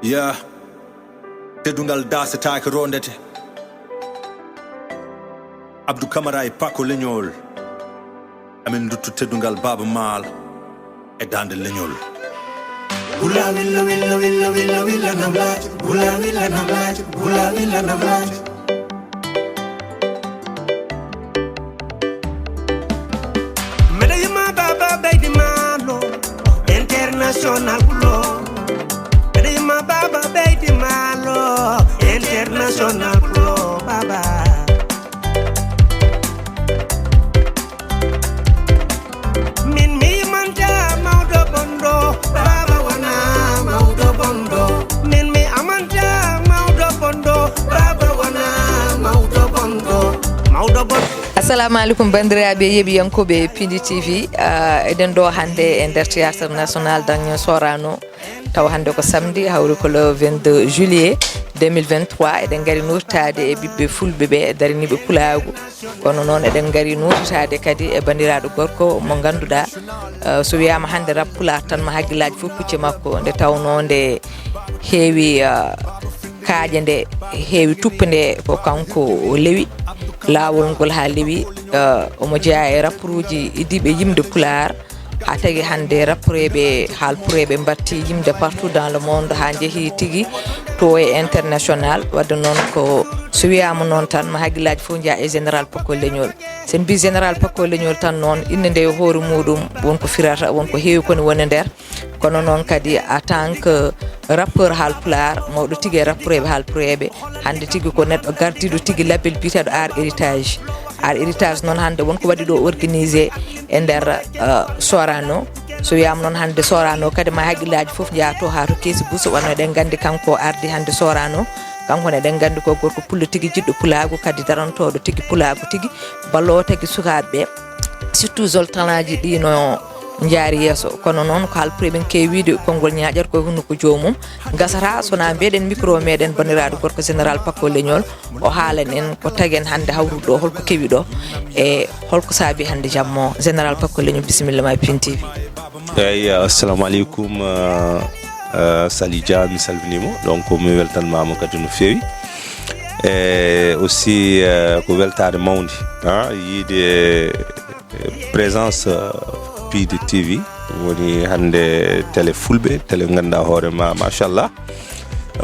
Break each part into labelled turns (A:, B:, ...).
A: Yeah, teddungal dasetaake rondete. Abdou Camara e Paco leñol. Amin duttu teddungal Baba Maal e dande leñol.
B: Hula willa willa willa willa willa namlaje. Hula willa namlaje. Hula willa namlaje. Medayima baba baby malo international kulo. Medayima baba baby malo international kulo baba. Min mi manta maudo bondo baba wana maudo bondo. Min mi amanta maudo bondo baba wana maudo bondo. Maudo bondo.
C: Assalamu alaikum bandiraɓe yeɓiyankoɓe Pindi TV eɗen ɗo hande e nder théâtre national Dagno Sorano taw hande ko samedi hawri ko le 22 juillet 2023 eɗen gari nurtade e ɓiɓɓe fulɓe ɓe e dariniɓe pulagu kono noon eɗen gari nurtade kadi e bandiraɗo gorko mo ganduɗa so wiyama hande rap pular tan ma hagguillaji fof pucce makko nde tawno nde heewi kaaƴe nde heewi tuppa nde ko kanko o lewi lawol ngol ha lewi omo jeeya e rappuruji idiɓe yimde pular ha tagi hande rappureɓe haalpureɓe batti yimde partout dans le monde ha jeehi tigui to e international wadde noon ko so wiyama noon tan ma hagguillaji fof jeeya e général Paco leñol sen mbi général Paco leñol tan noon inde nde e hoore muɗum wonko firata wonko heewi koni woni nder kono noon kadi en tant que rappeur haalpular mawɗo tigui e rappureɓe haalpureɓe hande tigui ko neɗɗo gardiɗo tigui label biteɗo art héritage noon hande wonko waɗi ɗo organisé e nder Sorano so wiyama noon hande Sorano kadi ma hagguillaji foof jaato ha to keesi buso wonno eɗen gandi kanko ardi hande Sorano kanko ne eɗen gandi ko gorko pullo tigui jiɗɗo pulagu kadi darantoɗo tigui pulagu tigui ballowo tagui sukaɓeɓe surtout zoltan ji ɗi no jaari yesso kono noon ko haalpureɓe keewide konngol ñaaƴat koye hunnuko joomum gasata sona mbiyeɗen micro meɗen bandiraɗo gorko général Paco leñol o haalan en ko taguen hande hawrude ɗo holko keewi ɗo e holko saabi hande jammo général Paco leñol bisimilla ma Pindi TV.
D: eyyi assalamu aleykum Sali Dia mi salminimo donc mi weltanmama kadi no feewi e aussi ko weltade mawde yiide présence Pindi TV woni hande télé fulɓe télé ganduɗa hoorema machallah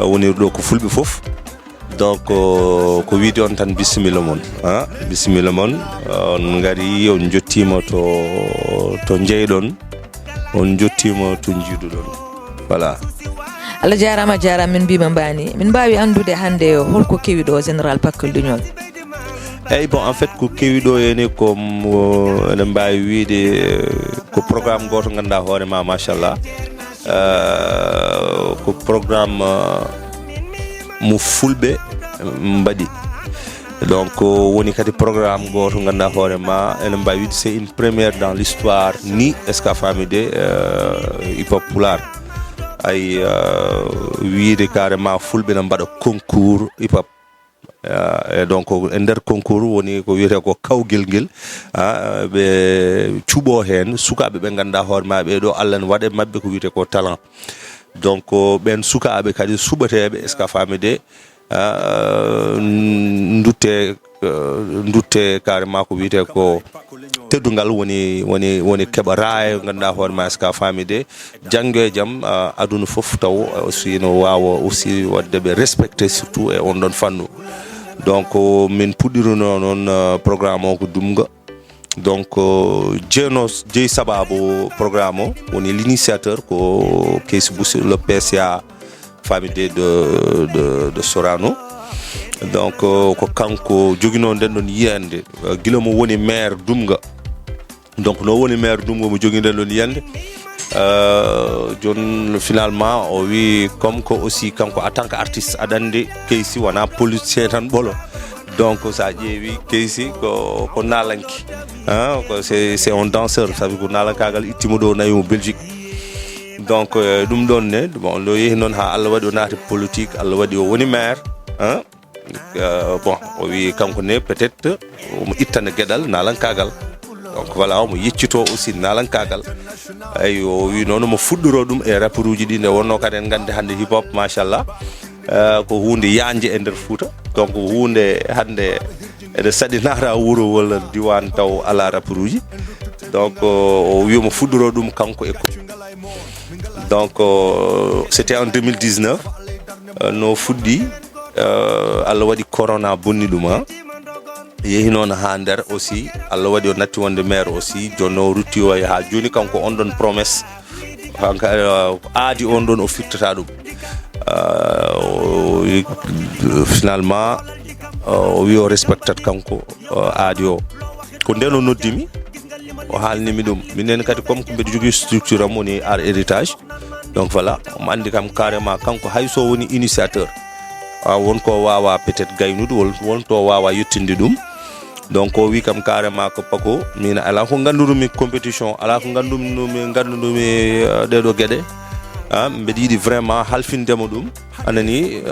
D: woni ɗo ko fulɓe foof donc ko wiide on tan bisimilla moon bisimilla moon on gari on jottima to jeyɗon on jottima to jiiduɗon voilà.
C: Allah jarama min mbima mbani min mbawi andude hande holko kewi ɗo général Paco leñol.
D: eyyi bon en fait ko kewi ɗo ene ko ene mbawi wiide ko programme goto ganduɗa hoorema machallah ko programme mo fulɓe mbaɗi donc woni kadi programme goto ganduɗa hoorema ene mbawi wiide c'est une première dans l'histoire ni est-ce que a famide hip hop pular ay wiide carrément fulɓe ne mbaɗa concours hip hop et donc e nder concours woni ko wiyete ko kawgel ngel ɓe cuuɓo hen sukaɓe ɓe ganduɗa hoorema ɓeɗo Allah ne waɗe mabɓe ko wiyete ko talent donc ɓen sukaɓe kadi suɓateɓe est ce que a famide dutte carrément ko wiyete ko teddungal woni keɓa raaya ganduɗa hoorema est ce que a famide janggo e jaam aduna foof taw aussi no wawa aussi wadde ɓe respecté surtout e on ɗon fannu donc min puɗɗiruno noon programme o ko Dumga donc jeeyi sababu programme o woni l'initiateur ko Keisi Bousso le PCA famille de Sorano donc ko kanko joguino nden ɗon yiyande gila mo woni maire Dumga donc no woni maire Dumga mo jogui nden ɗon yiyande jon finalement o wi comme ko aussi kanko en tant que artiste aɗa andi Keisi wona politicien tan ɓolo donc sa ƴeewi Keisi ko nalanki ko c'est un danseur sabi ko nalankagal ittima ɗo nayimo Belgique donc ɗum ɗon ne bon no yeehi noon ha Allah waɗi o naati politique Allah waɗi o woni maire bon o wi kanko ne peut être omo ittana gueɗal nalankagal donc voilà omo yeccito aussi nalankagal ay o wi noon mo fuɗɗoro ɗum e rappeur uji ɗi nde wonno kadi en gandi hannde hip hop machallah ko hunde yanje e nder Fouta donc hunde hannde ede saɗi nata wuro walla diwan taw ala rappeur uji donc o wi mo fuɗɗoro ɗum kanko e donc c'était en 2019 no fuɗɗi Allah waɗi corona bonni ɗum yehi noon ha nder aussi Allah waɗi o natti wonde maire aussi jonno rutti o ha joni kanko on ɗon promesse aadi on ɗon o firtata ɗum finalement o wi o respectat kanko aadi o ko nden o noddimi o haalnimi ɗum minen kadi comme ko mbiɗa jogui structure am woni art héritage donc voilà omo andi kam carrément kanko hayso woni initiateur wonko wawa peut-être gaynude wonto wawa yettinde ɗum donc o wi kam carrément ko pako min ala ko gandudumi compétition ala ko gandudumi ɗeɗo gueɗe mbeɗa yiiɗi vraiment halfindemo ɗum anani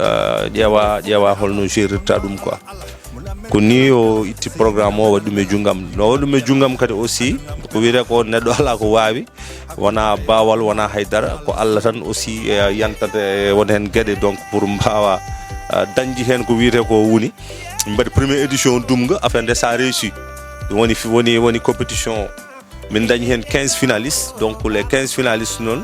D: ƴeewa holno gérirta ɗum quoi ko ni o itti programme o waɗi ɗum e junggam no waɗi ɗum e junggam kadi aussi ko wiyete ko neɗɗo ala ko wawi wona bawal wona haydara ko Allah tan aussi yantata won hen gueɗe donc pour mbawa dañji hen ko wiyete ko woni mbaɗi première édition Dumga afin de ça réussi woni compétition min dañi hen 15 finalistes donc les 15 finalistes noon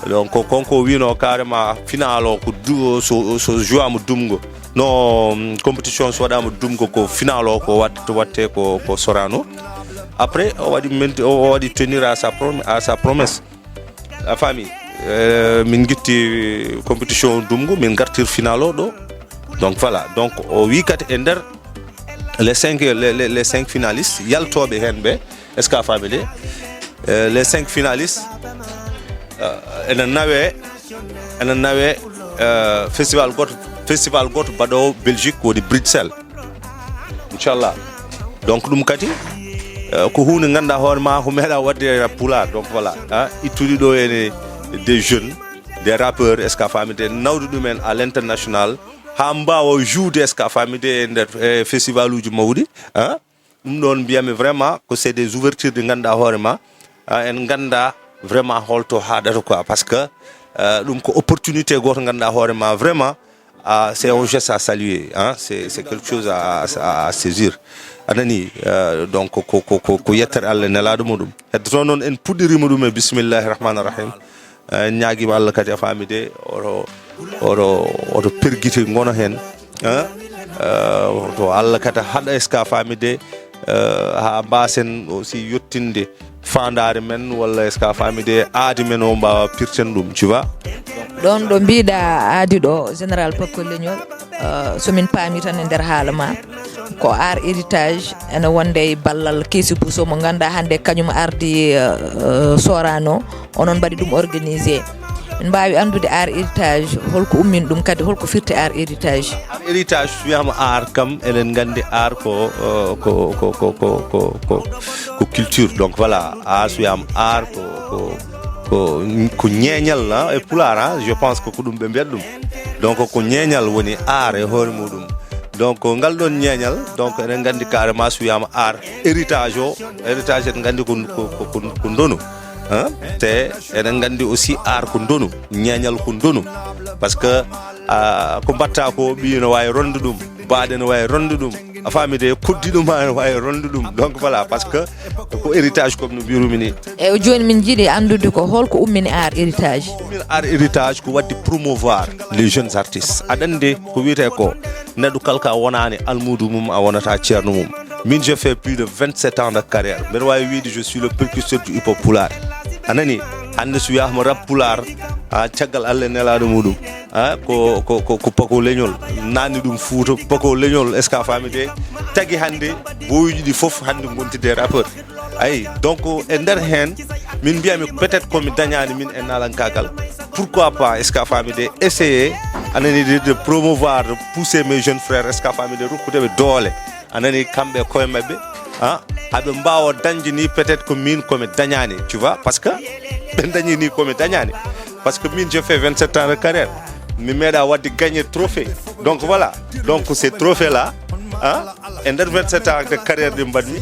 D: donc konko wino carrément final o ko so jouama Dumga no compétition so waɗama Dumga ko final o ko watte ko Sorano après o waɗi tenir à sa promesse a faami min guitti compétition Dumga min gartir final o ɗo donc voilà donc o wi kati e nder les 5 finalistes yaltoɓe hen ɓe est ce que a faami de les 5 finalistes ene nawe festival goto baɗowo Belgique woni Bruxelles inchallah donc ɗum kadi ko hunde ganduɗa hoore ma ko meeɗa wadde Pulaar donc voilà ittuɗi ɗo ene des jeunes des rappeurs est ce que a faami de nawde ɗumen à l'international ha mbawa joude est ce que a faami de e nder festival uji mawɗi ɗum ɗon mbiyami vraiment ko c'est des ouvertures ɗi ganduɗa hoore ma en ganda vraiment holto haɗata quoi par ce que ɗum ko opportunité goto ganduɗa hoore ma vraiment c'est un geste à saluer c'est quelque chose à saisir anani donc ko yettere Allah nelaɗo muɗum heddoto noon en puɗɗirima ɗum e bisimillahi rahmani rahim ñaguima Allah kadi a faami de oto perguite gona hen to Allah kadi haɗa est ce que a faami de ha mbasen aussi yettinde fandare men walla est ce que a faami de aadi men o mbawa pirten ɗum tu vois
C: ɗon ɗo mbiɗa aadi ɗo général Pako Leñol somin paami tan e nder haala ma ko art héritage ene wonde e ballal keesi pouso mo ganduɗa hande kañum ardi Sorano onon mbaɗi ɗum organisé en mbawi andude art héritage holko ummin ɗum kadi holko firti art héritage
D: wiyama art kam enen gandi art ko culture donc voilà so wiyama art ko ñeeñal e Pulaar je pense que ko ɗum ɓe mbiyata ɗum donc ko ñeeñal woni art e hoore muɗum donc ngal ɗon ñeeñal donc eɗen gandi carrément so wiyama art héritage eɗen gandi ko ndonu te eɗen gandi aussi art ko ndonu ñeeñal ko ndonu par ce que ko mbatta ko ɓi no wawi ronde ɗum baaɗe no wawi ronde ɗum a faami de koddiɗo ma no wawi ronde ɗum donc voilà par ce que ko héritage comme no mbirumi ni
C: eyyi joni min jiiɗi andude ko holko ummini art héritage
D: ko wadde promouvoir les jeunes artistes aɗande ko wiyete ko neɗɗo kalka wonani almudu mum a wonata ceerno mum min j'ai fait plus de 27 ans de carrière mbeɗa wawi wiide je suis le précurseur du hip hop Pulaar anani hande so wiyama rap Pulaar caggal Allah nelaɗo muɗum ko Pako Leñol nanni ɗum Fouta Pako Leñol est ce que a faami de tagui hande boyuji ɗi foof hande gontide rappeur ayi donc e nder hen min mbiyami peut être komi dañani min e nalankagal pourquoi pas est ce que a faami de essayer anani de promouvoir de pousser mes jeunes frères est ce que a faami de rokkudeɓe doole anani kamɓe koye mabɓe haɓe mbawa dañde ni peut être ko min komi dañani tu vois parce que ɓe dañi ni komi dañani parce que min j'ai fait 27 ans de carrière mi meeɗa wadde gagné trophée donc voilà donc ces trophées là e nder 27 ans de carrière ɗi mbaɗmi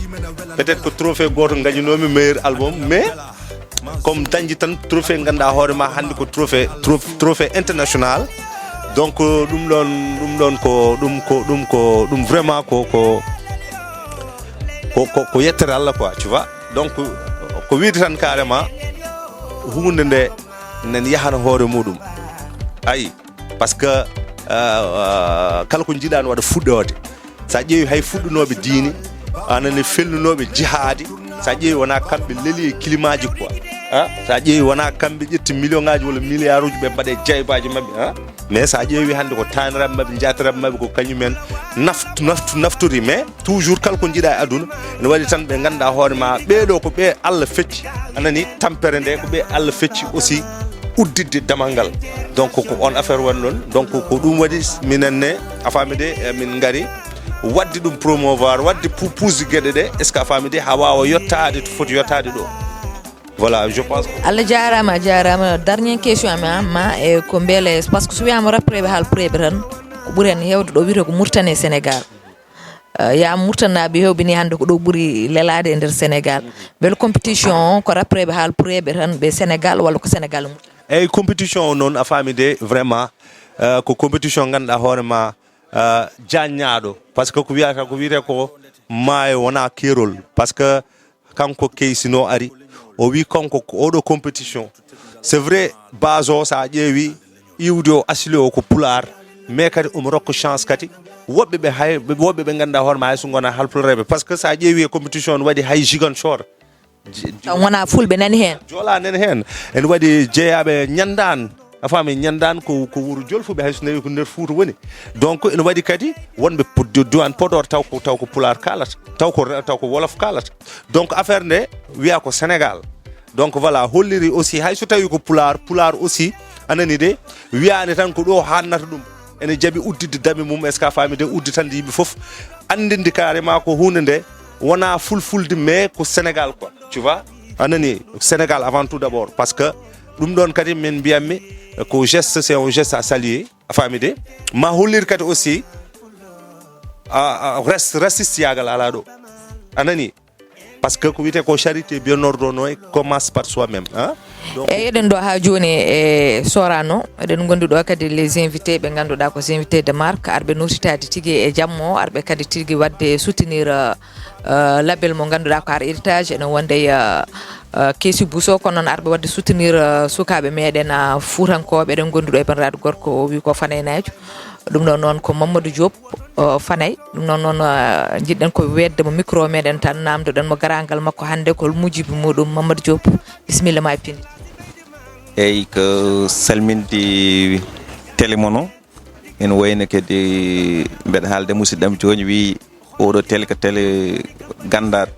D: peut-être ko trophée goto gañinomi meilleur album mais comme dañji tan trophée ganduɗa hoorema hannde ko trophée international donc ɗum vraiment ko yettere Allah quoi tu vois donc ko wiide tan carrément hunde nde nen yahana hoore muɗum ayi par ce que kala ko jiiɗano waɗa fuɗɗode sa ƴeewi hay fuɗɗunoɓe diine anani fellunoɓe jihaadi sa ƴeewi wona kamɓe leeli e climat ji quoi sa ƴeewi wona kamɓe ƴetti million ngaji walla milliard uji ɓe mbaɗe jaybaji mabɓe mais sa ƴeewi hannde ko taniraɓe mabɓe jatiraɓe mabɓe ko kañumen nafturi mais toujours kala ko jiiɗa e aduna ene waɗi tan ɓe ganduɗa hoorema ɓeeɗo ko ɓe Allah fecci anani tampere nde ko ɓe Allah fecci aussi uddidde damal ngal donc ko on affaire woni ɗon donc ko ɗum waɗi minenne a faami de min ngari wadde ɗum promouvoir wadde puusde gueɗe ɗe est ce que a faami de ha wawa yettade to foti yettade ɗo voilà je pense
C: Allah jarama dernière question ma e ko beele par ce que so wiyama rappreɓe haalpureɓe tan ko ɓuuri hen hewde ɗo wiyete ko Mauritanie Sénégal ya murtanaɓe hewɓini hannde ko ɗo ɓuuri lelade e nder Sénégal beele compétition ko rappreɓe haalpureɓe tan ɓe Sénégal walla ko Sénégal
D: eyyi compétition o noon a faami de vraiment ko compétition ganduɗa hoorema jaññaɗo par ce que ko wiyete ko maayo wona keerol par ce que kanko keysino ari o wi kanko ko oɗo compétition c'est vrai base o sa ƴeewi iwde o asili o ko pular mais kadi omo rokka chance kadi woɓɓe ɓe ganduɗa hoorema hay so gona halpureɓe par ce que sa ƴeewi e compétition ne waɗi hay Ziguinchor
C: wona fulɓe nani hen
D: joola nani hen ene waɗi jeeyaɓe ñandan a faami ñandan ko wuro jolfuɓe hay so nawi ko nder Fouta woni donc ene waɗi kadi wonɓe duwan Podor taw ko pular kalata taw ko wolof kalata donc affaire nde wiya ko Sénégal donc voilà holliri aussi hay so tawi ko pular aussi anani de wiyani tan ko ɗo hannata ɗum ene jaaɓi uddidde dame mum est ce que a faami de udditande yimɓe foof andinde carrément ko hunde nde wona fulfulde mais ko Sénégal quoi tu vois anani Sénégal avant tout d'abord parce que ɗum ɗon kadi min mbiyatmi ko geste c'est un geste à saluer a faami de ma hollir kadi aussi raciste yagal ala ɗo anani parce que ko wiyete ko charité bien ordonnée commence par soi-même
C: eyyi eɗen ɗo ha joni e Sorano eɗen gondi ɗo kadi les invités ɓe ganduɗa ko invités de marque arɓe notitade tigui e jammo arɓe kadi tigui wadde soutenir label mo ganduɗa ko Art Héritage ene wonde Keesi Bousso kono noon arɓe wadde soutenir sukaɓe meɗen Fuutankoɓe eɗen gonduɗo e bandiraɗo gorko o wi ko Fanay Nadio ɗum ɗon noon ko Mamadou Diop Fanay ɗum noon jiɗɗen ko wedde mo micro meɗen tan namdoɗen mo garangal makko hannde ko mujibi muɗum Mamadou Diop bisimilla ma pindi
E: eyyi ko salminde télé mono ene wayno kadi mbeɗa haalde musidɗam joni wi oɗo télé ko télé gandaɗo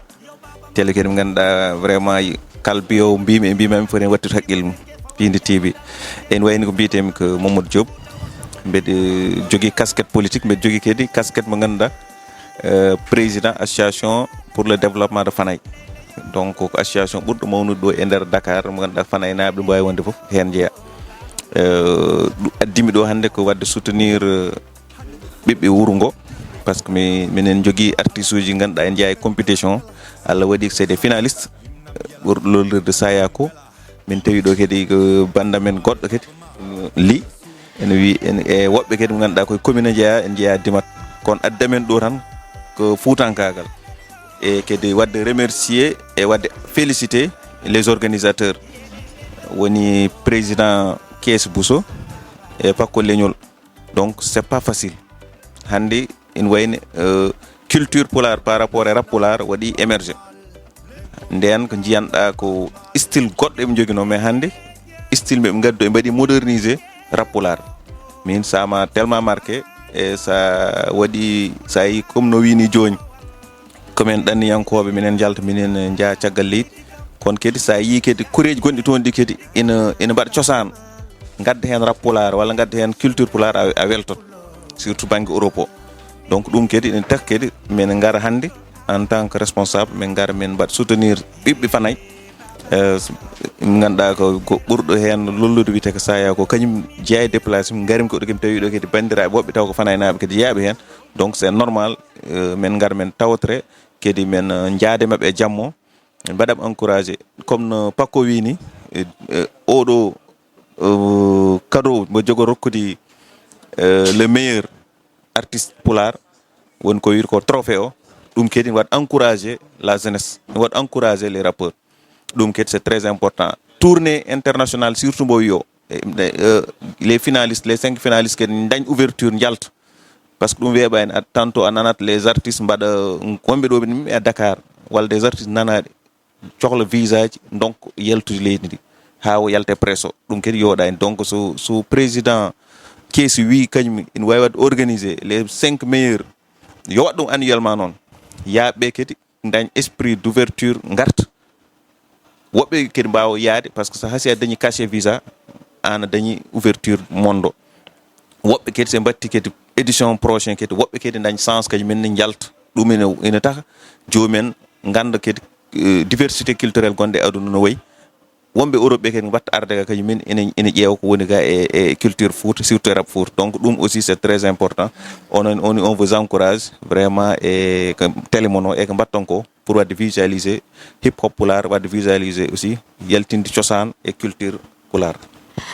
E: télé kadi mo ganduɗa vraiment kala biyowo mbimami foti wattude haqqille mum Pindi TV en wayno ko mbitemi ko Mamadou Diop mbeɗa jogui casquette politique mbeɗa jogui kadi casquette mo ganduɗa président association pour le développement de Fanay donc ko association ɓurɗo mawnude ɗo e nder Dakar mo ganduɗa Fanay naaɓe ɗo mbawi wonde foof hen jeeya addimi ɗo hannde ko wadde soutenir ɓiɓɓe wuuro ngo par ce que minen jogui artiste uji ganduɗa en jeeya e compétition Allah waɗi c'est des finalistes ɓurɗo lollirde Sayako min tawi ɗo kadi ko banda men goɗɗo kadi li ene wi e woɓɓe kadi mo ganduɗa koye commune jeeya en jeeya Dimat kono addamen ɗo tan ko Fuutankagal e kadi wadde remercier e wadde féliciter les organisateurs woni président Keesi Bousso e Pakko Leñol donc c'est pas facile hande en wayne culture pular par rapport e rap pular waɗi émergé nden ko jiyanɗa ko style goɗɗo eɓe joguino mais hande style ɓe gaddo e mbaɗi moderniser rap pular min sama tellement marqué e sa waɗi sa yi comme no wini joni komin ɗanniyankoɓe minen jalta minen jaa caggal leydi kono kadi sa yi kadi kureji gonɗi toon ɗi kadi ina mbaɗa cosaan gadda hen rap pular walla gadda hen culture pular a weltot surtout banggue Europe o donc ɗum kadi ene tak kadi min gara hande en tant que responsable min gara min mbaɗa soutenir ɓiɓɓe Fanay min ganduɗa ko ɓurɗo hen lollude wiyete ko Saya ko kañum jeeya déplacé min garimi koɗo kadi tawi ɗo kadi bandiraɓe woɓɓe taw ko Fanay naɓe kadi yaaɓe hen donc c'est normal men gar men tawtre kedi men jaade mabbe jammo badam encourager comme no Paco wini odo cadeau mo jogo rokkudi le meilleur artiste pulaar won ko wir ko trophée o dum kedi wat encourager la jeunesse wat encourager les rappeurs dum kedi c'est très important tournée internationale surtout bo yo les finalistes les 5 finalistes kedi dañ ouverture njalt parce que dum weba en tantôt ananat les artistes mbada kombe do mi à Dakar wala des artistes nanade coxla visa donc yeltude leydi ha o yalte presso dum kedi yoda en donc so président kesi wi kanyum in way organiser les 5 meilleurs yo wadum annuellement non ya be kedi dañ esprit d'ouverture ngart wobbe kedi bawo yaade parce que ça hasi dañi cacher visa ana dañi ouverture mondo wobbe kedi se batti kedi édition prochain kedi wobbe kedi dañ sens kanyum men jalt dum ene tax jomen nganda kedi diversité culturelle gonde aduna no way wombe Europe be ken batta arde ka men ene jeew ko woni ga e culture foot surtout rap foot donc dum aussi c'est très important on vous encourage vraiment et télémono e ko batton ko pour wad visualiser hip hop pular wad visualiser aussi yaltindi ciosan e culture pular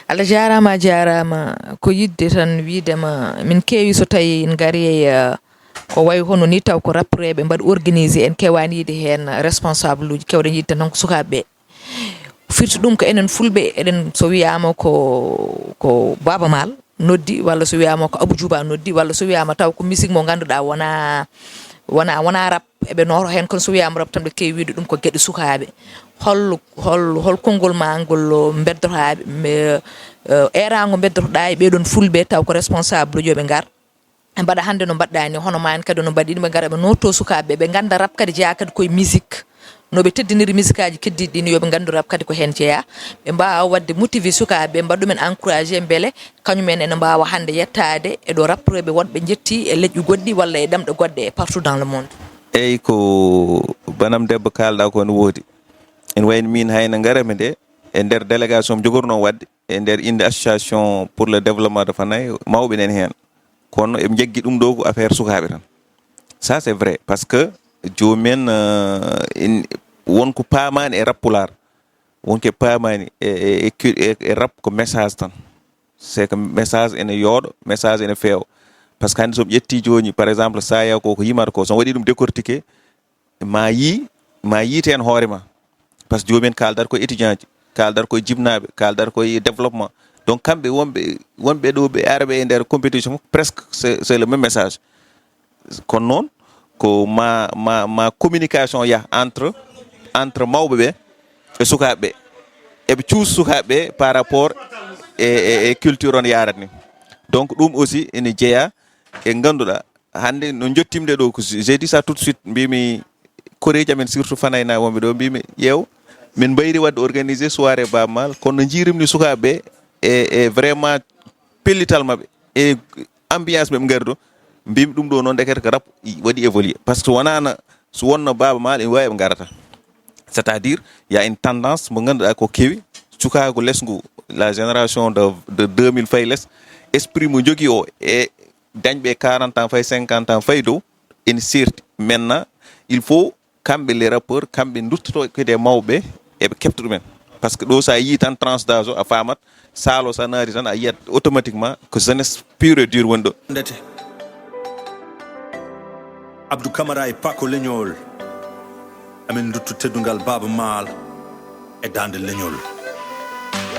C: ala jarama ko yidde tan wiidema min kewi so tawi ngari ko way hono ni taw ko rapprebe mbad organiser en kewani yide hen responsable uji kewde yidde tan ko sukabe firti dum ko enen fulbe eden so wiyama ko Baba Mal noddi walla so wiyama ko Abou Djouba noddi walla so wiyama taw ko musique mo ganduda wana rap ebe noro hen kon so wiyama rap tan be kewi wiide dum ko gedde sukabe hol kongol mangol beddotabe erango beddotoda e be don fulbe taw ko responsable jobe ngar mbada hande no baddani hono man kadi no baddi be ngara be noto sukabe be ganda rap kadi jeya kadi koy musique no be teddiniri musikaji keddidi ni yobe gandu rap kadi ko hen jeya be mbaa wadde motiver sukabe mbaddu men encourager bele kanyumen en mbaawa hande yettade e do rapprobe wonbe jetti e lejju goddi walla e damde godde partout dans le monde
E: ey ko banam debbo kalda ko no wodi en wayni min hayna ngarame de e der délégation jogorno wadde e der inde association pour le développement de Fanay mawbe nen hen kono e jeggi dum do ko affaire sukabe tan ça c'est vrai parce que jomen wonko paamani e rap pular wonke paamani e rap ko message tan c'est que message ene yodo message ene feew parce que hande so yetti joni par exemple saya ko yimar ko so wadi dum décortiquer ma yi ten hoorema parce que jomen kaldar ko étudiant kaldar ko jibnabe kaldar ko développement donc kambe wonbe do be arbe e der compétition presque c'est le même message kon non ko ma communication ya entre mawbe e sukabe e be cius sukabe par rapport e culture on yaratni donc dum aussi ene jeya e ganduda hande no jottimde do ko j'ai dit ça tout de suite mbimi koreja men surtout fanayna wonbe do mbimi yew min bayri wadde organiser soirée Baba Mal kono jirimni sukabe e vraiment pellital mabbe e ambiance be ngardo mbimi dum do non dekete ko rap wadi évoluer parce que wonana so wonno Baba Mal en way be garata c'est-à-dire il y a une tendance mo ganduda ko kewi sukago lesgu la génération de 2000 fay les esprit mo jogi o e dañbe 40 ans fay 50 ans fay do en certi maintenant il faut kambe les rappeurs kambe ndutto ko de mawbe e be keptu men parce que do sa yi tan tranche d'âge a famat salo sanari tan a yet automatiquement que jeunesse pure et dure wondo
A: ndete Abdou Camara e Paco Leñol amin duttu teddungal Baba Mal e dande leñol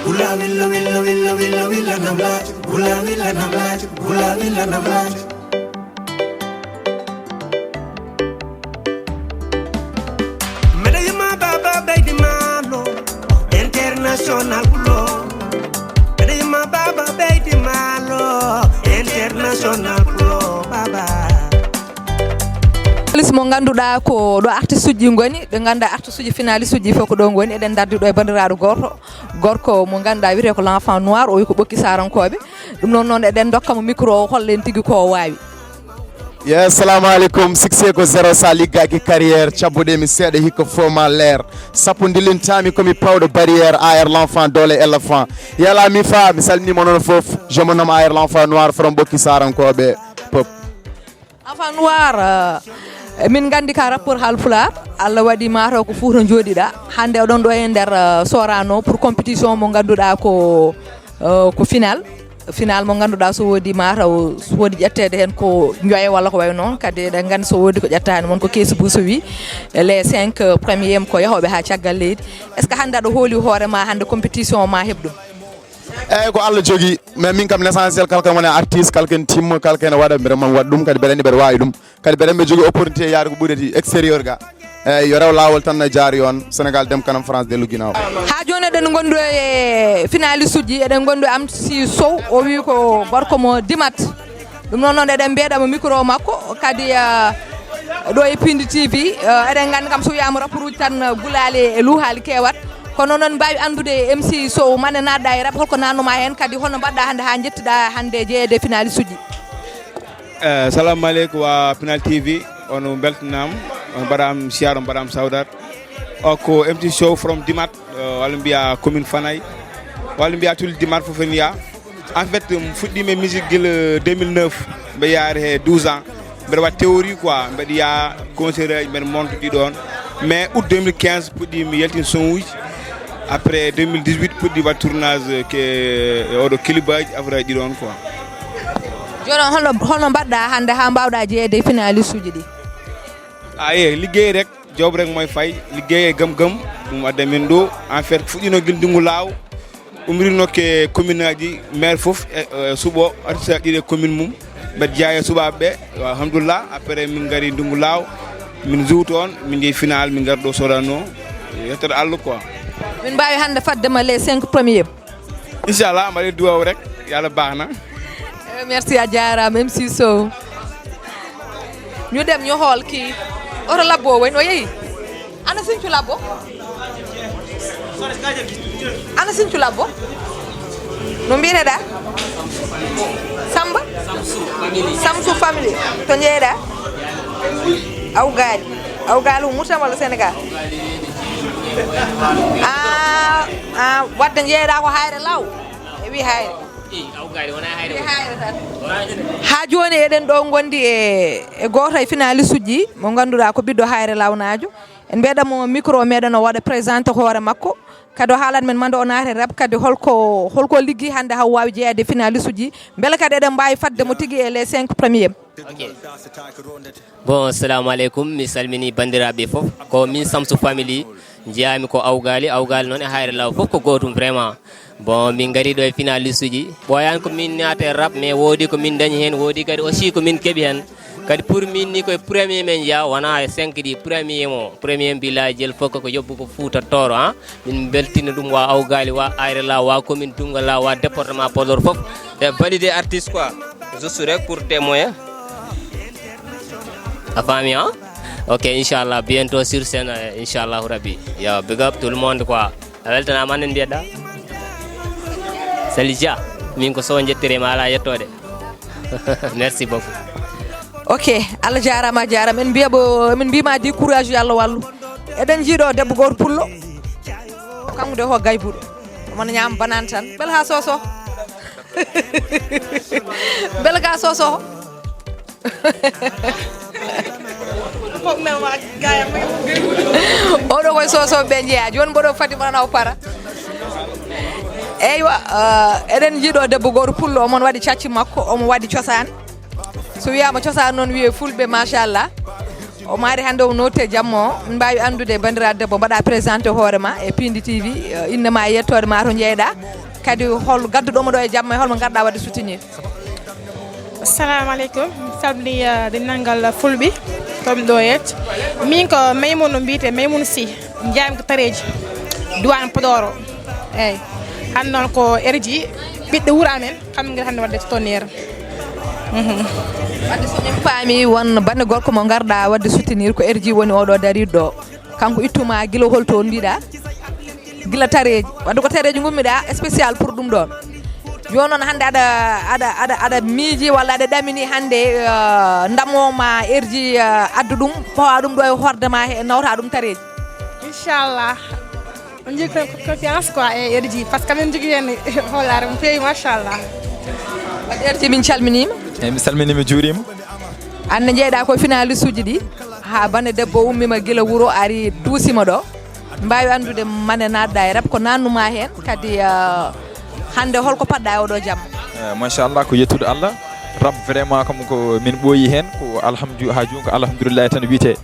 B: Bula villa villa villa villa villa namlaj Bula villa namlaj Bula villa namlaj Medayma Baba Baby Malo International Pulo Medayma Baba Baby Malo International Pulo Baba
C: mo ganduda ko do artiste uji ngoni be ganda artiste uji finaliste uji foko do ngoni eden dardi do e bandiraado gorko mo ganda wiite ko l'enfant noir o ko bokki sarankobe dum non eden dokkamo micro hollen tigi ko wawi
F: Yes, assalamu alaikum. 6 sa liggaaki carrière cabude mi seede hikko foma l'air sapundilin tami komi pawdo barrière AR l'enfant dole éléphant yala mi fa mi salni monon fof je me nomme AR l'enfant noir from bokki sarankobe pop
C: Enfant noir min gandi ka rapport Halpular Allah wadi mataw ko fuuto jodiɗa hande oɗon ɗo e nder Sorano pour compétition mo ganduɗa ko final mo ganduɗa so wodi mataw so wodi ƴettede hen ko joye walla ko way noon kadi eɗen gandi so wodi ko ƴettani mon ko keesi bousso wi les 5 premiers ko yahoɓe ha caggal leydi est ce que hande aɗa hooli hoorema hande compétition ma heɓ ɗum
F: eyyi ko Allah jogui mais min kam l' essentiel kala kan woni artiste kala ken timmo kala ken waɗa mbiɗa man waɗa ɗum kadi mbeɗa andi mbeɗa wawi ɗum kadi mbeɗa mbe jogui opportunité yaade ko ɓuureti extérieur ga eyyi yo rew lawol tan ne jaari on Sénégal dem kanam France dellu guinaw
C: ha joni eɗen gondi e finaliste uji eɗen gondi Amsi Sow o wi ko gorko mo dimat ɗum noon eɗen mbiyeɗamo micro makko kadi ɗo e Pindi TV eɗen gandi kam so wiyama rapport uji tan gulali e luhali kewat kono noon mbawi andude MC Sow mane nadda e rap holko nannuma hen kadi holno mbaɗɗa hande ha jettiɗa hande jeeyede finaliste uji
G: assalamu aleykum wa Pinal TV on beltanama on mbaɗam siyar on mbaɗam sawdar o ko MC Sow from Dimat walla mbiya commune Fanaye walla mbiya tulli Dimat fof en wiya en fait fuɗɗime musique guila 2009 mbe yaari he 12 ans mbeɗa waɗa théorie quoi mbeɗa ya concert aji mbeɗa monte ɗiɗon mais août 2015 puɗɗimi yaltin son uji après 2018 puɗɗi waɗ tournage ke oɗo clipaji affaire aji ɗiɗon quoi
C: joni holno mbaɗɗa hande ha mbawɗa jeeyede finaliste uji ɗi
G: aye liggey rek job rek moye fayi liggey e gam gam ɗum adda min ɗo en fait fuɗɗino guel ndungu laaw umrinokke commune aji maire foof suuɓo artiste aji ɗiɗi e commune mum mbeɗa jeeya e suɓaɓeɓe alhamdulillah après min gari ndungu laaw min joue toon min jeeyi final min gari ɗo Sorano yettere Allah quoi
C: min mbawi hande faddema les 5 premiers
G: inchallah mbaɗe duwaw rek yo Allah baxna
C: merci a jarama MC Sow ñu dem ñu xool kii oto labbo wayno yeeyi ana Sinthiou Labbo ana Sinthiou Labbo no mbiyeteɗa Samba Samsou family to jeeyɗa awgali Mauritanie walla Sénégal wadde jeeyɗa ko hayre law e wi hayre ha joni eɗen ɗo gondi e goto e finaliste uji mo ganduɗa ko ɓiɗɗo hayre lawnajo en mbeɗamo micro meɗen o waɗa présenté hoore makko kadi o haalat men mande o naate rap kadi holko liggi hande haw wawi jeeyade finaliste uji beele kadi eɗen mbawi fadde mo tigui e les 5 premiers
H: bon assalamu aleykum mi salmini bandiraɓe foof ko min Samsou family jeeyami ko awgali noon e hayre law foof ko gotum vraiment bon min gari ɗo e finaliste uji ɓoyani ko min naate rap mais woodi ko min dañi hen woodi kadi aussi ko min keeɓi hen kadi pour min ni koye premier men jeeya wona e 5 ɗi premier village jel fof ko yobbu ko Fouta Toro min beltina ɗum wa awgali wa hayre law wa commune Tungal law wa département Podor foof e validé artiste quoi juste rek pour témoin a faami ok inchallah bientôt sur scène inchallahu rabbi yo big up tout le monde quoi a weltanama anen mbiyeɗa Sali Dia min ko Sow jettirema ala yettode merci beaucoup
C: ok Allah jarama en mbima di courage yo Allah wallu eɗen jiiɗo debbo goto pullo kanko de ko gaybuɗo omo ñama banane tan beele ha soso beele ga soso oɗo koye sosoɓe jeeya joni mboɗo fati mona o para eywa eɗen jiiɗo debbo goto pullo omon waɗi cacci makko omo waɗi cosaan so wiyama cosaan noon wiye fulɓe machallah o maari hande o notte jamma o min mbawi andude bandiraɗo debbo mbaɗa présenté hoorema e Pindi TV innema e yettode ma to jeeyɗa kadi hol gadduɗomo ɗo e jamma e holmo garɗa wadde soutenir
I: assalamu aleykum mi salmini denndangal fulɓe tomi ɗo yetto min ko Maymouna mbiyete Maymouna Sy jeyami ko Tareji duwan Podor eyyi hande noon ko RJ ɓiɗɗo wuuro amen kamɓe gari hande wadde tonnerre
C: wadde somin paami won bande gorko mo garɗa wadde soutenir ko RJ woni oɗo dariɗo ɗo kanko ittuma guila holto mbiɗa guila Tareji wadde ko Tareji gummiɗa spécial pour ɗum ɗon joni noon hande aɗa miiji walla aɗa ɗamini hande ndamoma RJ addu ɗum fawa ɗum ɗo e hordema e nawta ɗum Tareji
I: inchallah on jogui confiance quoi e RJ par ce que min jogui hen hoolare mo feewi machallah
C: wadde RJ min calminima
J: eyyi mi salminima mi juurima
C: anne jeeyɗa ko finaliste uji ɗi ha bane debbo ummima gila wuro ari duusima ɗo mbawi andude mane nadda e rap ko nannuma hen kadi hande holko padɗa oɗo jamma
J: machallah ko yettude Allah rap vraiment comme ko min ɓooyi hen ko alhamdulillah tan wiyete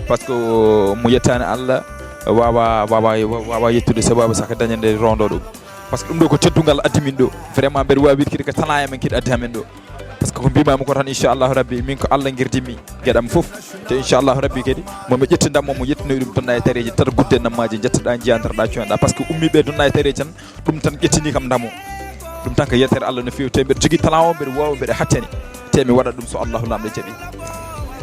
J: par ce que mo yettani Allah wawa yettude sababu saka dañande rondo ɗum par ce que ɗum ɗo ko teddugal addi min ɗo vraiment mbeɗa wawi kadi ko tana men kadi addi amen ɗo par ce que ko mbimami ko tan inchallahu rabbi min ko Allah guerdimi gueɗam foof te inchallahu rabbi kadi momi ƴettindammo mo yettinoyi ɗum donna e tareji tata gudde nammaji jettoɗa jiyantoɗa coynoɗa par ce que ummiɓe donna e tareji tan ɗum tan ƴettini kam ndamo ɗum tan ko yettere Allah no fewi te mbeɗa jogui talent o mbeɗa wawa mbeɗa hatteni te mi waɗat ɗum so Allahu lamɗo jaaɓi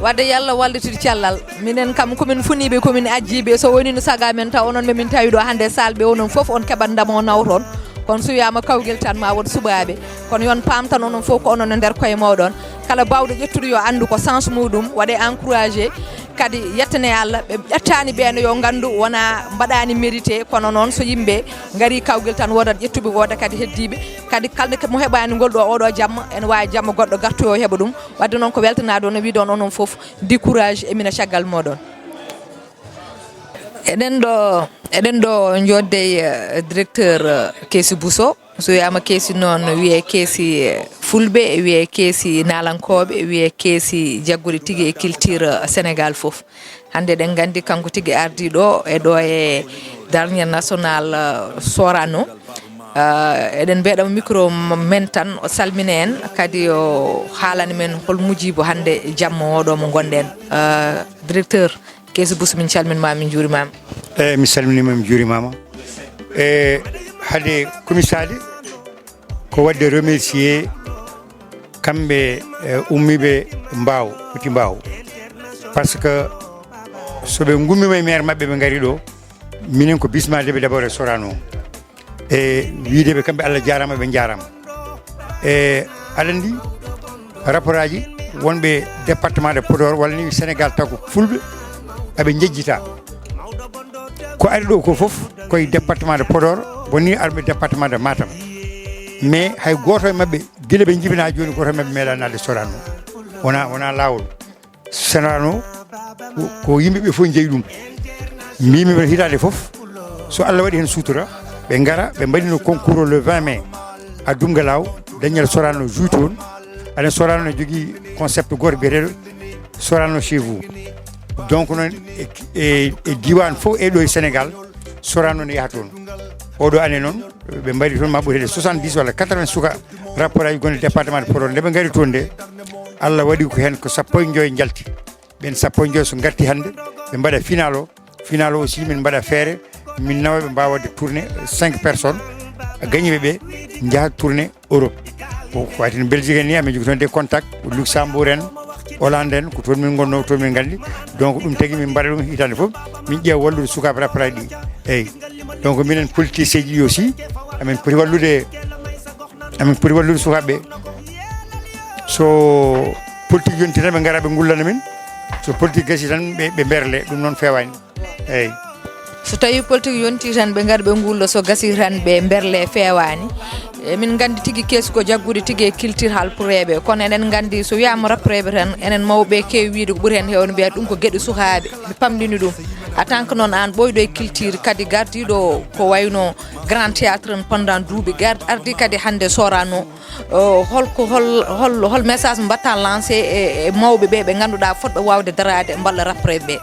C: wadde yallah wallitide cellal minen kam komin funiɓe komin ajjiɓe so woni no saga men taw onon ɓemin tawi ɗo hande salɓe onon foof on keɓat ndamo nawton kono so wiyama kawguel tan ma won suɓaɓe kono yon pamtan onon fof ko onon e nder koye mawɗon kala bawɗo ƴettude yo andu ko sens muɗum waɗe encouragé kadi yettane Allah ɓe ƴettani ɓeeno yo gandu wona mbaɗani mérité kono noon so yimɓe gari kawguel tan wodat ƴettuɓe woda kadi heddiɓe kadi kalde mo heɓani ngol ɗo oɗo jamma ene wawi jamma goɗɗo gartoyo heeɓa ɗum wadde noon ko weltana ɗo no wiɗon onon foof décourage e mina caggal moɗon eɗen ɗo jodde directeur Keesi Bousso so wiyama Keesi noon wiye Keesi fulɓe wiye Keesi nalankoɓe wiye Keesi jaggude tigui e culture Sénégal foof hande eɗen gandi kanko tigui ardi ɗo e dernier national Sorano eɗen mbeɗamo micro men tan o salmina en kadi o haalani men hol mujibo hande jamma oɗo mo gonɗen directeur Keesi Bousso min calminma min juurimama
K: mi salminima mi juurimama hade commissaire ko wadde remercier kamɓe ummiɓe Mbao Petit Mbao par ce que soɓe gummima e maire mabɓe ɓe gari ɗo minen ko bismadeɓe d'abord e Sorano e wideɓe kamɓe Allah jarama ɓe jarama e aɗa andi rapport aji wonɓe département de Podor walla ni Sénégal taw ko fulɓe aɓe jejjita ko ari ɗo ko foof koye département de Podor woni arɓe département de Matam mais hay goto e mabɓe guila ɓe jibina joni goto e mabɓe meeɗa nalde Sorano wona lawol Sorano ko yimɓeɓe fof jeeyi ɗum mbimi ɓe hitade foof so Allah waɗi hen sutura ɓe gara ɓe mbaɗino concours le 20 mai à Doumgalaw dañel Sorano joue toon aɗen Sorano ne jogui concept goto biyeteɗo Sorano chez vous donc noon e diwan fof e ɗo e Sénégal Sorano ne yaha toon oɗo année noon ɓe mbaɗi toon ma ɓurede 70 walla 80 suka rapport aji gonɗe département de Podor nde ɓe gari toon nde Allah waɗi ko hen ko sappo e joyi jalti ɓen sappo e joyi so garti hande ɓe mbaɗa final o aussi min mbaɗa feere min nawa ɓe mbawa wadde tourné 5 personnes gañiɓe ɓe jaaha tourné Europe ko waytino Belgique en ni amin jogui toon des contacts Luxembourg en Hollande en ko toon min gonno toon min gandi donc ɗum tagui min mbaɗa ɗum hitande foof min ƴeewa wallude sukaɓe rapport aji ɗi eyyi donc minen politicien ji aussi amin poti wallude sukaɓeɓe so politique yonti tan ɓe gara ɓe gullana min so politique gasi tan ɓe berle ɗum noon fewani eyyi
C: so tawi politique yonti tan ɓe gaari ɓe gulla so gasi tan ɓe berle fewani min gandi tigui Keesi ko jaggude tigui e culture halpureɓe kono eɗen gandi so wiyama rappureɓe tan enen mawɓe kewi wiide ko ɓuuri hen hewde mbiyat ɗum ko gueɗe sukaɓe ɓe pamɗini ɗum en tant que noon an ɓoyɗo e culture kadi gardiɗo ko wayno grand théâtre pendant duuɓi ardi kadi hande Sorano hol message mo mbatta lancé e mawɓe ɓe ganduɗa fotɓe wawde darade mballa rappureɓe ɓe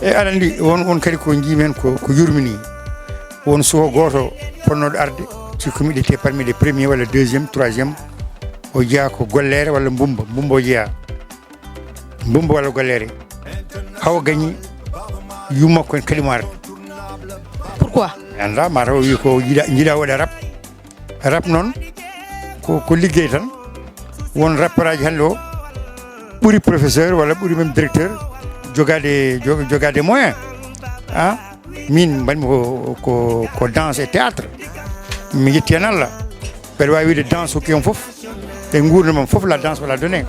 K: e aɗa andi won kadi ko jimen ko yurmini won suko goto ponnoɗo arde si ko miɗete parmi les premiers walla deuxiéme troisiéme o jeeya ko gollere walla mbumba o jeeya mbumba walla gollere hawa gañi yummakko en kadi mo arde
C: pourquoi
K: anda mataw wi ko jiiɗa waɗa rap noon ko liggey tan won rapport aji hande o ɓuuri professeur walla ɓuuri même directeur jogade moyen min mbaɗmi ko danse et théâtre mi yetti hen Allah mbeɗa wawi wiide danse hokki on foof e gurdamam foof la danse wala donné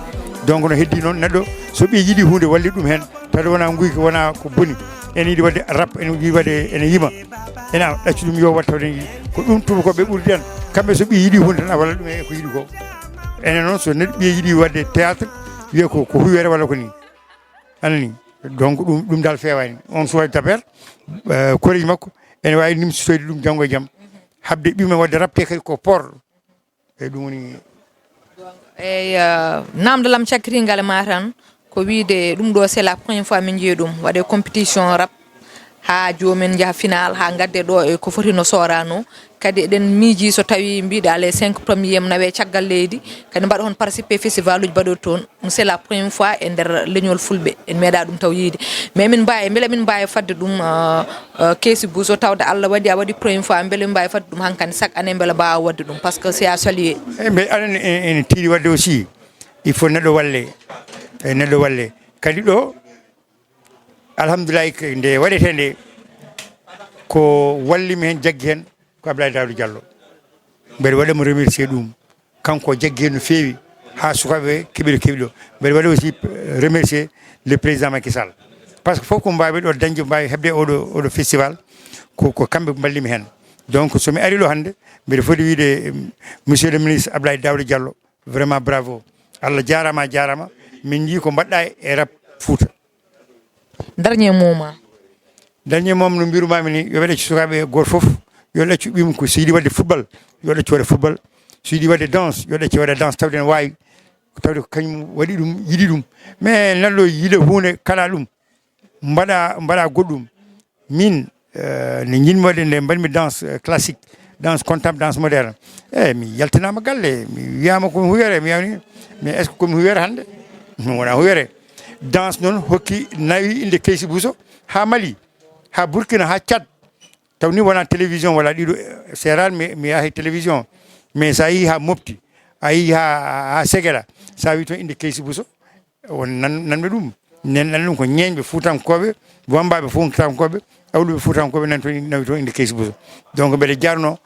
K: donc no heddi noon neɗɗo so ɓe yiiɗi hunde wallit ɗum hen tawde wona guyki wona ko boni ene yiiɗi wadde rap ene yiiɗi wadde ene yima ena ɗacci ɗum yo wat tawde ko ɗum tubakoɓe ɓurdi en kamɓe so ɓi yiiɗi hunde tan a wallat ɗum e ko yiiɗi ko ene noon so neɗɗo ɓiye yiiɗi wadde théâtre wiye ko huyere walla ko ni anani donc ɗum dal fewani on suwa taper koreji makko ene wawi nimsitoyde ɗum janggo e jaam habde ɓimen wadde rabte kadi ko por e ɗum woni
C: eyi namdalam cakkitingal ma tan ko wiide ɗum ɗo c'est la première fois min jeeyi ɗum waɗe compétition rap ha jomumen jaaha final ha gadde ɗo e ko foti no sorano kadi eɗen miiji so tawi mbiɗa les 5 premier nawe caggal leydi kadi mbaɗa hon participer festival uji mbaɗo toon c'est la première fois e nder leñol fulɓe en meeɗa ɗum taw yiide mais min mbawi beele min mbawi fadde ɗum keesi buso tawde Allah waɗi a waɗi première fois beele min mbawi fadde ɗum hankkandi chaque année beele mbawa wadde ɗum par ce que c'est à saluer
K: mais aɗa ene tiiɗi wadde aussi il faut neɗɗo walle neɗɗo walle kadi ɗo alhamdoulillahi nde waɗete nde ko wallimi hen jaggi hen ko Abdoulaye Daouda Diallo mbeɗa waɗamo remercier ɗum kanko jaggi hen no feewi ha sukaɓe keeɓiɗo keewi ɗo mbeɗa waɗa aussi remercier le président Macky Sall par ce que fof ko mbawi ɗo dañde mbawi hebde oɗo festival ko kamɓe ballimi hen donc somi ari ɗo hannde mbeɗa foti wiide monsieur le ministre Abdoulaye Daouda Diallo vraiment bravo Allah jarama jarama min jii ko mbaɗɗa e rap Fouta
C: dernier moment
K: no mbirumami ni yo waɗe sukaɓe goto foof yo ɗaccu ɓima ko so yiiɗi wadde football yo ɗaccu waɗa football so yiiɗi wadde danse yo ɗaccu waɗa danse tawde ne wawi tawde ko kañum waɗi ɗum yiiɗi ɗum mais neɗɗo yiiɗa hunde kala ɗum mbaɗa goɗɗum min ne jinmi waɗde nde mbaɗmi danse classique danse contemporaine danse moderne mi yaltinama galle mi wiyama komi huyere mi yawni mais est ce que komi huyere hannde mi wona huyere danse noon hokki nawi inde Keysi Bousso ha Mali ha Burkina ha Tchad taw ni wona télévision wala ɗiɗo c'est rare mi yaha télévision mais sa yi ha Mopti a yi ha Ségéla sa wi toon inde Keysi Bousso on nanɓe ɗum nan ɗum ko ñeñɓe Fuutankoɓe wambaɓe Fuutankoɓe awluɓe Fuutankoɓe nan toon nawi toon inde Keysi Bousso donc mbeɗa jarno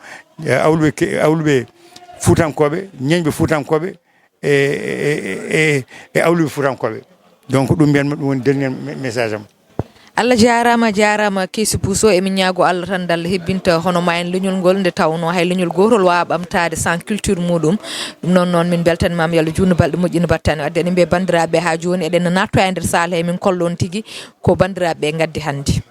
K: awluɓe Fuutankoɓe ñeñɓe Fuutankoɓe e awluɓe Fuutankoɓe donc ɗum mbiyanma ɗum woni dernier message am
C: Allah jarama Keysi Bousso emin ñaago Allah tan dalla hebbinta hono ma en leñol ngol nde tawno hay leñol gotol wawa ɓamtade sans culture muɗum ɗum noon min beltanimama yo Allah junnu balɗe moƴƴi battani wadde eɗen mbiya bandiraɓe ha joni eɗen natto e nder sala he min kollon tigui ko bandiraɓe gaddi hannde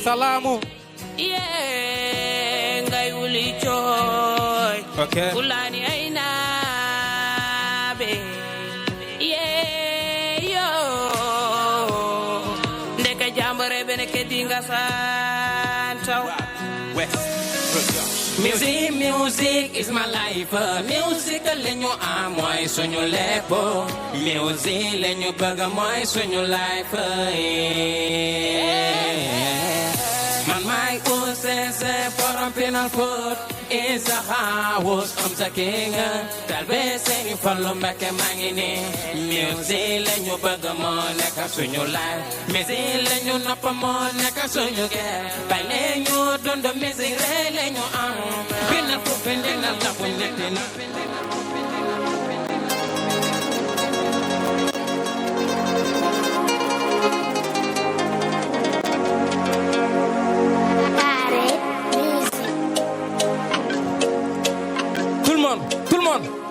B: Salamu ngai wuli joy ulani aina be yo ndeka jambare bene kedinga santaw Music is my life. Music lenyo amoy sonyo lepo. Music lenyo baga moy sonyo life. Man my se for a penal foot is a house the king. Tal vez se follow back a mangini. Music lenyo baga moy neka sonyo life. Music lenyo napa moy neka sonyo get. Balenyo dondo music lenyo Penal foot penal la penal.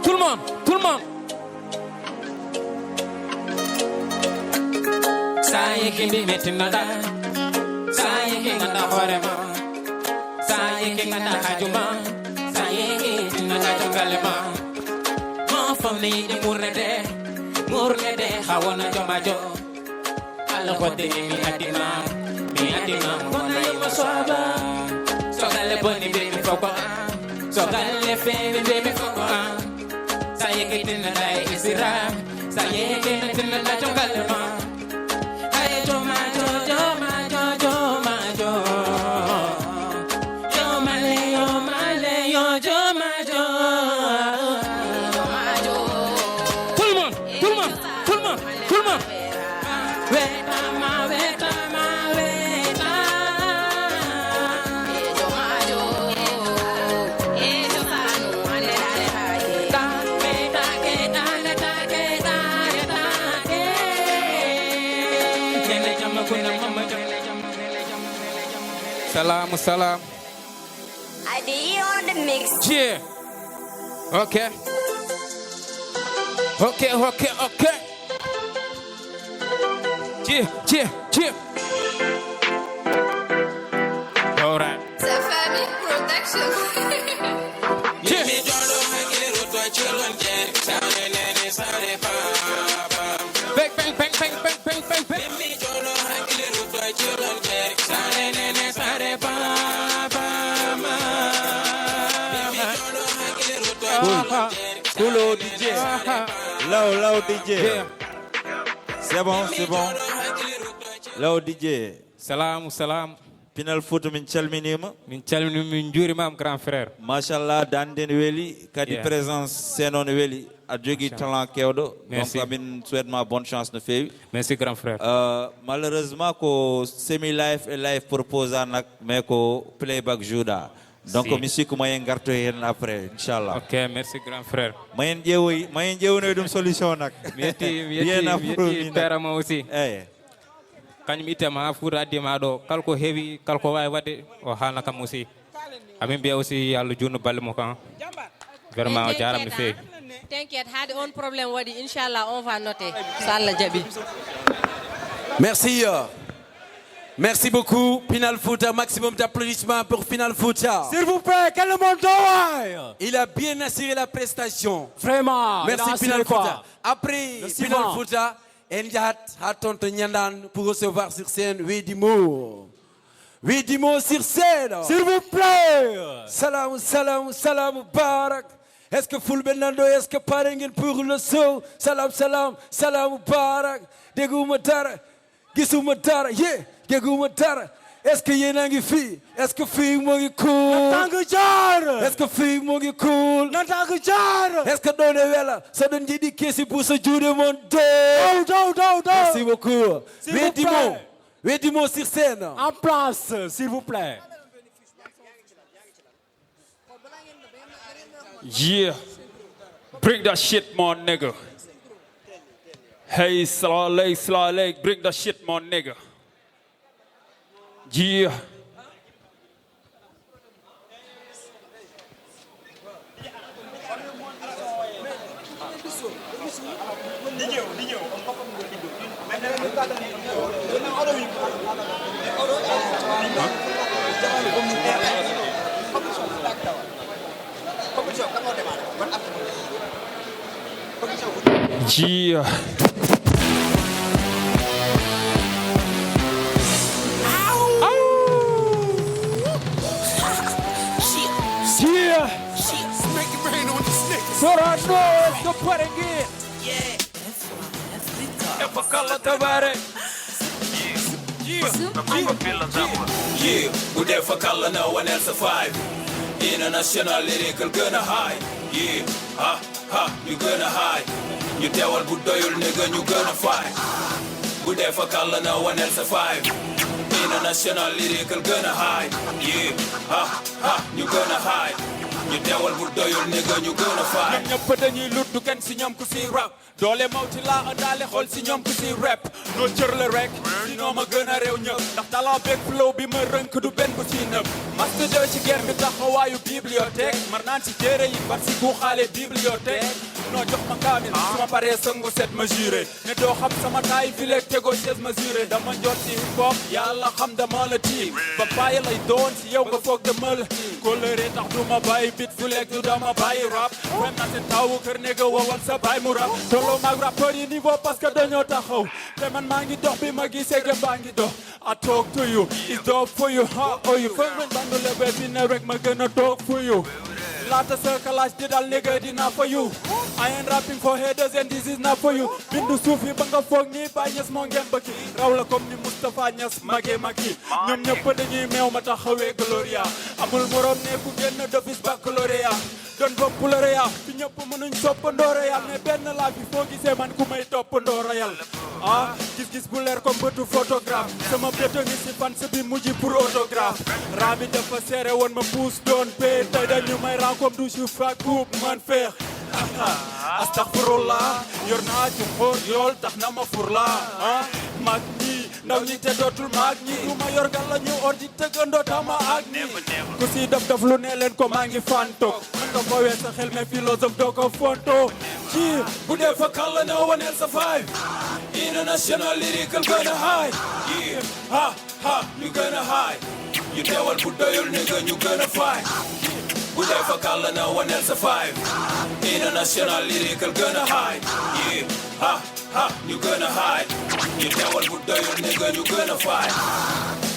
B: Tout le monde. Sai que me mete nada. Sai que nada horema. Sai que nada hajuma. Sai que nada jangalema. Ma famille de murnede hawana jomajo. Alla kote mi adima. Kona yema swaba. Sogale boni baby foko. Sogale femi baby foko. Saya kena dai isira, saya kena dai jongalma. Hai joma jo, jomale yo joma jo. Tout le monde. Weta ma.
L: Salam, salam.
M: ID on the mix.
L: Yeah. Okay. Okay. Yeah. All right.
M: C'est famille production.
N: Coolo DJ. Low DJ. C'est bon. Low DJ.
L: Salam.
N: Pinal Foot min calminima.
L: Min juurima am grand frère.
N: Machallah danden weli kadi
L: Yeah.
N: présence senon weli a jogui talent kewɗo.
L: Merci.
N: Donc amin souhaite ma bonne chance no fewi.
L: Merci grand frère.
N: Malheureusement ko semi live et live proposa nak mais ko playback juuɗa. Donc
L: Si.
N: mi sikku mayen garto hen après inchallah.
L: Ok, merci grand frère.
N: Mayen ƴeewoy ɗum solution nak.
L: Mi yetti
N: Bien
L: perama aussi.
N: Eyyi.
L: Kañum ittema ha fuuta addima ɗo kala ko heewi kala ko wawi wadde o haalna kam aussi amin mbiya aussi Allah junno balle mo kan vraiment o jarama no feewi.
O: T'inquiète, hade on problème wadi inchallah on va noter. Ça Allah jabi.
B: Merci. Merci beaucoup. Pinal Fouta, maximum d'applaudissements pour Pinal Fouta.
P: S'il vous plaît, que le monde voit.
B: Il a bien assuré la prestation.
P: Vraiment.
B: Merci
P: il a
B: Pinal
P: assuré quoi.
B: Fouta. Après
P: Le
B: Pinal
P: suivant.
B: Fouta, Ndiat a tonton Nyandan pour recevoir sur scène Wedimo. Wedimo sur scène.
P: S'il vous plaît.
B: Salam, barak. Est-ce que Fulbe Nando, est-ce que Parengen pour le saut? Salam, barak. Degouma tara, gisuma tara, yeah, degouma tara. Est-ce que Yenangi fi? Est-ce que fi mongi cool?
P: Natangu jar.
B: Est-ce que fi mongi cool?
P: Natangu jar.
B: Est-ce que donne vela? Ça donne dit kesi pour se jouer mon dos. Merci beaucoup.
P: S'il vous plaît.
B: Wedimo sur scène.
P: En place, s'il vous plaît.
Q: Yeah. Bring that shit, my nigga. Hey, Slay, bring that shit, my nigga. Yeah. Yeah.
P: Yeah.
B: Make it rain on this nigga.
P: So I know it's the putting in.
R: Yeah, we there for color, no one else survive. International lyrical gonna high. Yeah, you gonna hide. You tell what good doyle nigga, you gonna fight. We there for color, no one else survive. International lyrical gonna hide. Yeah, you gonna hide. You tell what good doyle nigga, you gonna fight.
Q: ñëpp dañuy lut du kenn si ñoom ku si rap doole mawti laa andaale xool si ñoom ku si rap noo cër la rek si ñoo ma gën a réew ñëpp ndax talent beeg flow bi ma rënk du benn bu si nëb master de ci guerre bi taxawaayu bibliothèque mar naan si téere yi bat si ku xaale bibliothèque noo jox ma kaamil su ma paree sëngu set mesuré ne doo xam sama taay fileeg tego chaise mesuré dama njoot si hip hop yàlla xam dama la tiim ba bàyyi lay doon si yow nga foog dama la coloré tax du ma bàyyi bit fu lekk du dama bàyyi rap fem na seen tawu kër nega wowal sa bàyyi mu rap tolloo maag rappeur yi niveau parce que dañoo taxaw te man maa ngi dox bi ma gisee gëm baa ngi dox I talk to you it's dope for you how are you fem nañ bandu lebe bi ne rek ma gën a talk for you laata sa kalaas di dal nigga dina for you I ain't rapping for haters and this is not for you bindu suuf yi ba nga foog ni Baay Ñas moo ngeen bëgg raw la comme ni Moustapha Ñas magee magi ñoom ñëpp dañuy meew ma taxawee gloria amul morom ne ku génn d'office baccalauréat doon bopp lauréat fi ñëpp mënuñ toppandoo royal ne benn laa fi foo gisee man ku may toppandoo royal gis-gis bu leer comme bëtu photographe sama béto ngi si fan sa bi mujj pour autographe raami dafa seere woon ma puus doon pay tey dañu may ran comme du suuf ak buub man feex astaghfirullah yor naa ci xóor yool tax na ma fur la mag ñi ndaw ñi te dootul maag ñi lu ma yor gal la ñu or di tëggandoo tama ak ñi ku si def lu ne leen ko maa ngi fantoog mën nga foowee sa xel mais philosophe doo ko fonto ci bu dee fa kàlla ne waneel sa five
R: International lyrical gonna high. Yeah, ha, ha, you gonna high. You teewal bu doyul nigga ñu gonna fight. Bu dee fa kàlla na waneel sa five. International lyrical gonna high. Yeah, ha, ha, you gonna high. You teewal bu doyul nigga ñu gonna fight.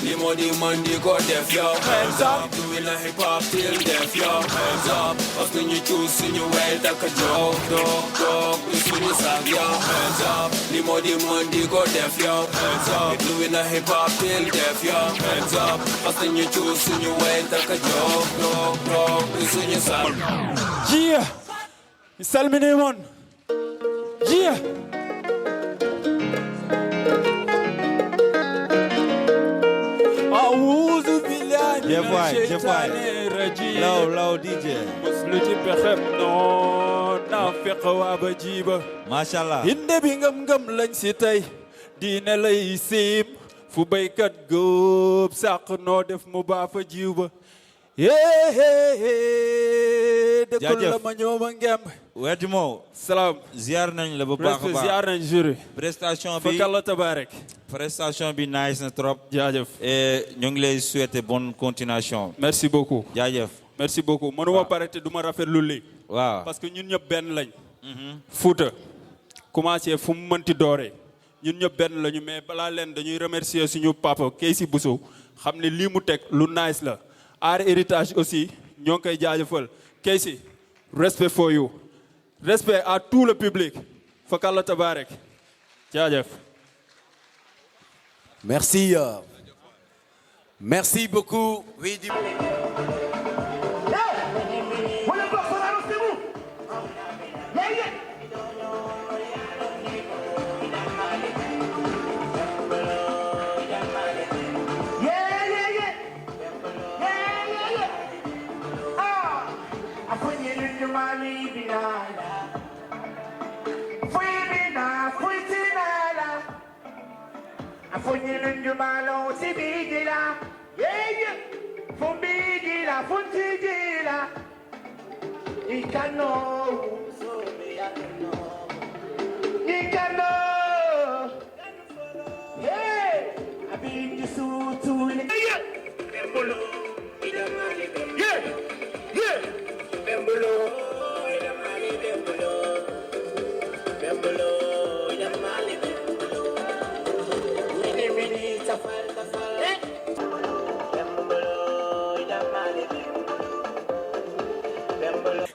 R: Li moo di man di ko def yow. Hands up, doing a hip hop till death yow. Hands up, parce que ñu choose suñu way daka joog doog du suñu sag yow. Hands up, li moo di man di ko def yow. Hands up, doing a hip hop till death yow. Hands up, parce que ñu choose suñu way daka joog doog du suñu sag.
Q: Yeah, salmini mon. Yeah. أعوذ بالله من الشيطان الرجيم
N: لو دي جي
Q: مسلتي بخم نون نافق وابجيبه
N: ما شاء الله
Q: هند بيغم غم لن سيتاي دين لay سيم fu baykat góob sàq noo def mu baa fa jiw ba dëkkul la ma ñëw ma ngemb
N: Weddi moo
Q: salaam
N: ziar nañ la ba baax a baax
Q: ziar nañ jury
N: prestation bi
Q: fakalla tabarak
N: prestation bi nice na trop
Q: jaajëf
N: et ñu ngi lay souhaiter bonne continuation
Q: merci beaucoup
N: jaajëf
Q: merci beaucoup mënuma pare te du ma rafetlu lii
N: waaw
Q: parce que ñun ñëpp benn lañ Fouta commencé fu mu mënti dooree ñun ñëpp benn lañu mais balaa leen dañuy remercier suñu papa Keysi Bousso xam ne lii mu teg lu nice la Art Héritage aussi ñoo ngi koy jaajëfal Keysi respect for you respect à tout le public fakalla tabarek jaajëf
S: merci merci beaucoup oui di
B: Malo si bigila, yeah, fun bigila, fun tigila. Ikano, so me akano. Ikano, yeah, I been the suit to yeah, Bembolo, yeah, yeah, Bembolo, Bembolo, Bembolo,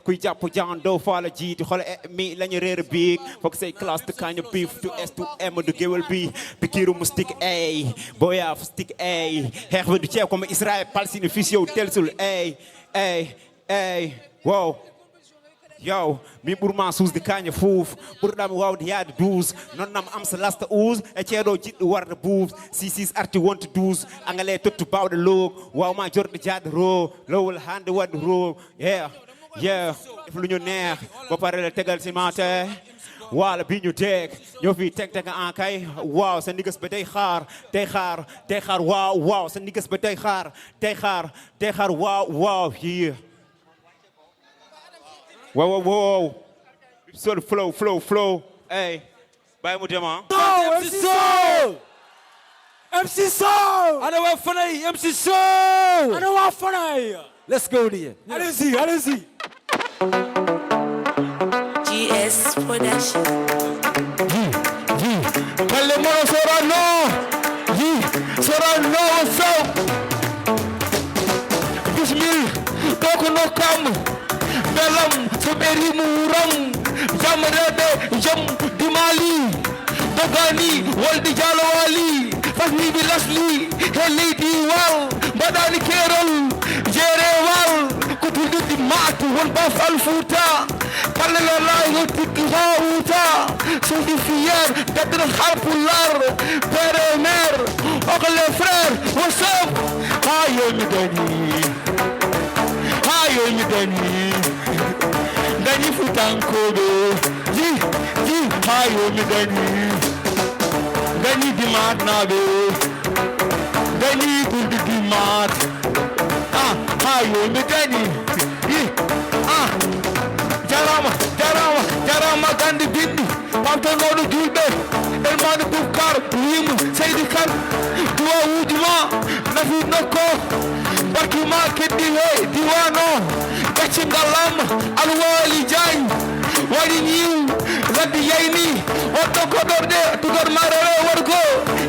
T: kuy jàpp jando fa la jiitu xool mi lañu réer biig foog say classe de kañu beef to S to M du géwél bi pikiru mu stick ay booya fu stick ay xeex bi du ceeb comme Israël Palestine fils yow telsul ay wow yow mi ɓurma suusde kañe fof ɓurɗami wawde yaade 12 noon nam am so lasta 11 e ceeɗo jiɗɗo warde buuf 66 arti wonta 12 angale tottu bawɗe loog wawma jorɗo jaade ro lowol hande wadde ro yeah def lu ñu neex ba pare la tegal cimentaire wala bi ñu teg ñoo fi teg en kay waaw sa ndigas ba day xaar waaw sa ndigas ba day xaar waaw here wow sol flow hey bàyyi mu dem
P: MC Sow ana waa Fanay MC Sow ana waa Fanay let's go there allez-y
B: GS Production.
P: Kalle Moro Sorano Sow Bismil doko no kam belam so beri muram jam rebe jam dimali dogani waldi jalo wali fasni bi lasli helidi wal badani kerol jere wal ko tuddi matu won ba fal futa kalle la yotti hawuta so di fier dadra harpular pere mer okle frère what's up ayo mi dani Dani futankodo ji hayo mi dani dimat naɓe dañi ɓurɗi dimat ha yomi dañi jarama gande binɗi ɓamtanoɗo julɓe elmano boukar wima seydi kan duwa wuji ma nafi nokko barkima keddi he diwan o gaccingallam alwali diagne waɗi ñiw ladde yayni on ɗon koɗorɗe tugor marere worgo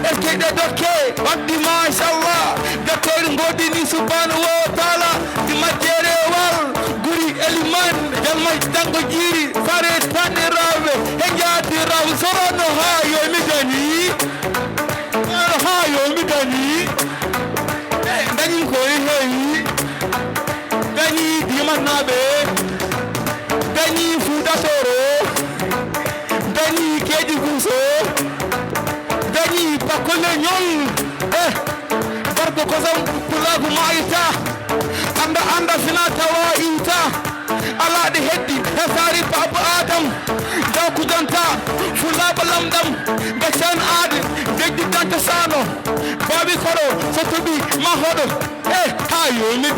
P: erkeɗe dokke waddi machallah dattoɗe godini subhanahu wa taala di majjere wal guri eliman jalmaji dango jiiri fare taniraɓe e jaadiraɓe sorono ha yomi dani dañin ko e heewi dañi dimannaɓe dañi fuutatoro dañi keeji guuso dañi bakkole ñol barko kosam pulagu mayita anda fina tawa iwta alaɗe heddi e sari baba adam jawkudanta fulaba lamɗam gaccan aade jegdi danta sano babi koro so toɓi mahoɗo ha yoni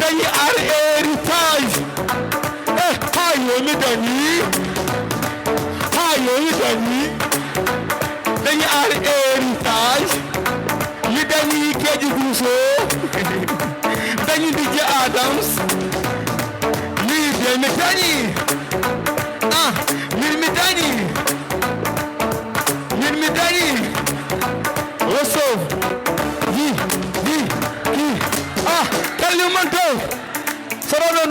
P: dañi ar héritage ha yoni dañi ar héritage mi dañi keeji guuso dañi DJ Adams mi dañi mi dañi Rosso di Kalimanto sorono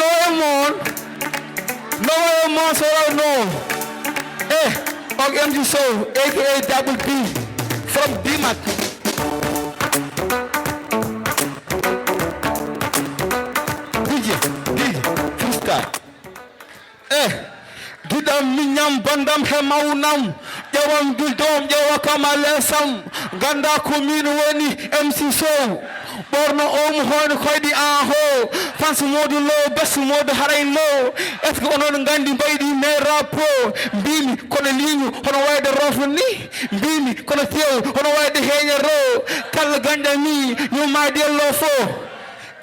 P: no mon sorono og MG Soul aka Double B from Dimat DJ freestyle gidam miñam bandam he mawnam ƴewam juldom ƴewa kamalesam ganda ko min woni MC Sow ɓorno omo hono koyɗi an ho fans modu lo besu modu harayn lo est ce que onon gandi mbayɗi mais rapo mbimi kono liñu hono wayde rofo ni mbimi kono tew hono wayde heeña ro kala ganɗami ñumadi ello fo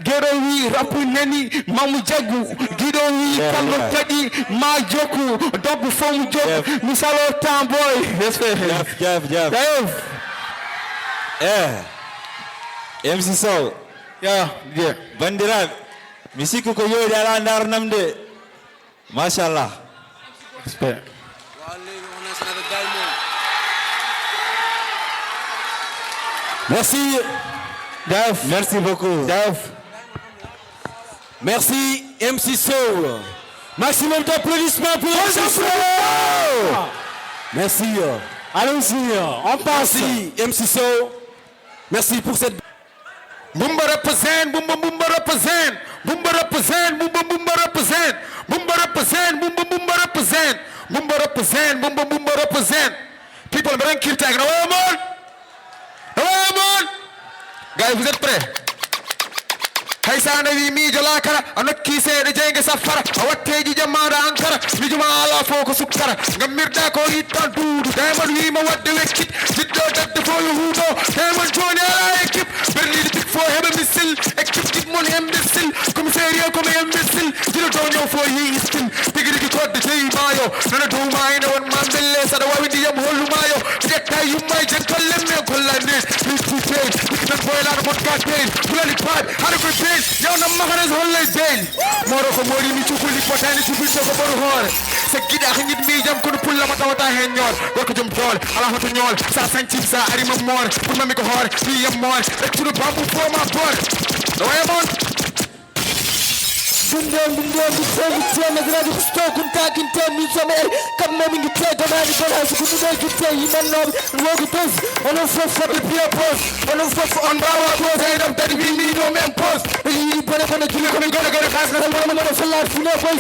P: gueɗo wi rappu nani mamu jaggu guiɗo wi kallo taƴi ma jokku doggu fomu jokku misalo temps boy
N: jaf MC Sow bandiraɓe mi sikku ko yoodi ala darnamde machallah merci merci beaucoup merci MC Sow maximum d'applaudissements pour MC Sow merci allons-y on passe MC Sow merci pour cette Bumba represent, Bumba represent, Bumba represent, Bumba represent, Bumba represent, Bumba represent, Bumba represent, Bumba represent. People, bring kill tag. Come on. Guys, vous êtes prêts? Haysana wi miijo laakara a nokki seeɗa jeyge safara a watteji jammaɗo ankara mijuma ala fo ko sukkara ngam mirɗa ko yittan duudu daymon wima wadde wekkit jiɗɗo dadde fo yo huuɗo daymon joni ala équipe berniɗi big fo heɓa missil équipe ɗiɗmon imbécile commissariat comme imbécile jiɗo dow ñaw fo yi istin tigi rigi kodde jeyi maayo nana dow ma ene wonma belle saɗa wawi ndiyam hollumayo ƴetta yumma e jenkallemme gollande littiten ɗikitan boylaɗo motka teyn fulani paade haɗa koye peyn yewnam makanes holle deyn moro ko moɗimi cukalli potani cubinto ko ɓoru hoore so giɗa ko jiɗmi jam kono pullama tawata hen ñoore gorko joom doole ala hoto ñoole sa sancim sa arima moore pour mami ko hoore wiyam moore ɓeccuɗo bambu foma boore no waya moon nagiradi kusto kuntakinte min some kamɓe min guitte donani bona soko ɗuɗo guitte yimmannoɓe wogi tos onon fof fodde piya pos onon fof on mbawa pose eɗam tadi wimmiɗo men pos ɓe yiɗi bone kono juli komin goɗo goɗo kasgatalmoɗo fallat fune boy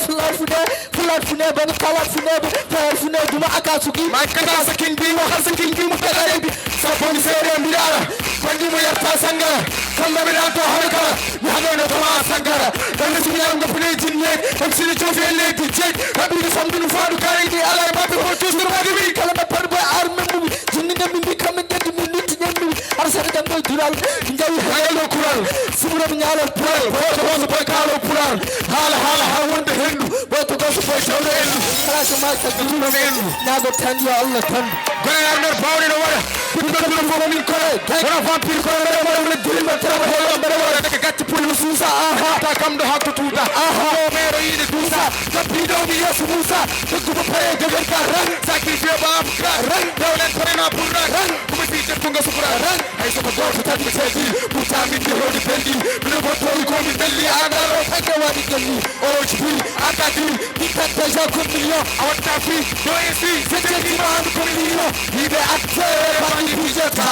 N: fallat fune bane kalat funeɓe tawar fune duma aka suki ma kata sa king bimo halsa king bimo tagareɓi sapponi seeɗe mbiɗaɗa bandimo yarta sangara kamɓe ɓe ɗanto hoore kala mi haɗono toma sangara dande sumiyam gopone jinnek tam sine cofi e leydi jeeg haɓɓiɗi famdunu faɗu kayidi ala e mabɓe ko tusdor waɗi wi kala ɓe paɗ boy arme mum jinninde
P: pulal jawi hayalo kural sumuram nyalo pulal boto goso boy kalo pulal hala ha wonde hendu boto goso boy shawde hendu kala so ma sagatuno hendu nago tan yo Allah tan goy armer bawde no wara putbe dum fo min ko wala vampire ko wala dilma trawa wala bare wala de gatti pul musa aha ta kam do hakku tuta aha o mero yide tusa tapido mi yesu musa ko pare de ka ran sacrifice ba ran dawlen parena purra ran kuma tije tunga sukura ran ay so ko to tan tedi puta mi de hodi pendi no boto ko mi belli adaro taka wadi kelli o jbi akati ikata ja ko million awata fi do esi c'était di man ko million ibe acteur bandi bujata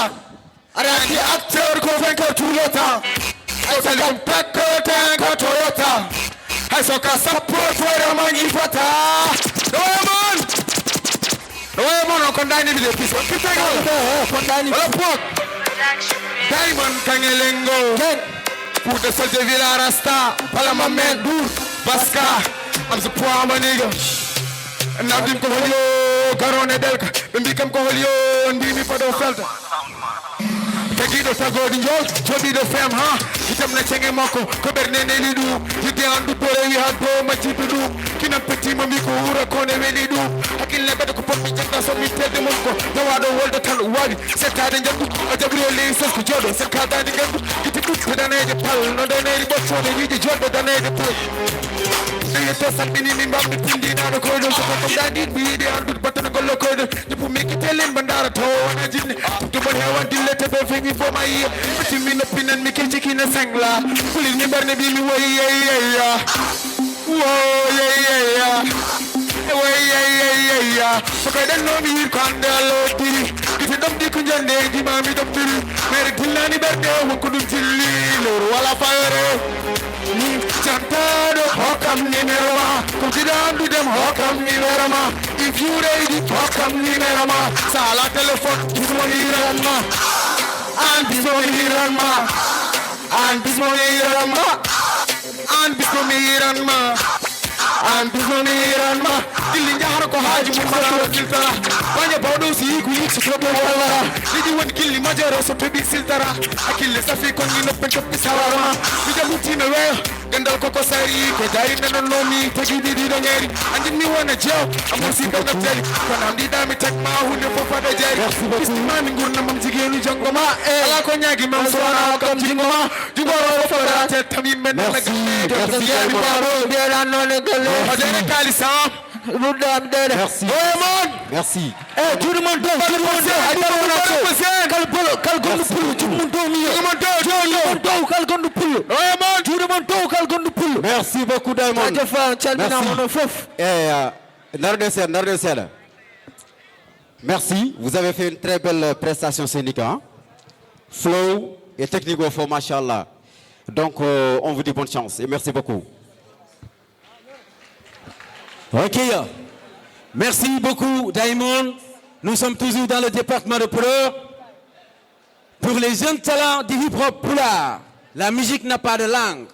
P: arati acteur ko venko tulota ay salam takko tanko toyota ay so ka support for mangi fata Doemon on kondani bile piso kitego kondani pok Diamond kangelengo pour the soldier villa rasta pala ma men dur baska I'm the poor my nigga now dim ko holio garone delka bimbi kam ko holio ndimi pado felta Tagido sagodi njol jobi do fem ha itam na chenge moko ko berne ne lidu yite andu dore wi ha do ma citu kina petit mami ko ura ko ne weli du hakil ne bado ko pommi janda so mi tede moko tawado woldo tan wadi setade njandu o jabri le sos ko jodo sekada ni ngandu kiti kut daneje pal no daneje bocco ne yiji jodo daneje pal ne to sabini mi mbambi pindi na ko do so ko dadi bi de andu batana gollo ko do ni pu mi kitelen bandara to na jinni to bon hewan dillete be fi for my ear, but you mean up in and make a chicken a sangla. Pulling me burn be me way, yeah. Whoa, yeah. Way, yeah. So I don't know me, you can't download it. If you don't think you can, you might be the bill. Mary Tilani birthday, who couldn't tell you, or Walla Fire. Chantado, how come Nimerama? Put it down to them, how come Nimerama? If you ready, how come Nimerama? Sala telephone, is money Rama. And this money Iranma, and this money Iranma, and this money Iranma, and this money Iranma. Killing Yarako Haji Mumara Kiltara, Panya Bodo Si, Queen Sukobara, did you want to kill Major so to be Siltara? I kill the Safi Kongin of Pekapissara, with a Mutin away, Gandal Kokosari, Kedai and Nomi, Tajidi Didangeri, and didn't you want a job? I'm not sick of the jelly, but I'm the damn attack my who never for the jelly. This man in Gurnam Zigani Jangoma, Ella Konyaki Mamsona, come Jingoma, tomorrow for that, Tamim and Kalisa. Merci.
F: Merci.
P: Tout le monde
F: Merci beaucoup Diamond. Merci, vous avez fait une très belle prestation scénique, hein? Flow et technique au fond, machallah. Donc on vous dit bonne chance et merci beaucoup.
S: Ok, merci beaucoup Diamond. Nous sommes toujours dans le département de Podor. Pour les jeunes talents du hip-hop Pulaar, la musique n'a pas de langue.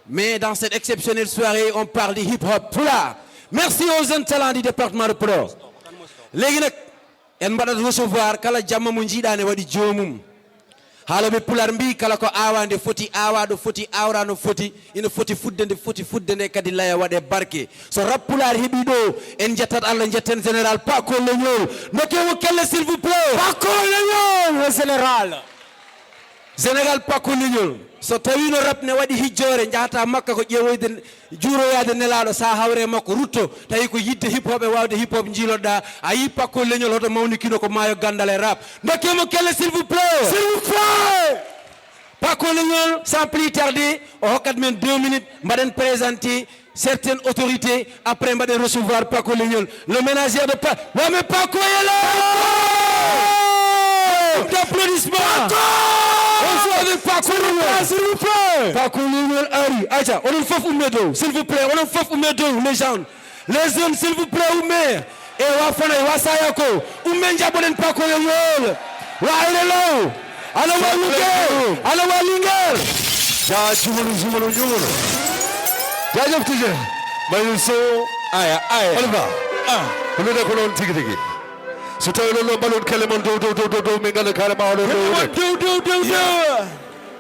S: Mais dans cette exceptionnelle soirée, on parle du hip-hop Pulaar. Merci aux jeunes talents du département de Podor. Léegi nag en mbaɗat recevoir kala jamma mo jiiɗa ne waɗi joomum. Haaloɓe Pulaar mbi kala ko awande foti awaɗo foti awrano foti ina foti fudde nde kadi laya waɗe barke so rap Pulaar heeɓi ɗo en jettat Allah jetten général Paco Leñol dokkemo kelle s'il vous plaît Paco Leñol le général Paco Leñol so tawi no rap ne waɗi hijjore jahata makka ko ƴeewoyde juuroyade nelaɗo sa hawre makko rutto tawi ko yidde hip hop e wawde hip hop jiiloɗa a yi Paco Leñol hoto mawnikino ko maayo gandal e rap dokkemo kelle s'il vous plaît Paco Leñol sans plus tarder o hokkat men 2 minutes mbaɗen présenter certaines autorités après mbaɗen recevoir Paco Leñol le ménagère de Paco est là d'applaudissements avec Paco Leñol s'il vous plaît Paco Leñol ari aja onon fof umme dow s'il vous plaît onon fof umme dow les gens les jeunes s'il vous plaît umme e wa Fanay wa Sayako umme jaɓoɗen Paco Leñol wa Aylelo ana wa Linguère ana wa Linguère ja jumulu jaajëf tije mayul so aya on va on de ko non tigi
N: so tawi ɗon ɗo balon kele mon dow min ganda carrément oɗo dow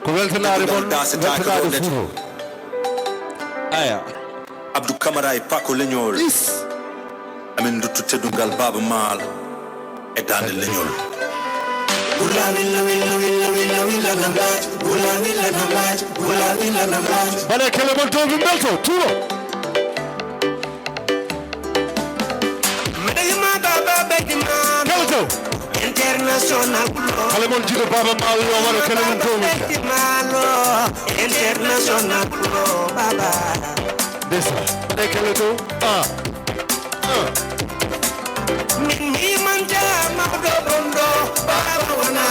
N: ko weltanade mon weltanade fuuto
A: aya Abdou Camara e Paco Leñol amin duttu teddungal Baba Maal e dande leñol
N: bale kele mon dow min belto tuuro kelto
B: international
N: kale mon jiɗo Baba Maal yo waɗa kele mon dow
B: international baba
N: desa bale kele dow
B: mi manja mawdo bondo baba wana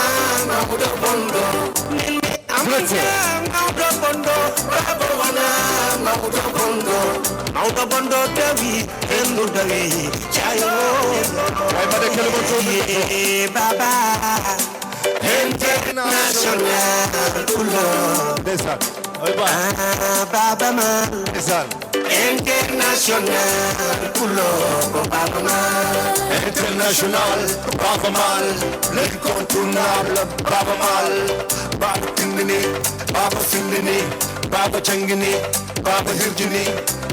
B: mawdo bondo mi amanja mawdo bondo baba wana mawdo bondo dawi endu dawi chayo
N: ay made kele mo to
B: baba international kulo
N: desa ay
B: baba ma
N: desa
B: international kulo baba ma
N: international Baba Maal l'incontournable Baba Maal Baba Tindini Baba Findini Baba Jangini Baba Hirjini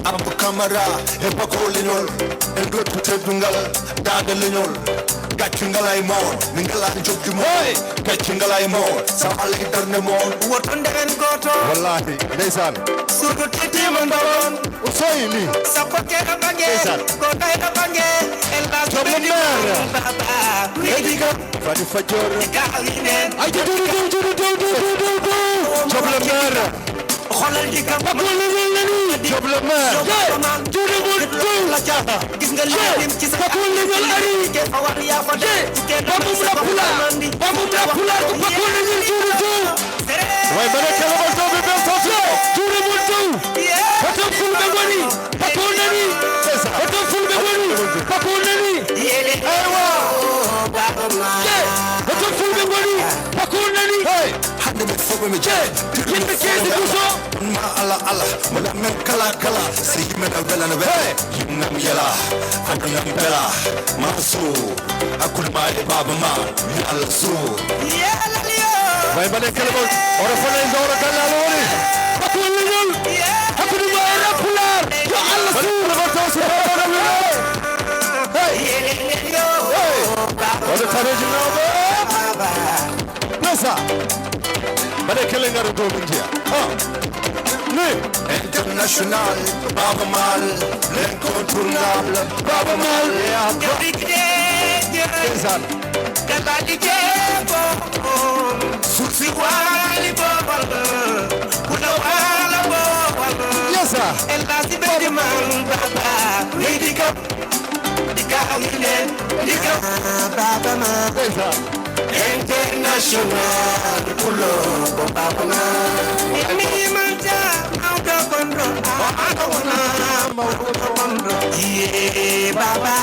N: Abdou Camara e Paco Leñol en dottu teddungal daga leñol gaccu ngalay moon min ngalani joggi moon gaccu ngalay moon sa alay darne moon
B: woto nderen goto
N: wallahi ndeysaan
B: surtout tetima ndawon
N: o soyi ni
B: sappo keka bange ko kayta bange el bas baba mediga
N: fadi fajor
B: kalinen
N: ay jodi job le maire
B: xolal di kam
N: job le maire
B: jodi mo la jata gis nga lim ci sa ko level ari ke fawal ya fa de bamum la pula ko ko level jodi
N: way bane kala mo to be bel to
B: jodi mo
N: hoto fulbe goni pako nani hoto fulbe goni pako nani aywa
B: baba ma
N: hoto fulbe goni pako nani hande me fobe me je yimbe kesi kuso ma ala mana men kala si men avela na be nam yala hande nam bela masu akul ma Baba Maal ya Allah su
B: yala liyo
N: way bane kala mo ora fone ndoro dalla lori pako leñol hakku ma rapular yo Allah su ko to su Wada tareji nawo baba nasa bale kele ngaro do minjia ne international Baba Maal l'incontournable Baba Maal ya Insan
B: kaladi jebo susi wali baba kula wala baba
N: yesa
B: el basi bedi man baba mediga Diga Baba Ma international kulo Baba Ma mi manja mawdo bondo ye Baba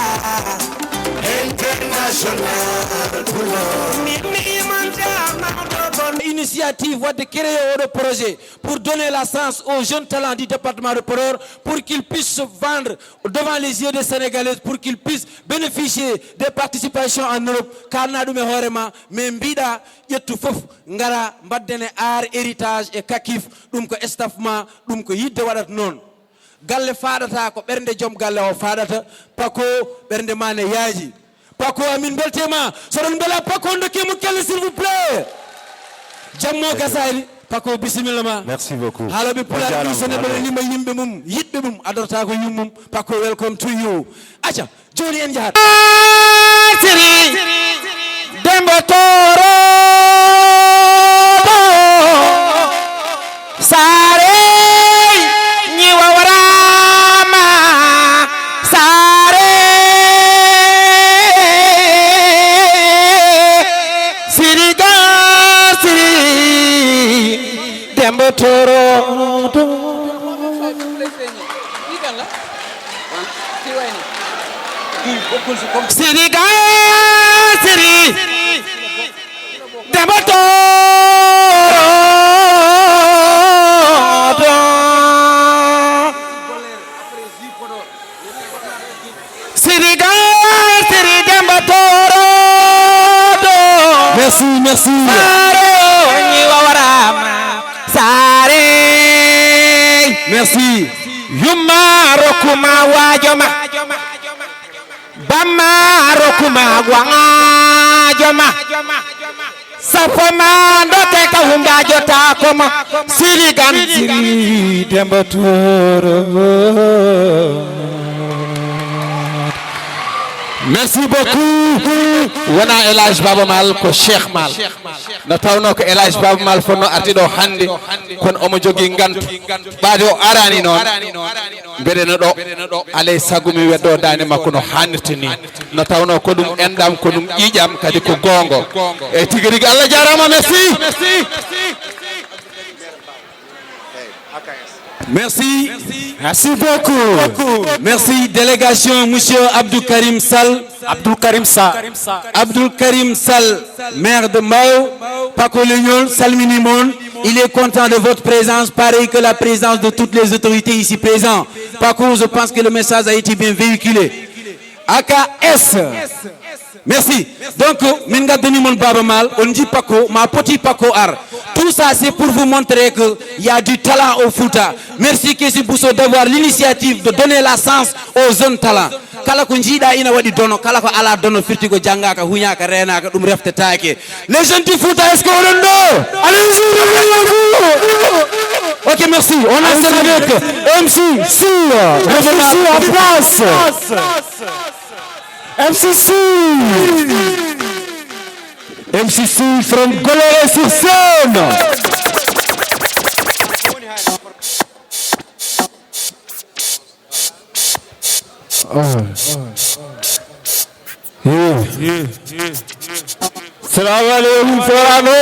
B: international kulo mi manja mawdo bondo
S: initiative de créer un projet pour donner la chance aux jeunes talents du département de Podor pour qu'ils puissent se vendre devant les yeux des Sénégalais, pour qu'ils puissent bénéficier des participations en Europe. Car nous avons horema mais mbida yettu fof ngara mbaddene art héritage et kakif dum ko estafement dum ko yidde wadat non galle faadata ko bernde jom galle o faadata pako bernde mane yaaji pako amin beltema so don bela pako ndokimo kelle s'il vous plaît jammo gasari pako bismillah ma
N: merci beaucoup
S: halabe pula ni senebe ni ma yimbe mum yidbe mum adorta ko yummum pako welcome to you acha joni en jahat
B: siri dembo toro sare ni wawarama sare siri dembo toro siri dembo toro siri dembo toro
S: merci, merci. Merci.
P: Yumaro kuma wajoma Bamaro kuma wajoma Safoma ndote ka hunda jota koma Siligan sili dembatoro.
S: Merci beaucoup. Wana Elage Baba Mal ko Cheikh Mal. No tawno ko Elage Baba Mal fonno artido hande kon omo jogi gantu. Baade o arani non. Bedeno do alay sagumi weddo dane makko no hanirti ni. No tawno ko dum endam ko dum ƴiƴam kadi ko gongo. E tigi rigi Allah jarama merci. Merci. Merci beaucoup. Merci délégation monsieur Abdou Karim Sall. Abdou Karim Sall, maire de Mbao, Paco Legnol, Salminimon. Il est content de votre présence, pareil que la présence de toutes les autorités ici présentes. Paco, je pense que le message a été bien véhiculé. AKS. Merci. Donc, Minga Denimon Baba Mal, on dit Paco, ma petit Paco Ar. Tout ça, c'est pour vous montrer qu'il y a du talent au Fouta. Merci Kessi Bousso d'avoir l'initiative de donner la chance aux jeunes talents. Kala ko jiida ina wadi dono, kala ko ala dono firtigo jangaka huñaka renaka dum reftetake. Les jeunes du Fouta, est-ce qu'on est là? Allez-y. Ok, merci. On enchaîne avec MC Sour. MC en place. MC Sour. MC Sour from Golore sur scène.
P: Salam alaikum Sorano.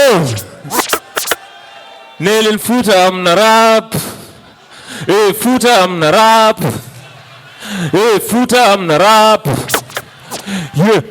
P: Nelil Fouta am na rap. Fouta am na rap. Fouta am na rap.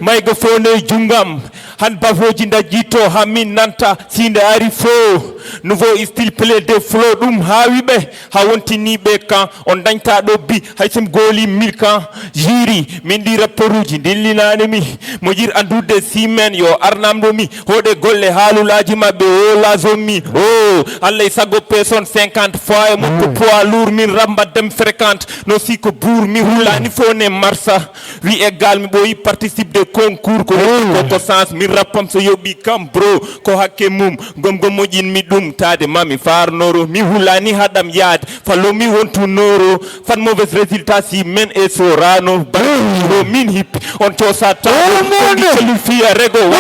P: Microphone jungam. Han bavoji ndajito hamin nanta sinde ari fo. Nouveau style play de flow dum hawibe ha wontini be kan on dañta do bi haysem goli milkan jiri min di rapperuji dillinane mi mo jir andude simen yo arnamdo mi hode golle halulaji mabbe o lazomi oh allay sago person 50 fois e mo poids lourd min ramba dem fréquente no siko bour mi hulani fone marsa wi égal mi boyi participe de concours ko sens mi rappam so yobi kam bro ko hakke mum gom mojin mi dum tade mami far noro mi hulani hadam yaad fallo mi wontu noro fan mauvais résultat si men e sorano baro min hip on tosa ta ko fiya rego wa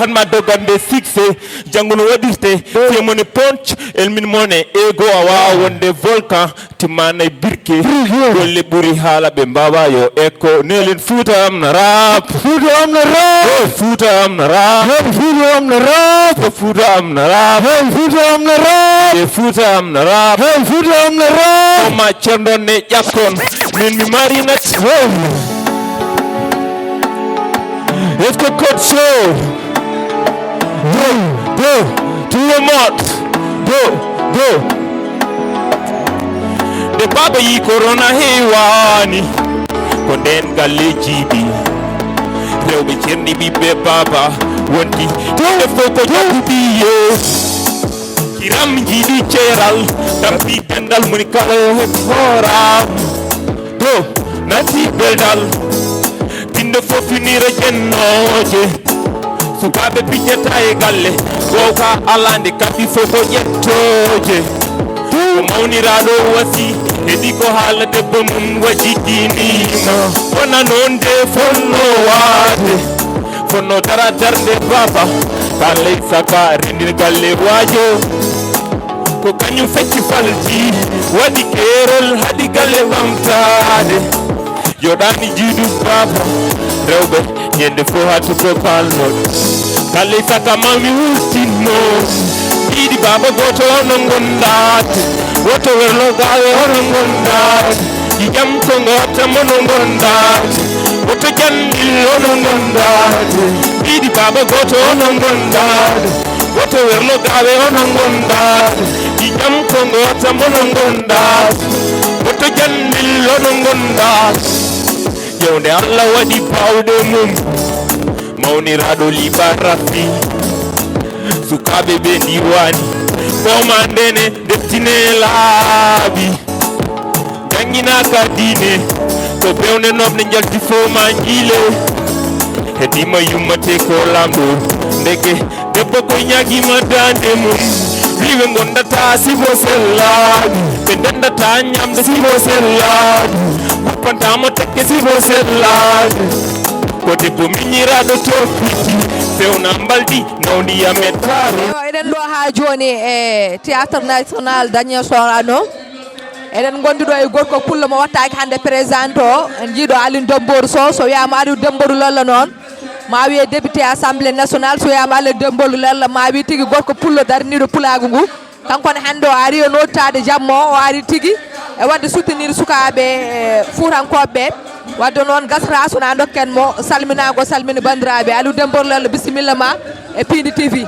P: han ma dogande succès jangono wadirte fi mone ponch el min mone ego awa wonde volcan timana birke golle buri hala be mbawa yo eko nelen Fouta am na rap Fouta am na rap Fouta am na rap Fouta am na rap Fouta am na rap Fouta am na rap Fouta am na rap Fouta am na rap ma cerndo ne jakon min mi mari nat est-ce que code show go tout le monde go de baba yi corona hewani ko den galle jibi rewbe cerni bibbe baba wonti de foko jabi yo kiram jidi ceral tampi dendal muni kala he fora do nati bedal binde fofinira jennoje sukabe bijeta e galle goka alande kabi foko jettoje ko mawniraɗo wasi hedi ko haala debbo mum wajidinima wona noon de fonno waade fonno dara darde baba kalley saka rendir galle waajo ko kañum fecci falji waɗi keerol haɗi galle ɓamtade yoɗani jiidu baba rewɓe ñande fo hattuko palnoɗo kalley saka mami wurtinno ɗiɗi baba goto ono gondate woto werlo gawe ono gondate jam ko gota mono gondate woto jandil ono gondate ɗiɗi baba goto ono gondate woto werlo gawe ono gondate jam ko gota mono gondate woto jandil ono gondate yewde Allah waɗi bawɗe mum mawniraɗo liba raffi sukaɓe ɓe ndiwani ɓowma ndene dettine laaɓi jangginaka diine ko bewne nobne jalti fo ma jiile hedima yummate ko lamɗo ndeke debbo koye ñaguima dande mum wiɓe gondata sibo sellaɗi ɓe ndendata ñamde sibo sellaɗi wuppantama tekke sibo sellaɗi ko debbo miñiraɗo to pitti fewna mbaldi nawdiyam e taaro
C: eɗen ɗo ha joni e théâtre national Daniel Sorano eɗen gondiɗo e gorko pullo mo wattaki hande présente o en jiiɗo Aline Dembourou Sow so wiyama Aliou Dembourou Lalla noon ma wiye député assemblée nationale so wiyama Aliou Dembourou Lalla ma wi tigui gorko pullo daraniɗo pulagu ngu kankone hande o ari o nottade jamma o ari tigui e wadde soutenir sukaɓe fuutankoɓeɓe wadde noon gasata sona dokken mo salminago salmini bandiraɓe Aliou Dembourou Lalla bisimilla ma e Pindi TV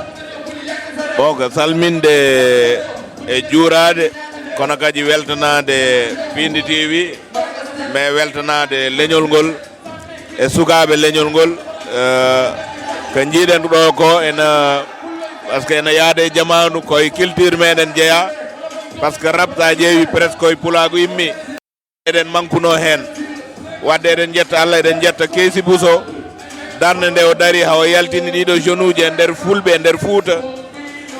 U: o ko salminde e juurade kono kadi weltanade Pindi TV mais weltanade leñol ngol e sukaɓe leñol ngol ko jiiɗen ɗo ko ena par ce que ene yaade e jamanu koye culture meɗen jeeya par ce que rap sa ƴeewi presque koye pulago immi eɗen mankuno hen wadde eɗen jetta Allah eɗen jetta Keesi Bousso darde nde o dari hawo yaltini ɗiɗo jeune uji e nder fulɓe e nder Fouta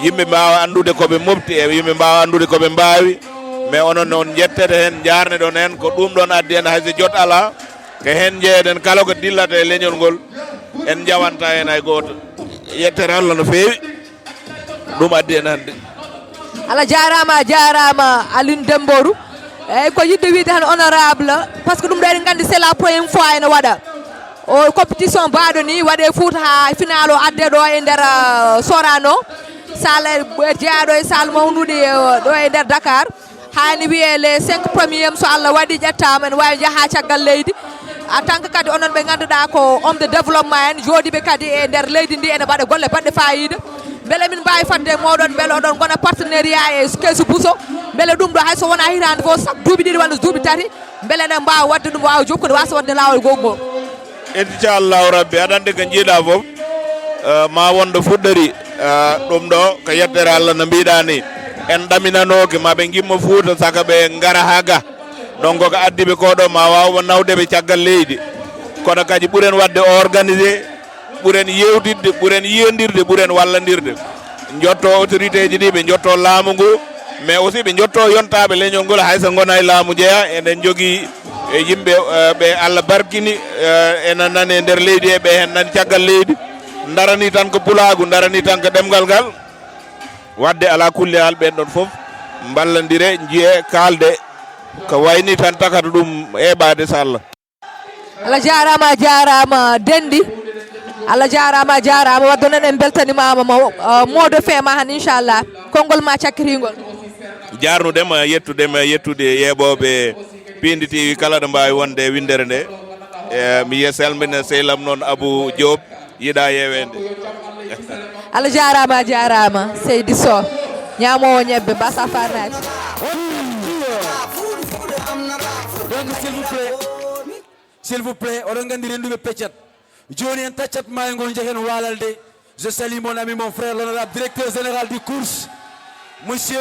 U: yimɓe mbawa andude koɓe mofti e yimɓe mbawa andude koɓe mbawi mais onon on jettete hen jarne ɗon hen ko ɗum ɗon addi hen hayso jot ala ko hen jeeyaɗen kala ko dillata e leñol ngol en jawanta hen hay goto yettere Allah no fewi ɗum addi hen hande
C: Allah jarama Aline Dembourou eyyi ko yidde wiide tan honorable par ce que ɗum ɗo eɗen gandi c'est la première fois ene waɗa o compétition mbaɗo ni waɗe Fouta ha final o adde ɗo e nder Sorano salle jeeyaɗo e salle mawnude ɗo e nder Dakar hani wiye les 5 premiers so Allah waɗi ƴettama ene wawi jaaha caggal leydi en tant que kadi onon ɓe ganduɗa ko homme de développement en jooɗiɓe kadi e nder leydi ndi ene mbaɗa golle baɗɗe fayida beele min mbawi fadde moɗon beele oɗon gona partenariat e Keesi Bousso beele ɗum ɗo hayso wona hitande fo sac duuɓi ɗiɗi walla duuɓi tati beele eɗen mbawa wadde ɗum wawa jokkude wasa wadde lawol gongol
U: inchallahu rabbi aɗa andi ko jiiɗa foof ma wonɗo fuɗɗori ɗum ɗo ko yettere Allah no mbiɗa ni en ɗaminanoke maɓe gimmo Fouta saka ɓe gara ha ga donc ko addiɓe koɗo ma wawmo nawdeɓe caggal leydi kono kadi ɓuuren wadde organisé ɓuuren yewtidde ɓuuren yiyodirde ɓuuren walladirde jotto autorité ji ɗi ɓe jotto laamu ngu mais aussi ɓe jotto yontaɓe leñol ngol hayso gona e laamu jeeya eɗen jogui e yimɓe ɓe Allah barkini ena nani e nder leydi e ɓe hen nani caggal leydi darani tan ko pulagu darani tan ko ɗemgal ngal wadde ala kulle hal ɓen ɗon foof ballodire jiye kalde ko wayni tan takata ɗum eɓade so Allah
C: Allah jarama Dendi Allah jarama wadde noon en beltanimama modo fema han inchallah konngol ma cakkiringol
U: jarnudema yettude yeɓoɓe Pindi TV kala ɗo mbawi wonde e windere nde mi yiya salmina sehlam noon Abou Diop yiiɗa yewede
C: Allah jarama Seydi Sow ñamowo ñebbe mbasa farnaki
S: donc s'il vous plaît oɗon gandi renduɓe peccat joni en taccat ma e gon jehen walalde je salue mon ami mon frère l'honorable directeur général du course monsieur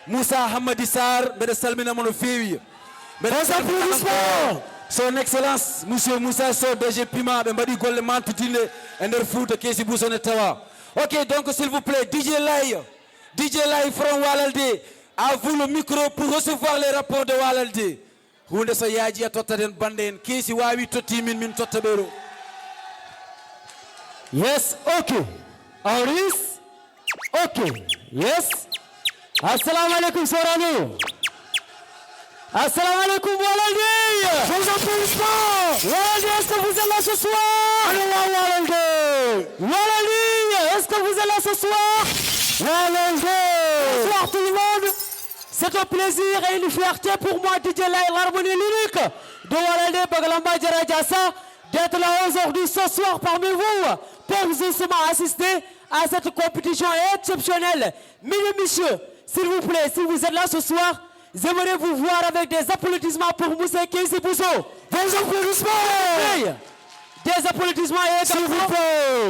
S: Moussa Hamadi Sarr mbeɗa salminamo no fewi son excellence monsieur Moussa Sow DG Pima ɓe mbaɗi golle mantudinde e nder Fouta Keesi Bousso ne tawa ok donc s'il vous plaît DJ Lay from Walalde à vous le micro pour recevoir les rapports de Walalde hunde so yaaji a tottaten bande en Keesi wawi totti min totta ɓeɗo
V: yes okay Auris okay yes assalamu alaikum Sorano assalamu alaikum Walalde je vous applaudis pas Walalde est-ce que vous êtes là ce soir Walalde est-ce que vous êtes là ce soir Walalde bonsoir tout le monde. C'est un plaisir et une fierté pour moi, DJ Lay, l'harmonie lyrique de Walalde Bagalamba Djaradjassa, d'être là aujourd'hui ce soir parmi vous pour justement assister à cette compétition exceptionnelle. Mesdames et messieurs, s'il vous plaît, si vous êtes là ce soir, j'aimerais vous voir avec des applaudissements pour Moussa Keisi Bousso. Des applaudissements. Des applaudissements également.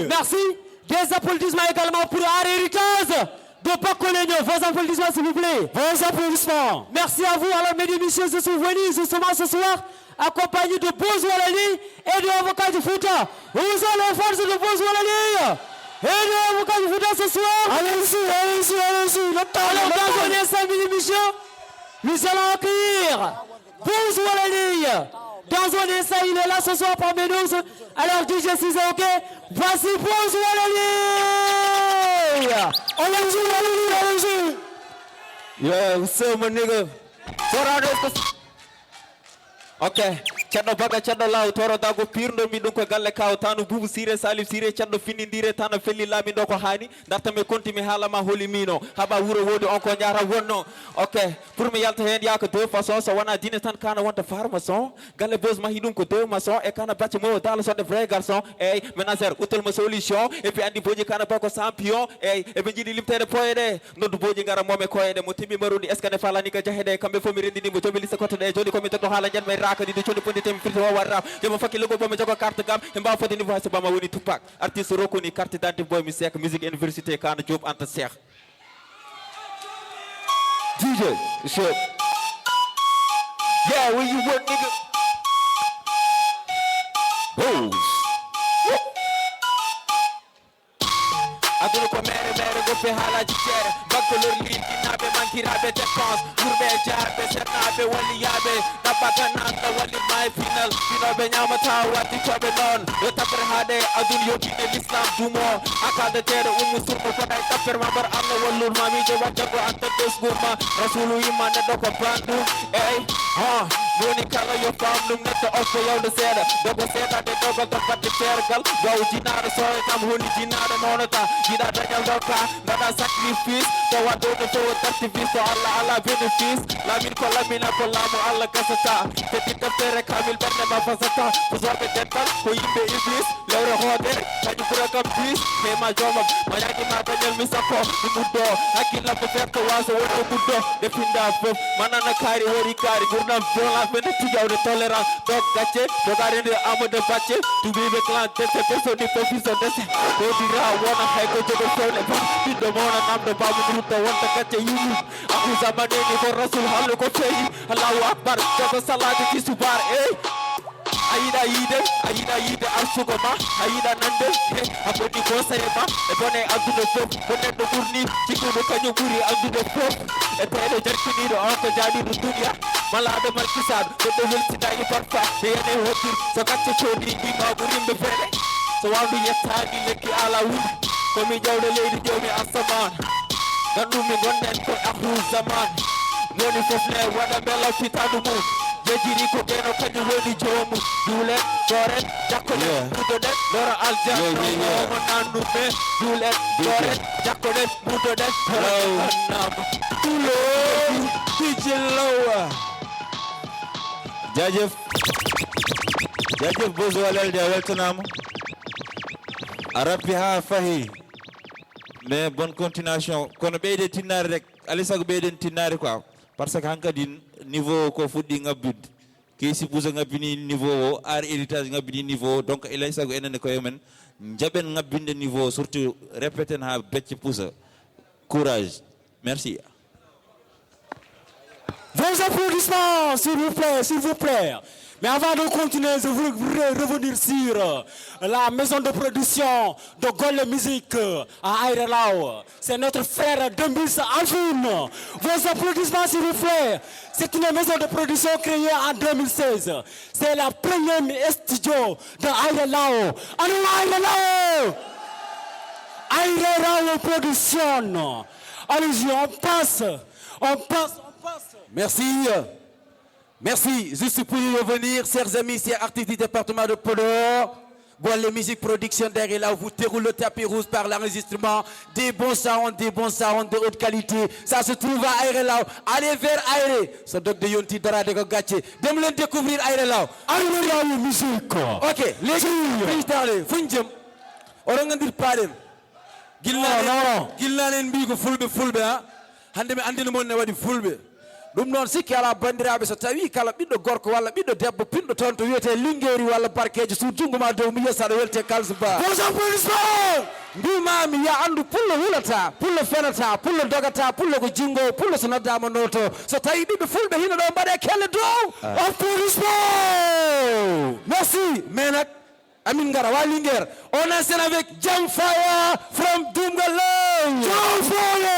V: Merci. Des applaudissements également pour Art Héritage de Pacoléno. Vos applaudissements, s'il vous plaît. Vos applaudissements. Merci à vous. Alors, mesdames et messieurs, je suis venu justement ce soir accompagné de Bozoualani et de l'avocat du Fouta. Où sont les forces de Bozoualani et de l'avocat du Fouta ce soir? Allez-y. Alors, dans un instant, mesdames et messieurs, nous allons accueillir Bozoualani. Dans un instant, il est là ce soir parmi nous. Alors, DJ Cizé, ok? Voici Bozoualani. Allez-y.
D: Yeah, what's up, my nigga? Okay, Chaddo Baga Chaddo Law Toro Dago Pirno mi ɗum ko galle kaw tanu Boubou Siré Salif Siré Chaddo finidire tan felli laamin ɗo ko hani darta mi konti mi haalama holi mino haɓa wuro wodi on ko jara wonno ok pour mi yalta hen yaka deux façon so wona dine tan kana wonta farmaçon galle bos mahi ɗum ko deux maçon e kana bacce mo dala sodde vrai garçon eyyi ménagère utolmo solution et puis andi boji kana bako champion eyyi eɓe jiiɗi limtede poyeɗe noddu boji gara momi koyeɗe mo timmi marudi est ce que ne falani ko jahede kamɓe fof mi rendinimo jomi lista cote ɗe joni komi togɗo haala janmi rakadi de coni pondite mi firti o warraf jomo fakki logo bomi jogo carte gam e mbaw fode niveau hayso bama woni Tupac artiste rokoni carte d'identité boy mi sek musique université kana Diop Anta Cheikh DJ shit yeah where you work nigga aduna ko mere go fe haalaji ceere bagkolor lintinaɓe mankiraɓe dépense ɓurɓe jaarɓe sernaɓe walliyaɓe ɗaɓɓaga nanta walli may final finoɓe ñamata waddi coɓe noon yo tappere haade aduna yokkine l'islam dumo akade tere ummu surmo foɗa e tappere ma mbar allah wallur ma mijo waddago anta desgurma rasulu yimma neɗɗo ko bandum eyyi woni kala yo fam ɗum neɗɗo ofko yawde seeɗa dogo seeɗade dogal tan fadde tergal waw jinaɗo sowe kam honi jinaɗo nonota jiɗa dañal dokka mbaɗa sacrifice to waɗɗoɗo fof tartifice to allah ala bénéfice lamin ko lamina ko laamu allah gasata teddi deftere kamil ɓerde ma fasata pusorɓe dental ko yimɓe iblis lewre hoodere kañum ɓura kam plus hema jomam mañaguima dañal mi sappo mi muddo hakkillambo ferto waso wonɗo muddo ɓe pinda fof manana kaari wori kaari gurdam violence ɓe tijawde tolérance dog gacce dogarinde amadou bacce tubiɓe clan dese personi fofiso dese kodira wona hayko jogo fewne ba ɓiɗɗo mawna namdo bamu rutta wonta gacce yimi akusa maneni ko rasul halle ko feeñi allahu akbar jogo salade ki subar ey ayiɗa yiide arsugo ma ayiɗa nande a bonni conseillé ma e bone addude fof ko neɗɗo ɓurni cikkuɗo kañum ɓuuri addude fof e teɗo jartiniɗo on ko jaɗiɗo duniya malaɗo markisaɗo goɗɗo welsinaki parfa e yene hoddir so gacce coodi mbima ɓurimɓe feere so wandu yettani lekki ala wuɗi komi ƴewɗo leydi ƴewmi asaman gandum mi gonnen ko ahru zaman woni fof ne waɗa beela fitadu mum jejjiri ko ɓeno kañum woni jomum duulen doren jakkoɗen mudoɗen lora aljannaomo nannume duulen doren jakkoɗen mudoɗen annama tulo dijillowa
U: jaajëf Bozoualani a weltanama a rappi ha fahi mais bonne continuation kono ɓeyde tinnare rek alay saago ɓeyden tinnare quoi par ce que hankkadi niveau ko fuɗɗi ngabbude keysi bousa ngabbini niveau o Art Héritage ngabbini niveau o donc alay saago enenne koye men jaɓen ngabbinde niveau surtout répéten ha becce pousa courage merci.
V: Vos applaudissements, s'il vous plaît. Mais avant de continuer, je voudrais revenir sur la maison de production de Golle Musique à Aïrelao. C'est notre frère Dembis Alfoun. Vos applaudissements, s'il vous plaît. C'est une maison de production créée en 2016. C'est la première studio de Aïrelao. Allons Aïrelao Production. Allez-y, on passe.
S: Merci. Juste pour y revenir, chers amis, chers artistes du département de Podor, Golle Musique Production derrière là où vous déroule le tapis rouge par l'enregistrement des bons sounds de haute qualité. Ça se trouve à Aïrelao. Allez vers Aïré. Ce doc de Yonti Dara de Gogache. Demandez découvrir Aïrelao. Aïrelao Musique. Ok, les gens, parlez. Funjum. Orangandir Padem. Gilnanen Bigo Fulbe, hein. Hande me andino mon ne wadi Fulbe. ɗum noon sikki ala bandiraɓe so tawi kala ɓiɗɗo gorko walla ɓiɗɗo debbo pinɗo toon to wiyete lingueri walla barkeji sur jungo ma dow mi yiya saɗa welte kalse ba mbimami ya andu pullo hulata pullo fenata pullo dogata pullo ko jingo pullo so noddama noto so tawi ɓiɓɓe fulɓe hino ɗo mbaɗe kelle dow applaudissement merci mais nak amin ngara wa linguère on enchaîne avec Jam Fire from Doumgalow. Jam Fire.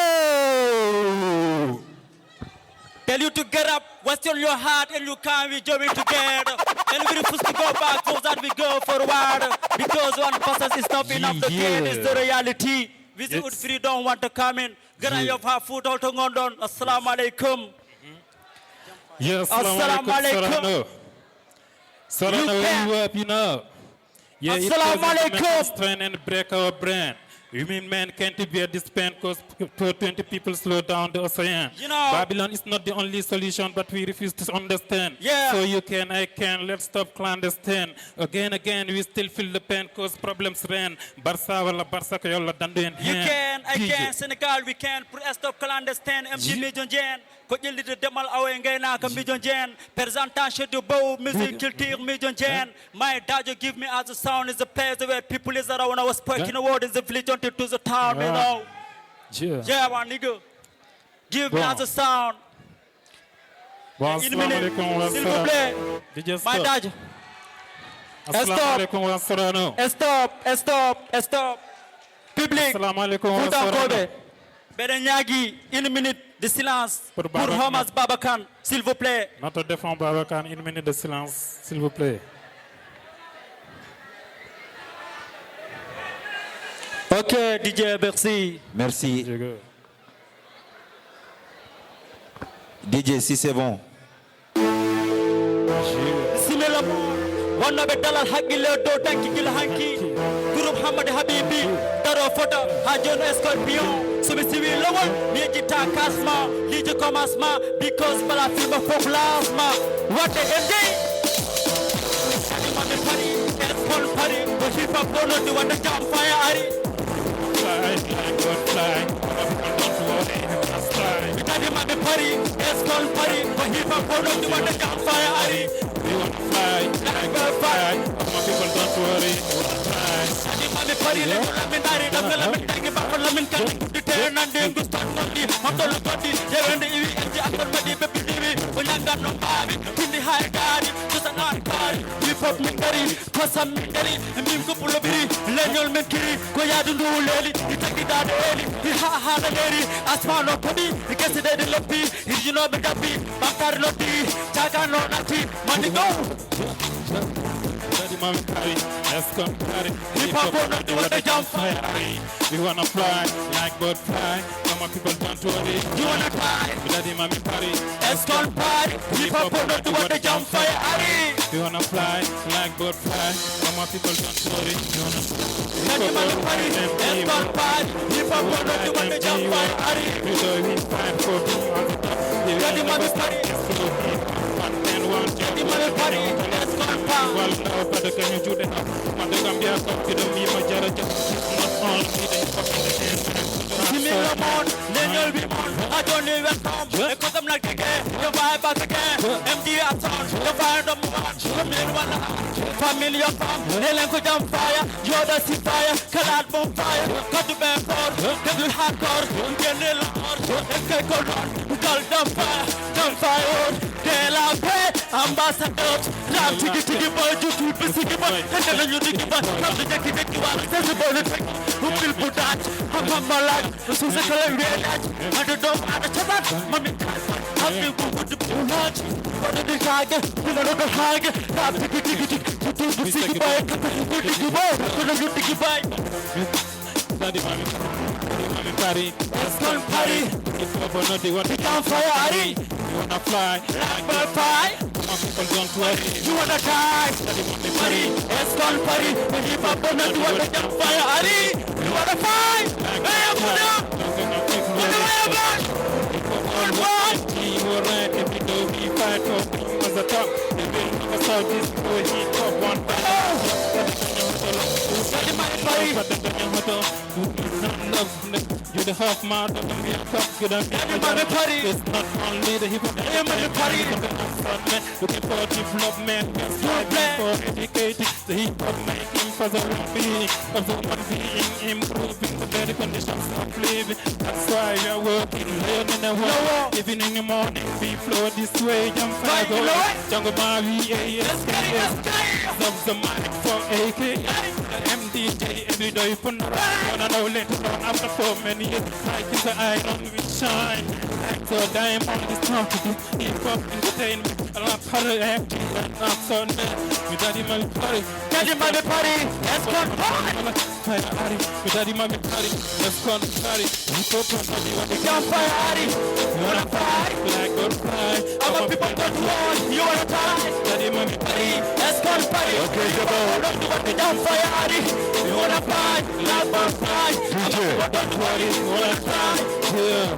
E: Tell you to get up, question your heart, and you can't be joining together. And we refuse to go back, so that we go forward. Because one person is not enough to get is the reality. Visit with free don't want to come in. Get on your food out to London. Assalamu alaikum.
G: Yes, assalamu alaikum. Sorana, where you up, you know? Yeah, it's a strain and break our brain. Women, men can't be at this pain because 20 people slow down the ocean.
E: You know,
G: Babylon is not the only solution, but we refuse to understand.
E: Yeah.
G: So you can, I can, let's stop clandestine. Again, we still feel the pain because problems rain. Barça wala Barça ko yolla dandu en
E: you can, I can, Senegal, we can, stop clandestine, MG Mijon Jen. Ko jeli de demal awe ngayna ka Mijon Jen. Présentation de beau music culture Mijon Jen. My daddy give me as a sound is a place where people is around. I was speaking a word is a village to the town, you know. Yeah, my nigga. Give me as a sound.
G: S'il vous
E: plaît. My dad. Stop. Public. Tout en Kobe. Berenyagi, 1 minute de silence pour Hamas Babakan, s'il vous plaît.
G: Notre défunt Babakan, 1 minute de silence, s'il vous plaît.
E: Ok, DJ, merci.
W: Merci. DJ, si c'est bon.
E: Simela wanna be dalal haggile do tanki gil hanki group Hamad Habibi daro photo hajon Scorpion subi siwi lawol mi jita kasma lije commencement because bala film for plasma what the MJ Mami Pari Escol Pari but hip hop don't know what the Jam Fire Ari
G: Fly, don't worry, just fly.
E: Mami Pari Escol Pari but hip hop don't know what the Jam Fire Ari
G: we want to fly, like a fly. My people don't worry, we want to fly.
E: Mami Pari le laminari da lamin tangi ba lamin kan di ten and dem go start nodi hotol godi yewende iwi enji akon madi be bidiwi o nyanga no babi pindi hay gadi just an arkari hip hop min gari kosam min gari mim ko pulo biri lenyol men kiri ko yadu nduleli itaki dade eli ha ha da leri asmano kodi kesi de lopi hirjino be dabi bakar loti jaga no nati mani go
G: Mami Pari, let's come party.
E: Hip hop wanna do what the Jam Fire.
G: We wanna fly like bird fly. Come on, people don't worry.
E: You wanna fly?
G: Daddy, Mami Pari,
E: let's come party. Hip hop wanna do what the Jam Fire.
G: We wanna fly like bird fly. Come on, people don't worry. You wanna
E: Daddy, Mami Pari, let's come party. Hip hop wanna do what the Jam Fire.
G: We do we fight for being on the top.
E: Daddy, Mami Pari, Daddy, Mami Pari, let's come party.
G: Well, now, but can you do that? Mother Gambia, come to the me, my judge. Not only the
E: Simila mon, Daniel Bimon, I don't even come. Because I'm like again, you buy back again. MD Aton, you find them one, family of fam, Nelen Jam Fire, you're the sea fire, Kalad Bomb Fire, cut to bed for, can do hardcore, get a lot, and take on, Jam Fire, Del Ape, Ambassador, Ram Tiki Boy, you to be sick, and then you think about the Jackie, sensible, who will put that, Hamala, Susan, and the dog at the chat, Mommy, I'll be good to pull out, what did the tiger, you know the tiger, Ram Tiki, to be sick, boy, to the boy,
G: Daddy, Mami Pari,
E: let's go party.
G: If you ever know they want to
E: Jam Fire, Ari.
G: You wanna fly,
E: like bird fly.
G: Some people don't worry.
E: You wanna die, Daddy, Mami Pari, let's go party. When you pop on the Jam Fire, Ari. You wanna fight? Hey, what up? What up?
G: You were right if you do we fight for being as a top. They will never solve this boy, he top one time. Daddy, Mami Pari, You the half man of me, fuck good and it's not only the hip hop. Looking for development, for educating the hip hop making for the well-being of the one being, improving the very conditions of living. That's why we are working, learning and work. Even in the morning, we flow this way. Jump fire, go Jungle Barbie, ASKS. Of the mic for AK, MDJ, every day for no I know later on after 4 many years, like is the iron which shine. Like the diamond is not to do, hip hop entertainment, a lot of acting and not so net. We daddy my party, let's go party. We daddy my party, let's go party. We go party, we can't party. You wanna fight, like go fight. Our people don't want, you wanna fight. Daddy my party, let's go party.
H: Okay, come on.
G: Don't fight, you wanna fight, let's go fight. Don't worry, you wanna try. Yeah,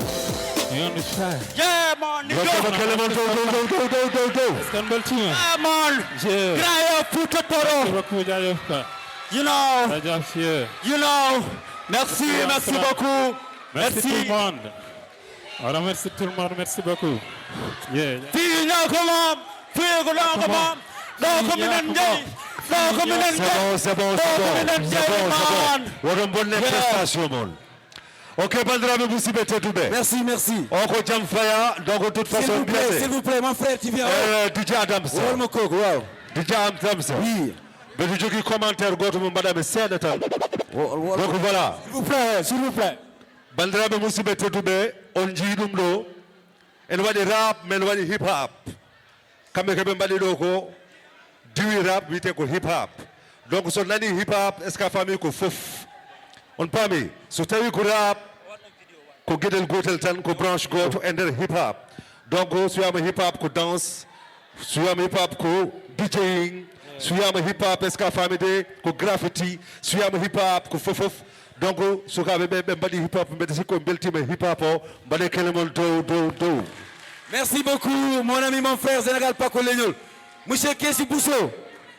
G: you understand? Yeah, man.
H: Go.
G: Istanbul team.
P: Yeah, man.
G: Yeah.
P: Graya Puto Toro. You know. Merci beaucoup.
G: Merci tout le monde. Alors merci tout le monde, merci beaucoup. Yeah.
H: C'est bon. What a bonne prestation, mon. Ok, Bandrabe Boussibé Tetoubé.
S: Merci.
H: On ko jam faya, donc de toute façon bien.
S: S'il vous plaît, mon frère, tu viens.
H: DJ Adams. DJ Adams. Oui. Mais du jogi commentaire goto mo madame Sénateur. Donc voilà.
S: S'il vous plaît.
H: Bandrabe Boussibé Tetoubé, on dit dum do. En wadi rap, men wadi hip hop. Kambe mbadi do ko du rap wite ko hip hop. Donc so nani hip hop est-ce que famille ko fof. On parmi so tawi ko rap ko gedel gotel tan ko branche goto ender hip hop. Donc so yama hip hop ko dance, so yama hip hop ko DJing, so yama hip hop est-ce que famille ko graffiti, so yama hip hop ko fof. Donc so ka be mbadi hip hop mbede siko beltima hip hop o mbade kelemol do.
S: Merci beaucoup, mon ami, mon frère, Sénégal Paco Legnol. Monsieur Kessi Bousso,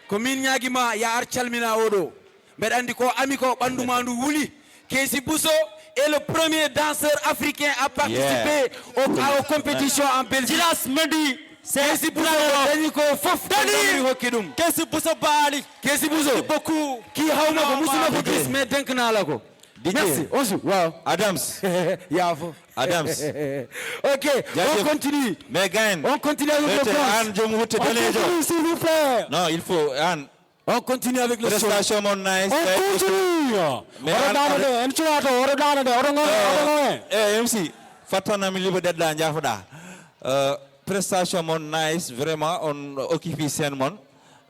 S: commune Nyagima, ya Archalmina Odo. Mais ko amiko Bandumandu Wuli. Kessi Bousso est le premier danseur africain à participer aux compétitions en Belgique. Gilas Mendy, Kessi Bousso, Daniko Fof, Kessi Bousso Bali, Kessi Bousso, beaucoup. Qui a eu Moussima Boukis, mais Denkna Lako. Merci. Wow.
W: Adams. Adams.
S: Ok, on continue. On continue avec le show. S'il vous plaît.
W: Non, il faut.
S: On continue avec le show.
W: Prestation mon nice.
S: On continue.
W: MC, fatana mi libre d'être là, prestation mon nice, vraiment, on occupe scène mon.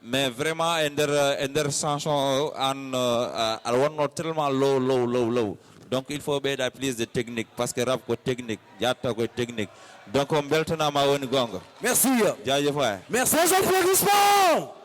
W: Mais vraiment, ender chanson on tellement low. Donc il faut bien plus de technique parce que rap ko technique, yata ko technique. Donc on beltona ma woni gonga.
S: Merci.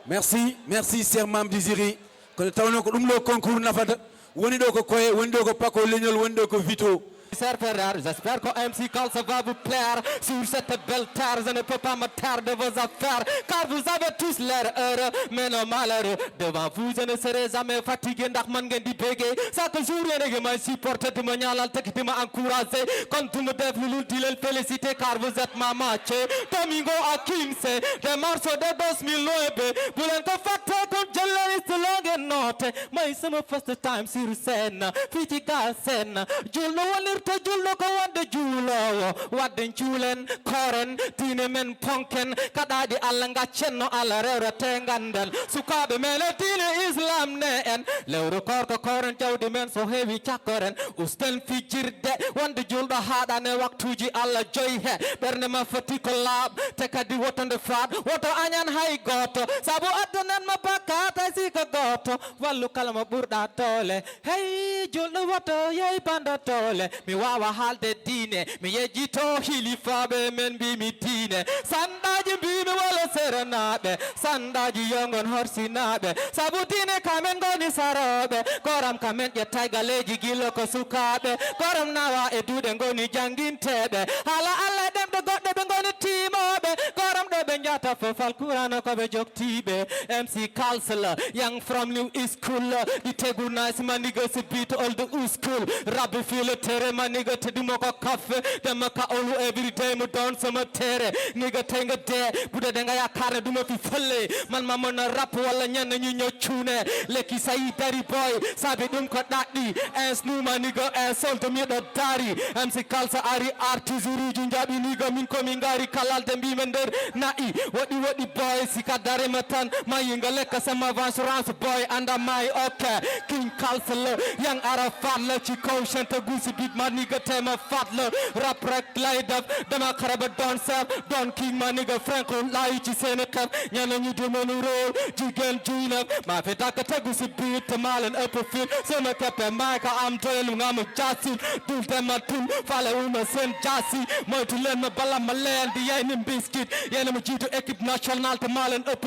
S: Merci. Merci cher membre du jury. Ko tawno ko dum lo concours nafata. Woni do ko koye, woni do ko Paco Legnol, woni do ko Vito.
V: J'espère que MC Call ça va vous plaire. Sur cette belle terre, je ne peux pas me taire de vos affaires. Car vous avez tous l'air heureux, mais non malheureux. Devant vous, je ne serai jamais fatigué. Ndax man ngeen di bégué. Chaque jour, yéen a may supporter, di ma ñaanal te di ma encourager. Kon tu me def lu di leen féliciter car vous êtes ma moitié. Domingo à Kimse, des morceaux de 2009. Bu leen ko fàtte kon jël leen si loo ngeen noote. May sama first time sur scène. Fii ci Galsen. Jul na wali to jullo ko wadde juulowo wadde juulen koren diine men ponken kaɗaɗi Allah gaccenno Allah rewrete gandal sukaɓe men e diine islam ne en lewru korko koren jawdi men so heewi cakkoren usten fijirde wonde julɗo haɗane waktuji Allah joyi he ɓernde ma foti ko laaɓ te kadi wotonde faat woto añan hay goto saabu addunen ma bakkata sika goto wallu kala mo ɓurɗa doole hey julɗo woto yeyi banda doole mi wawa haalde diine mi yejjito hilifaɓe men mbimi diine sandaji mbimi wala seranaɓe sandaji yongon horsinaɓe saabu diine kamen goni saroɓe goram kamen ƴettay galeji gillo ko sukaɓe goram nawa e duuɗe goni janguinteɓe haala Allah ɗemɗo goɗɗo ɓe goni timoɓe goram ɗo ɓe jata tough falkurana ko be joktibe MC Kalsala young from New School the tegu nice my niggas beat all the school rap feel tere my nigga to do moko cafe dem ka all every day mo don sama tere nigga tenga de buda denga ya kare duma fi felle man ma mona rap wala ñan ñu ñoo ciune leki say dari boy sabe dum ko daddi es nu ma nigga es son to mi do dari MC Kalsa ari artizuru junjabi nigga min ko mi ngari kalal de mbi men der nai wodi boy sikadare matan mayinga leka sama assurance boy under my okay King Kalsa young Arafat la ci kaw chante gusi bit ma nigga tema fat la rap rek lay def dama xaraba don saf don king ma nigga Franco lay ci seen kaf ñana ñu demenu rool jigéen juy nak ma fe tak tegu si beat malen ëpp fit sama keppe maaka am doyelu nga ma jaasi dul dema tul fale uma seen jaasi moytu leen ma bala ma leen di yay ni biscuit yéena ma jiitu équipe nationale te malen ëpp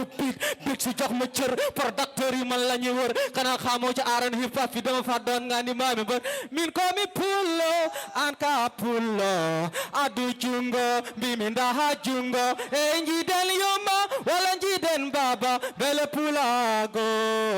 V: bit si jox ma cër producteur yi man la ñu wër kana xamoo ci aran hip hop fi dama fa doon nga ni mami ba min ko mi pullo an ka pullo adu jungo bi mi ndaha jungo e njiden yoma wala njiden baba bele pulago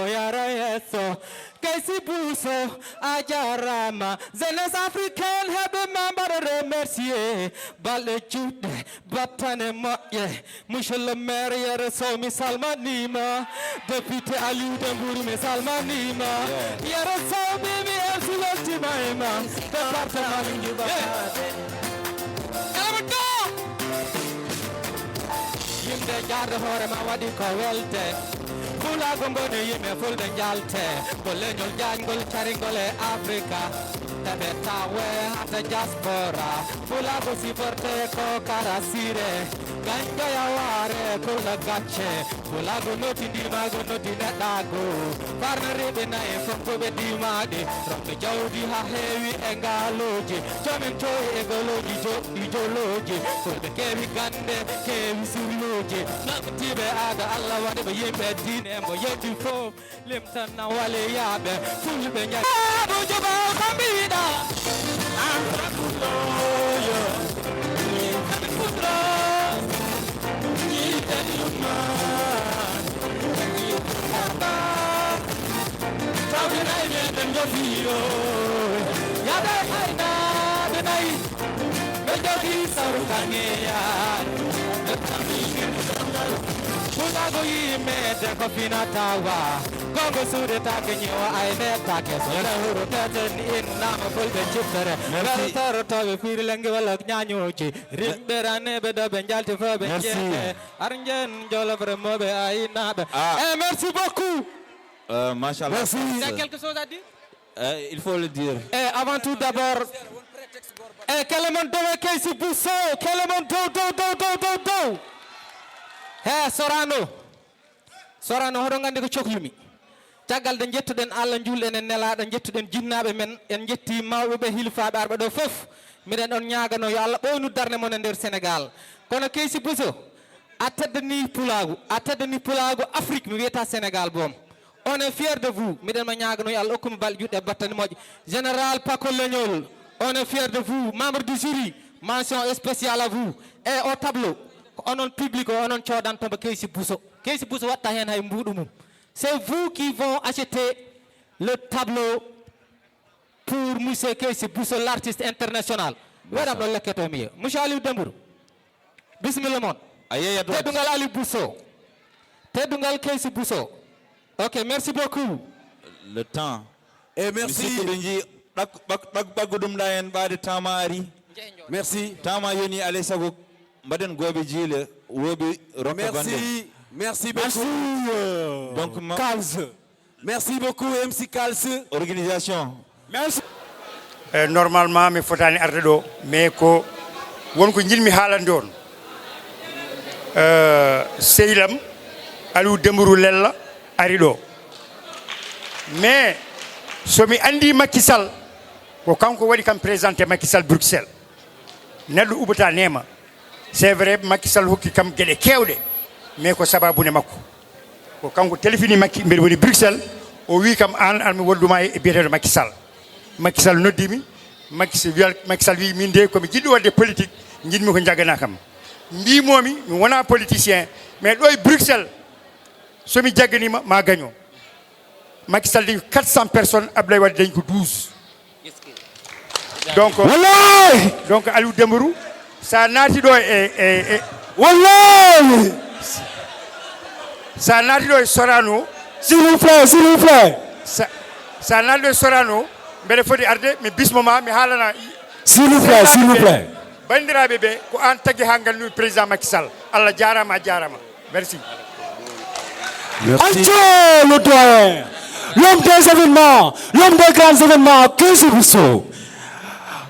V: yara yeso Kaysi Bousso ajarama jeunesse africaine hebe membre remercier balle jude battane moƴƴe monsieur le maire yere sow mi salmanima député Aliou Dembourou mi salmanima yere sow mimi elsuloltimayma département Djourbakade elamato yimɓe jarde hoore ma waɗi ko welte Fulago ngone yime fulde njalte ko leñol jaangol caringol e Africa tabe tawe hata diaspora Fulago siporte ko karasire ganja ya ware ko la gacce Fulago noti ndimago noti neɗɗago farnarebe na e fonko ɓe dimade romɓe jawdi ha heewi e ngaloji jomin coyi e goloji joɗɗi joloji fulɓe kewi gande kewi sirloji namtiɓe aada Allah waɗi ɓe yimɓe dine mo yetti fof limtan na wale yaɓe fulɓe ñabo joba kambiɗa antrakuloyo kutro yiten yumman tawinay meɗen jofiyo yaɓe haynaɓe nayi ɓe jogi sawru kangeya Fulago yimede ko finatawa Kongo sude take nyiwa ayne take Sole huru teten innama fulbe chiptere Bel toro tobe firi lengi wala nyanyoji Rimbe ranebe dobe njalti fobe njete Arnjen jolo vremobe aynabe merci beaucoup
W: Machallah.
V: Merci. Il y a quelque chose à dire
W: Il faut le dire.
V: Avant tout d'abord Keleman dowe Kaysi Bousso Keleman do Sorano hoɗo gandi ko cohlumi caggal de jettuɗen Allah julɗen en nelaɗo jettuɗen jinnaɓe men en jetti mawɓe ɓe hilfaɓe arɓe ɗo foof miɗen on ñagano yo Allah ɓownu darde mon e nder Sénégal kono Kaysi Bousso a teddani pulago Afrique mi wiyata Sénégal boom on est fier de vous miɗen ma ñagano yo Allah hokkumi balɗe juɗɗe battani moƴƴe général Paco Legnol on est fier de vous membre du jury mention spéciale à vous et au tableau onon public onon codantomo Kaysi Bousso watta hen hay mbuɗu mum c'est vous qui vont acheter le tableau pour monsieur Kaysi Bousso l'artiste international waɗam ɗo lekketo miya monsieur Aliou Dembourou bisimilla moon teddungal Aliou Bousso teddungal Kaysi Bousso ok merci beaucoup
W: le temps et merci ɓaggu ɗum ɗa en ɓaade tama ari merci tama yoni alay sago mbaɗen gooɓe jiile woɓe rokka bande
S: merci beaucoup
W: donc
S: Kals merci beaucoup MC Kals
W: organisation
S: merci
I: normalement mi fotani arde ɗo mais ko wonko jinmi haalande on sehlam Aliou Dembourou Lella ari ɗo mais somi andi Macky Sall ko kanko waɗi kam présenté Macky Sall Bruxelles neɗɗo uɓata nema c'est vrai Macky Sall hokki kam gueɗe kewɗe mais ko sababune makko ko kanko téléphone makki mbeɗa woni Bruxelles o wi kam an almi wodduma e biyeteɗo Macky Sall noddimi Macky Sall wi min de komi jiɗɗo wadde politique jiɗmi ko jagana kam mbimomi mi wona politicien mais ɗo e Bruxelles somi jagganima ma gagno Macky Sall dañi 400 personnes Abdoulaye Wade dañi ko 12 donc Aliou Dembourou sa naati ɗo e wallahi sa naati ɗo e Sorano s'il vous plaît sa naati ɗo e Sorano mbeɗa foti arde mi bismoma mi haalana s'il vous plaît bandiraɓe ɓe ko an tagui ha gandumi président Macky Sall Allah jarama a jarama merci.
V: Le doyen, l'homme des événements, l'homme des grands événements, Kési Bousso.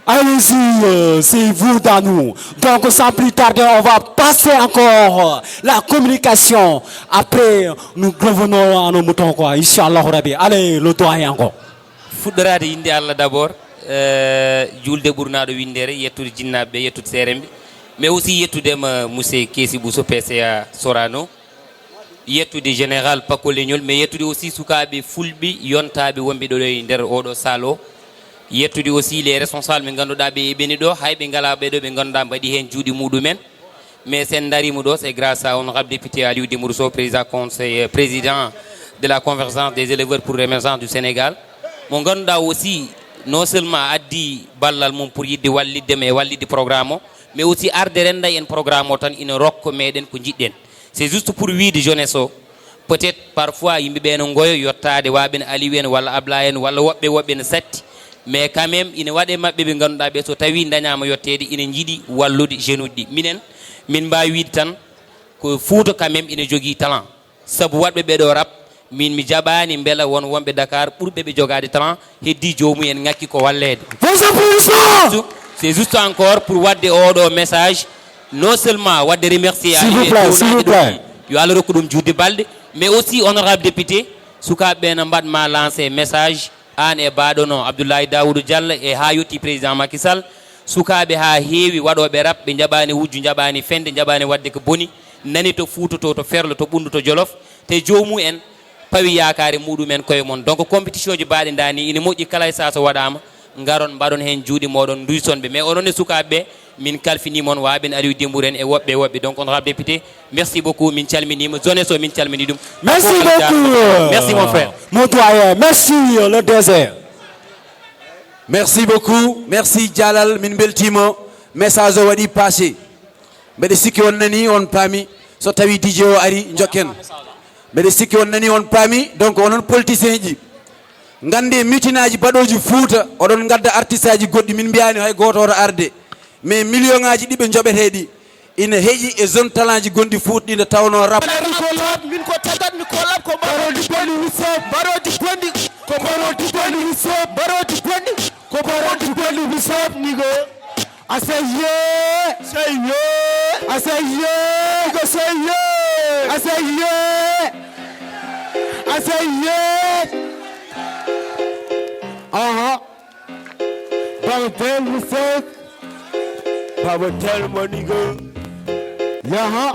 V: Allez-y, c'est vous dans nous. Donc sans plus tarder, on va passer encore la communication. Après, nous revenons à nos moutons, quoi. Inch'Allah Rabbi. Allez, le doyen encore.
J: Fuɗɗorade inde Allah d'abord, julde ɓurnaɗo windere, yettude jinnaɓe, yettude seremɓe, mais aussi yettudema monsieur Kési Bousso PCA Sorano, yettude général Paco Leñol, mais yettude aussi sukaɓe fulɓe yontaɓe wonɓe ɗo e nder oɗo salle o, yettude aussi les responsables ɓe ganduɗa ɓe eɓeni ɗo hayɓe ngala ɓeɗo ɓe ganduɗa mbaɗi hen juuɗe muɗumen, mais sen darima ɗo c'est grâce à honorable député Aliou Dembourou Sow, président de la convergence des éleveurs pour l'émergence du Sénégal, mo ganduɗa aussi non seulement addi ballal mum pour yidde wallidde e wallidde programme o, mais aussi arde renda en programme o tan ina rokka meɗen ko jiɗɗen. C'est juste pour wiide jeunesse o, peut-être parfois yimɓeɓe no goyo yottade waɓe no Aliou en walla Ablaye en walla woɓɓe no satti, mais quand même ina waɗe mabɓe ɓe ganduɗa ɓe so tawi dañama yettede ina jiiɗi wallude jeune uji ɗi. Min mbawi wiide tan ko Fouta quand même ina jogui talent, saabu waɗɓe ɓeɗo rap min mi jaɓani beela won wonɓe Dakar ɓurɓe ɓe jogade talent heddi jomumen ngakki ko wallede. C'est juste encore pour wadde oɗo message, non seulement wadde remercier yo Allah rokku ɗum juutde balɗe, mais aussi honorable député sukaɓe no mbaɗma lancé message an e baɗono Abdoulaye Daoudou Diallo e ha yetti président Macky Sall, sukaɓe ha heewi waɗoɓe rap ɓe jaɓani wujju, jaɓani fende, jaɓani wadde ko boni, nani to Fouta to Ferlo to Ɓundu to Jolof, te jomu en pawi yakare muɗumen koye mon. Donc compétition ji baɗe dani ina moƴƴi kala e sa so waɗama garon mbaɗon hen juuɗe moɗon duysonɓe, mais onon e sukaɓeɓe min kalfinimon waɓen Aliou Dembourou en e woɓɓe. Donc honorable député, merci beaucoup, min calminima jeunesse o min calmini ɗum.
V: Merci beaucoup.
J: Merci mon frère.
V: Mon doyen, merci le désert. Merci beaucoup, merci Jalal, min beltimo message o waɗi passé. Mbeɗe sikki on nani on paami so tawi DJ o ari jokken. Mbeɗe sikki on nani on paami, donc onon politicien ji gande mitinaji baɗoji Fouta oɗon gadda artiste aji goɗɗi, min mbiyani hay goto oto arde, mais million ngaji ɗiɓe joɓeteɗi ina heeƴi e zone talent ji gonɗi Fouta ɗi nde tawno rap
P: min ko tagatmi kolab ko mbaroji gonɗi wisop mbaroji gonɗi ko mbaroji gonɗi wisop mbaroji gonɗi ko mbaroji gonɗi wisop nigo I say yeah, say yeah, I say yeah, go say yeah, I say yeah, I say yeah. Baba tell me so, Baba tell my nigga, yeah,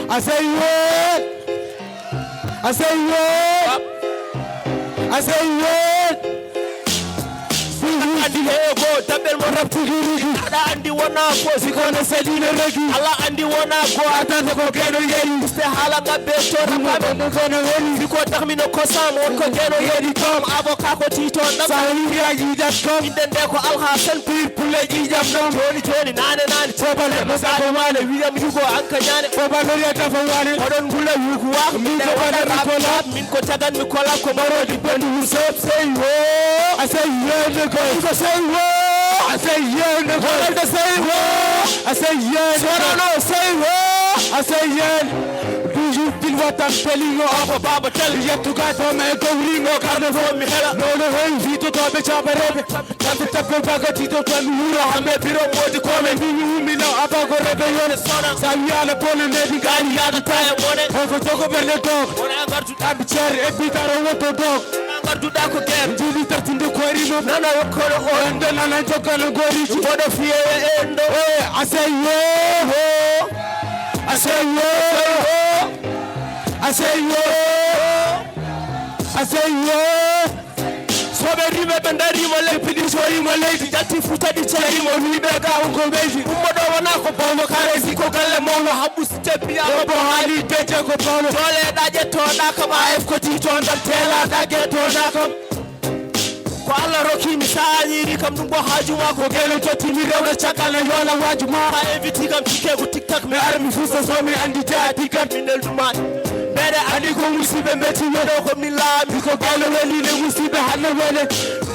P: I say yeah, I say yeah, I say yeah. Andi hego tabel mo rap tigi ada andi wona ko sikone sedine regi ala andi wona ko atata ko geno yeri ste hala gabbe to rapabe ko no yeri siko taxmino ko sam won ko geno yeri tom avocat ko tito dam sahiri aji datcom indende ko alhasan pir puleji jam dom toni nane tobale masako male wiam yugo anka nyane ko balori ta fa wani odon gulle yugo wa min ko bana ko lab min ko tagan mi ko lab ko marodi bandu sop say wo I say yeah I say what? I say yeah, nigga. I say what? I say yeah, nigga. Say what? I say yeah. Do you feel what I'm telling you? Abba Baba tell you. Yet to God for me, go ring or carnival me hella. No, hey, Vito to be chaperebe. Tanto tapo baga Tito to me huro. Hame piro mo di come. Me now Abba go rebellion. Saviana pole nedi gani yada time on it. Over Togo Belle dog. When I got to tabi cherry, every time I want to dog. Do that again. Do the 13 the quarry. No, and then I took on a go for the fear end. I say yeah, I say yeah, I say yeah, I say yeah. So very bad and that you will let me show you my lady.
V: lati futadi cari mo wiɓe ga ko ɓeydi ummoɗo wona ko bawlo karesi ko galle mawno habbu steppiyama bo haali deje ko bawlo toleɗa ƴettoɗa kam a ef ko tito dal telaɗa guetoɗa kam ko Allah rokkimi sañiri kam ɗum bo haajuma ko gelo tottimi rewde caggal ne yona wajuma ha inviti kam tike ko tiktak mi ara mi fusta somi andi jaati kam mi nelduma mbeɗe andi ko musiɓe mbeti weɗo ko min laami ko gelo welline musiɓe hanne wele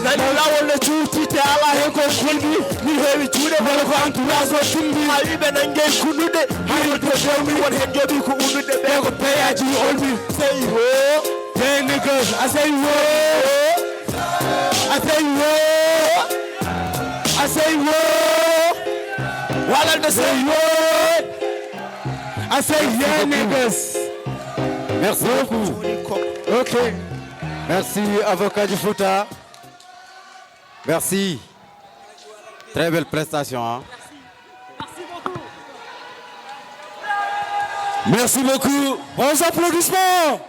V: nani lawol ne cuutite ala hen ko kolmi min heewi juuɗe wala ko entourage o timbi ha wiɓe nangey kunnuɗe hayto dewmi won hen jooɓi ko unnuɗe ɓe ko peyaji olmi sey ho hey niggas I say whoa I say whoa I say whoa while I say whoa I say yeah niggas.
S: Merci beaucoup. Ok. Merci avocat du Fouta. Merci. Très belle prestation. Hein? Merci beaucoup. Bons applaudissements.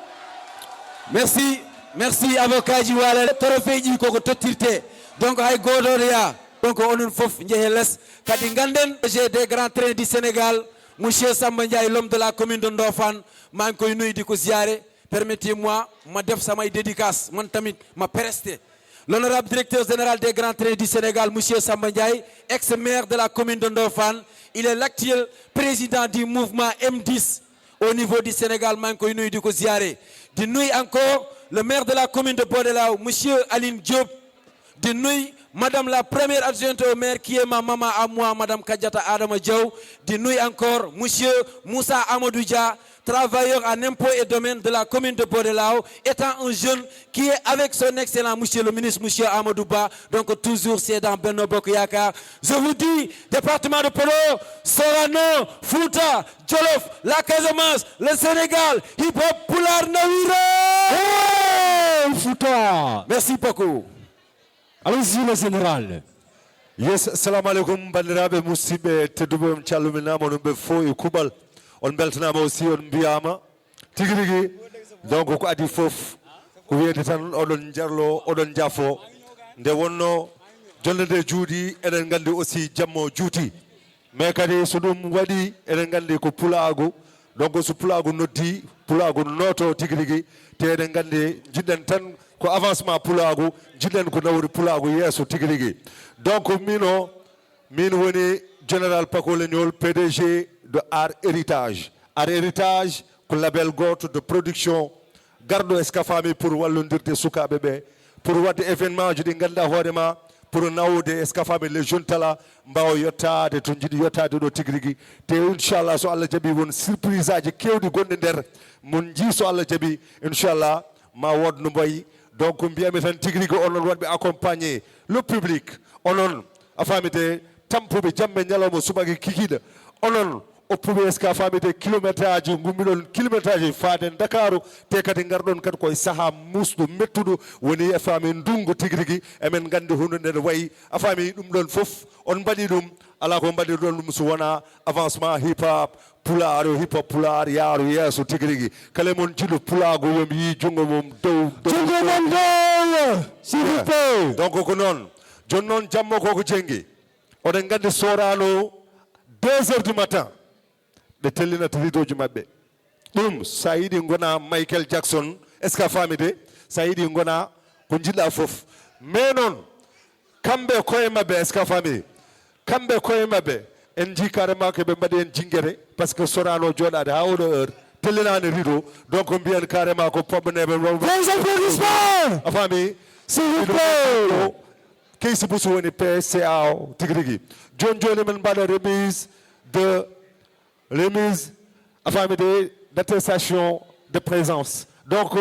S: Merci. Merci avocat ji wala torofeji koko tottirte donc hay godoya donc onon fof jeheles kadi ganden j'ai des grands trains du Sénégal monsieur Samba Ndiaye l'homme de la commune de Ndofane man koy nuydi ko ziaré permettez-moi ma def samay dédicace man tamit ma prester l'honorable directeur général des grands trains du Sénégal monsieur Samba Ndiaye ex-maire de la commune de Ndofane il est l'actuel président du mouvement M10 au niveau du Sénégal man koy nuydi ko ziaré di nuy encore le maire de la commune de Bodelao, monsieur Aline Diop, de nuit, madame la première adjointe au maire qui est ma maman à moi, madame Kadjata Adama Diaw, de nuit encore, monsieur Moussa Amadoudia, travailleur en impôts et domaines de la commune de Bodelao, étant un jeune qui est avec son excellent monsieur le ministre, monsieur Amadouba, donc toujours c'est dans Benno Bokk Yakaar. Je vous dis, département de Podor, Sorano, Fouta, Jolof, la Casamance, le Sénégal, hip-hop, Pulaar, Nawira. Hey, Fouta. Merci beaucoup.
H: Allons-y le général. Yes, salam alaikum bandiraɓe musidɓe tedduɓe on calluminama onon ɓe fo e kuɓal on beltanama aussi on mbiyama tigui rigui donc ko adi foof ko wiyede tan oɗon jarlo oɗon jaafo nde wonno jonde nde juuɗi eɗen gandi aussi jammo juuti mais kadi so ɗum waɗi eɗen gandi ko pulagu donc so pulagu noddi pulagu noto tigui rigui te eɗen gandi jiɗɗen tan ko avancement pulagu jiɗɗen ko nawri pulagu yesso tigui rigui donc min woni général Paco Legnol PDG de Art Héritage. Art Héritage ko label goto de production garɗo Escafami pour wallodirde sukaɓe ɓe pour wadde événement ji ɗi ganduɗa hoorema pour nawde Escafami les jeunes talents mbawa yettade to jiiɗi yettade ɗo tigui rigui te inchallah so Allah jaaɓi won surprise aji kewɗi gonɗe nder mon jii so Allah jaaɓi inchallah ma wod no mbayi donc mbiyami tan tigui rigui onon waɗɓe accompagné le public onon a famide tampuɓe jamɓe ñalawma subaki kikiɗa onon oppuɓe eska famide kilométre aji gummiɗon kilométre aji faaden Dakaru te kadi garɗon kadi koye saaha musɗo mettuɗo woni e fami ndungu tigui rigui emen gandi hunde nde wayi a fami ɗum ɗon foof on mbaɗi ɗum ala ko mbaɗi ɗon ɗum so wona avancement hip hop pulaar hip hop pulaar yaaru yesso tigui rigui kala mon jiɗo pulago yomi yi jungo mum dow jungo mum dow s'il vous plaît donc ko noon joni noon jammo koko jengui oɗen gandi Sorano 2h du matin ɓe tellinata ridoji mabɓe ɗum sa yiiɗi gona Michael Jackson est ce que a famide sa yiiɗi gona ko jiɗɗa foof mais noon kamɓe koye mabɓe est ce que a famide kamɓe koye mabɓe en jii carrément ko ɓe mbaɗi en jinguere par ce que Sorano joɗade ha oɗo heure tellinani rideau donc mbiyen carrément ko pobɓeneɓe a fami s'il vous plaît Keysi Boussou woni PCA tigui rigui joni joni men mbaɗa remise a famide d'attestation de présence donc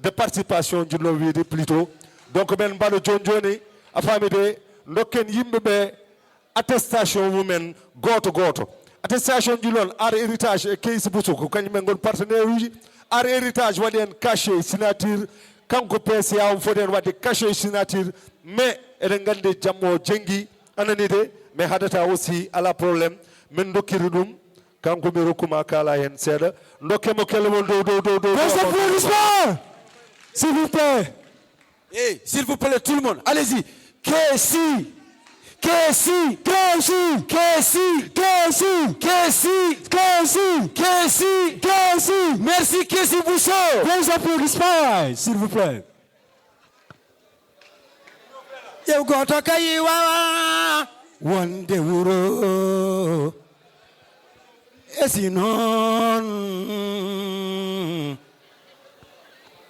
H: de participation jinno wiide plutôt donc men mbaɗa joni joni a famide dokken yimɓeɓe attestation mumen goto goto attestation ji noon Art Héritage e Keysi Boussou ko kañumen gon partenaire uji Art Héritage waɗi en cachet signature kanko PCA foti en wadde cachet signature mais eɗen gandi jammo jengui ananide mais haadata aussi ala probléme min dokkiri ɗum kanko mi rokkuma kala hen seeɗa dokkemo kelle mon dow s'il vous plaît
S: hey, s'il vous plaît tout le monde allez-y Keysi
V: Kessi, Kessi, Kessi, Kessi, Kessi, Kessi, Kessi, Kessi. Merci Kessi Bousso. Vos applaudissements, s'il vous plaît.
I: Yow goto kayi wawa wonde wuro esi noon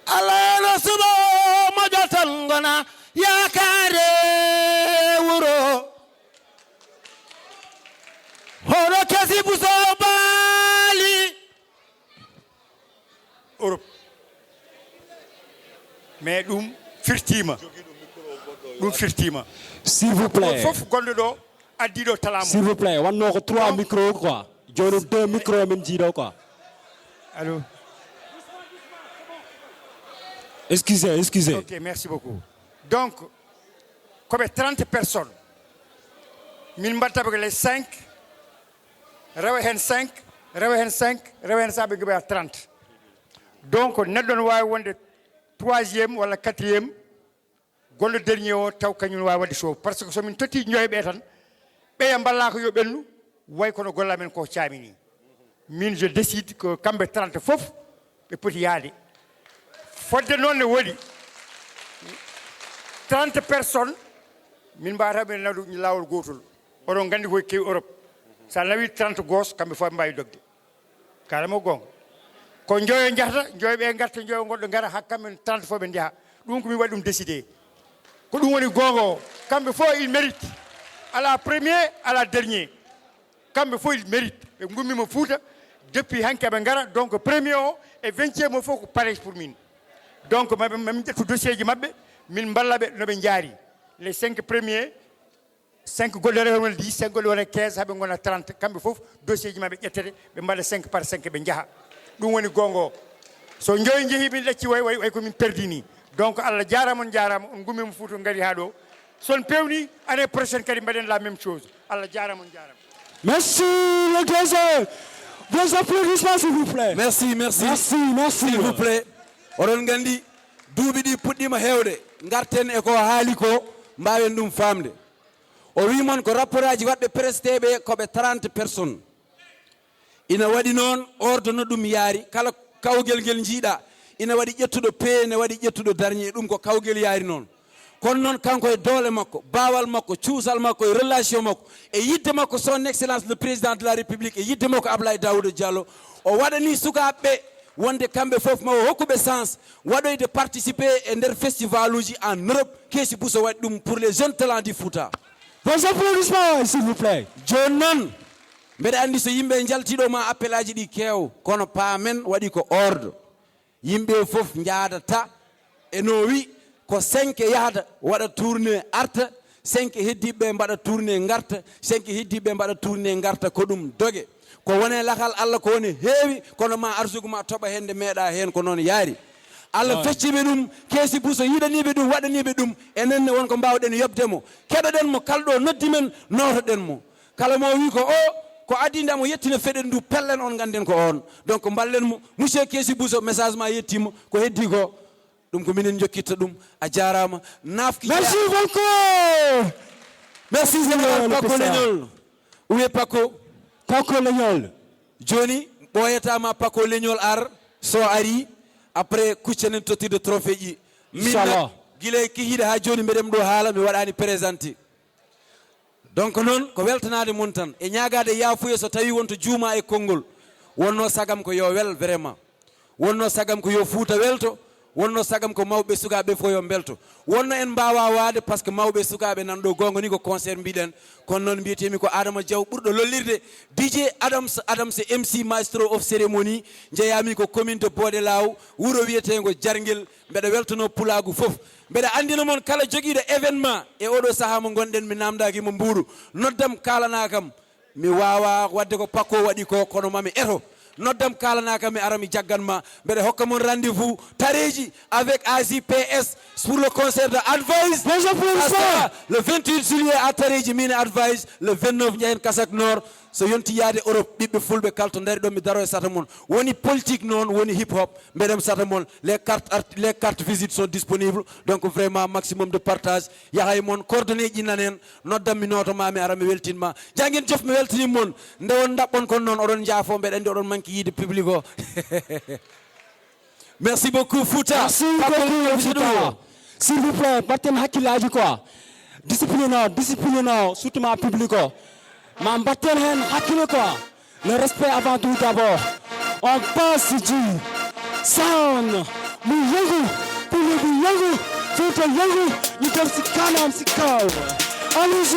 V: Alano suba mojotan gona yakare wuro Horo Kessi Bousso Bali
I: Europe mais ɗum firtima ɗum firtima
V: s'il vous plaît
I: fof gonɗo ɗo addi ɗo talamo
V: s'il vous plaît wanno ko 3 micros quoi joni 2 micros men jiiɗo quoi
I: allô
V: excusez
I: ok merci beaucoup donc comme 30 personnes min mbattaɓe ko les 5 rewa hen 5 rewa hen 5 rewa hen saɓe gueɓe 30 donc neɗɗo ne wawi wonde 3e walla 4e golle dernier o taw kañum wawi wadde show par ce que somin totti ñoyɓe tan ɓeya balla ko yo ɓennu way kono golla men ko caamini min je décide que kamɓe 30 fof ɓe poti yaade fodde noon ne woɗi 30 personnes min mbawataɓe nawdu lawol gotol oɗon gandi koye kewi Europe sa nawi 30 gos kamɓe fof ɓe mbawi dogde kalamo gonga ko joyo jahata joyoɓe garta joyo goɗɗo gara hakkamɓe 30 fof ɓe jaaha ɗum ko min waɗi ɗum décidé ko ɗum woni gonga o kamɓe fof il mérite à la premier à la dernier kamɓe fof il mérite ɓe gummima Fouta depuis hanke ɓe gara donc premier o e 20e o fof ko pareil pour min donc mami ƴettu dossier ji mabɓe min ballaɓe noɓe jaari les 5 premiers 5 golle rew wona 10 5 golle wona 15 haɓe gona 30 kamɓe fof dossier ji mabɓe ƴettete ɓe mbaɗa 5 par 5 ɓe jaaha ɗum woni gonga o so joyi jeehi min ɗacci way komin perdi ni donc Allah jarama on jarama on gummima Fouta gari ha ɗo son pewni année prochaine kadi mbaɗen la même chose Allah jarama on jarama
V: merci le DG vos applaudissements s'il vous plaît
S: merci s'il vous plaît oɗon gandi duuɓi ɗi puɗɗima hewde garten e ko haali ko mbawen ɗum famde o wimon ko rapport aji waɗɓe presteɓe koɓe 30 personnes ina waɗi noon ordre no ɗum yaari kala kawgel ngel jiiɗa ina waɗi ƴettuɗo P ne waɗi ƴettuɗo dernier ɗum ko kawgel yaari noon kono noon kanko e doole makko baawal makko cuusal makko e relation makko e yidde makko son excellence le président de la république e yidde makko Abdoulaye Daouda Diallo o waɗani sukaɓeɓe wonde kamɓe fof ma o hokkuɓe sens waɗoyde participer e nder festival uji en Europe Kessi Bousso waɗi ɗum pour les jeunes talents du Fouta
V: vos applaudissements s'il vous plaît
S: joni noon mbeɗa andi so yimɓe jaltiɗoma appel aji ɗi keew kono paamen waɗi ko ordre yimɓe fof jaadata e no wi ko 5 yahata waɗa tourné arta 5 heddiɓe mbaɗa tourné garta 5 heddiɓe mbaɗa tourné garta ko ɗum doge ko wone lakal Allah ko woni heewi kono ma arsugu ma toɓa hende meeɗa hen ko noon yaari Allah fecciɓe ɗum Kessi Bousso yiɗaniɓe ɗum waɗaniɓe ɗum enenne wonko mbawɗen yobdemo keɗoɗen mo kalɗo noddi men notoɗen mo kala mo wi ko o ko adinde mo yettino feɗen ndu pellen on ganden ko on donc ballen mo monsieur Kessi Bousso message ma yettima ko heddi ko ɗum ko minen jokkitta ɗum a jarama nafki
V: merci beaucoup
S: merci Pako Leñol uwe Pako
V: Leñol
S: joni ɓoyatama Pako Leñol ar so ari après kuccenen tottirde trophée ji
V: inchallah
S: guila kihiɗe ha joni mbeɗem ɗo haala mi waɗani présenté donc noon ko weltanade mon tan e ñagade yafuya so tawi wonto juuma e konngol wonno sagam ko yo wel vraiment wonno sagam ko yo Fouta welto wonno sagam ko mawɓe sukaɓe fof yo belto wonno en mbawa wade par ce que mawɓe sukaɓe nan ɗo gonga ni ko concert mbiɗen kono noon mbiyetemi ko Adama Diaw ɓurɗo lollirde DJ Adams MC maestro of cérémonie jeeyami ko commune de Bodé Law wuuro wiyetego Jarguel mbeɗa weltano pulagu foof mbeɗa andina moon kala joguiɗo événement e oɗo saaha mo gonɗen mi namdakimo Mbourou noddam kalana kam mi wawa wadde ko Pako waɗi ko kono mami eto noddam kalana kam mi ara mi jagganma mbeɗa hokka mon rendez-vous tareji avec AJPS pour le concert de Advice le 28 juillet à tareji min Advice le 29 Ndiayen Kasak Nord so yonti yaade Europe ɓiɓɓe fulɓe kala to dari ɗon mi daro e sata mon woni politique noon woni hip hop mbeɗem sata mon les cartes visites sont disponibles donc vraiment maximum de partage yaha e mon coordonné ƴinnan en noddam mi notomami ara mi weltinma janguen jof mi weltanim mon nde won daɓɓon kon noon oɗon jaafo mbeɗa andi oɗon manque yiide public o merci beaucoup Fouta
V: merci beaucoup Fouta s'il vous plaît batten hakkillaji quoi discipline surtout ma public o ma batten hen hakkille quoi le respect avant tout d'abord on passe du sound mu yëngu public bi yëngu Fouta yëngu ñu dem si kanam si kaw allez-y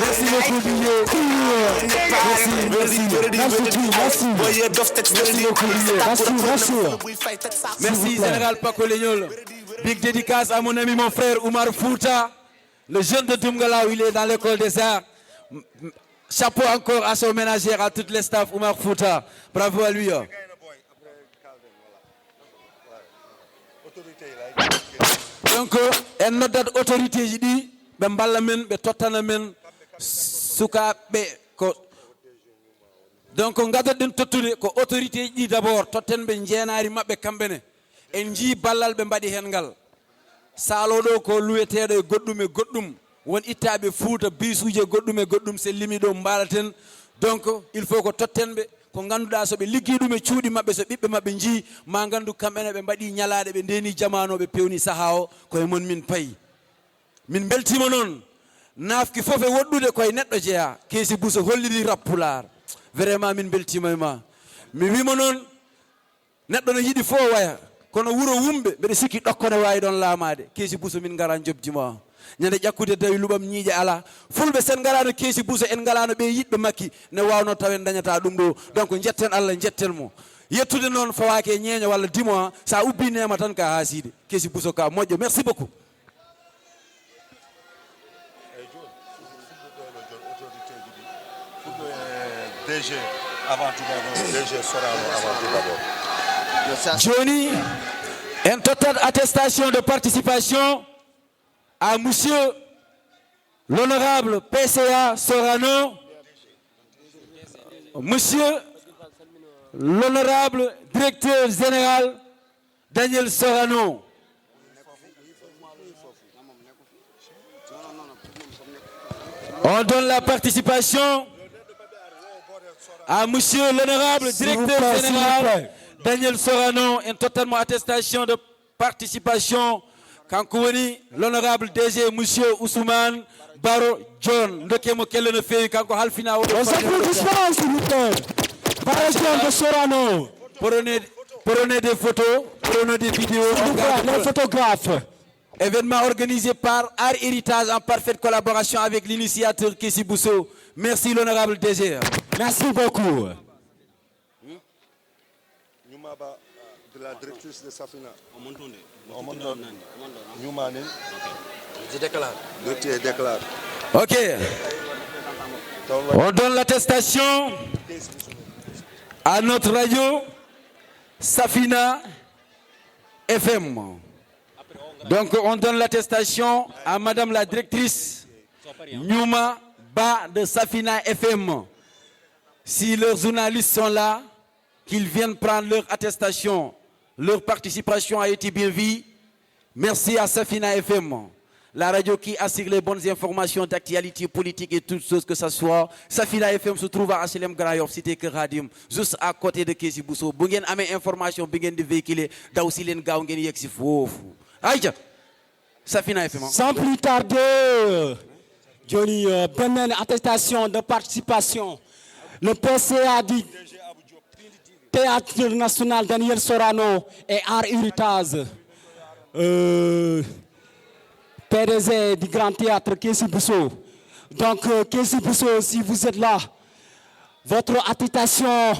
S: Merci beaucoup Billet. Merci Général Paco Legnol. Big dédicace à mon ami mon frère Oumar Fouta, le jeune de Doumgalaw, il est dans l'école des arts. Chapeau encore à son ménagère, à toutes les staffs Oumar Fouta. Bravo à lui. Donc en noddat autorité ji ɗi ɓe mballa men ɓe tottana men sukaɓe ko donc gadoɗen tottude ko autorité ji ɗi d' abord totten ɓe jeenari mabɓe kamɓene en jii ballal ɓe mbaɗi hen ngal saloɗo ko luweteɗo e goɗɗum won ittaɓe Fouta bisuji goɗɗum e goɗɗum se limi ɗo mbalaten donc il faut ko tottenɓe ko ganduɗa so ɓe liggi ɗum e cuuɗi mabɓe so ɓiɓɓe mabɓe jii ma gandu kamɓene ɓe mbaɗi ñalaɗe ɓe ndeni jamano ɓe pewni saaha o koye mon min payi min beltima noon nafki foof e woɗɗude koye neɗɗo jeeya Keesi Bousso holliri rappular vraiment min beltima e ma mi wima noon neɗɗo no yiɗi fo waya kono wuuro wumɓe mbeɗa sikki ɗokkone wawi ɗon laamade Keesi Bousso min gara jobdima ñande ƴakkude dawi luɓam ñiiƴe ala fulɓe sen garano Keesi Bousso en galano ɓe yiɗɓe makki ne wawno tawen dañata ɗum ɗo donc jetten Allah jetten mo yettude noon fawake ñeeño walla dimo sa ubbi nema tan ka haaside Keesi Bousso ka moƴƴo merci beaucoup
H: DG avant tout d'abord DG Sorano avant tout d'abord
S: Johnny un total attestation de participation à monsieur l'honorable PCA Sorano, monsieur l'honorable directeur général Daniel Sorano. On donne la participation à monsieur l'honorable directeur général Daniel Sorano, une totalement attestation de participation. Kankouani, l'honorable DG monsieur Ousmane Baro John, ndokemo kelle no fewi kanko halfina o.
V: On s'applaudissements s'il vous plaît. Baro John de Sorano.
S: Prenez des photos, prenez des vidéos.
V: Les photographes.
S: Événement organisé par Art Héritage en parfaite collaboration avec l'initiateur Keesi Bousso. Merci l'honorable DG.
V: Merci beaucoup.
H: De la directrice de Safina.
V: Je déclare.
H: Je déclare.
S: Ok. On donne l'attestation à notre radio Safina FM. Donc on donne l'attestation à madame la directrice Nyouma Ba de Safina FM. Si leurs journalistes sont là, qu'ils viennent prendre leur attestation. Leur participation a été bien vue. Merci à Safina FM, la radio qui assure les bonnes informations d'actualité politique et toutes choses que ce soit. Safina FM se trouve à HLM Grand Yoff, cité Keur Khadim, juste à côté de Keesi Bousso. Bu ngeen amee information bi ngeen di véhiculer daw si leen gaaw ngeen yegg si foofu. Aïcha, Safina FM.
V: Sans plus tarder, Johnny, beneen attestation de participation. Le PCA dit Théâtre National Daniel Sorano et Art Héritage. PDG du Grand Théâtre Keesi Bousso. Donc Keesi Bousso, si vous êtes là, votre attestation,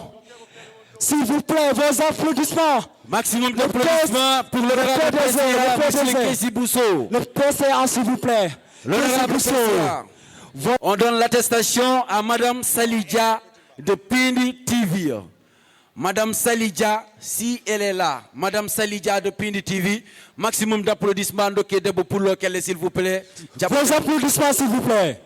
V: s'il vous plaît, vos applaudissements.
S: Maximum d'applaudissements pour l'honorable PCA, M. Kessi Bousso.
V: Le PCA, s'il vous plaît.
S: L'honorable PCA. On donne l'attestation à Madame Salidja de Pindi TV. Madame Salidja, si elle est là, Madame Salidja de Pindi TV, maximum d'applaudissements pour lequel, s'il vous plaît.
V: Vos applaudissements, s'il vous plaît.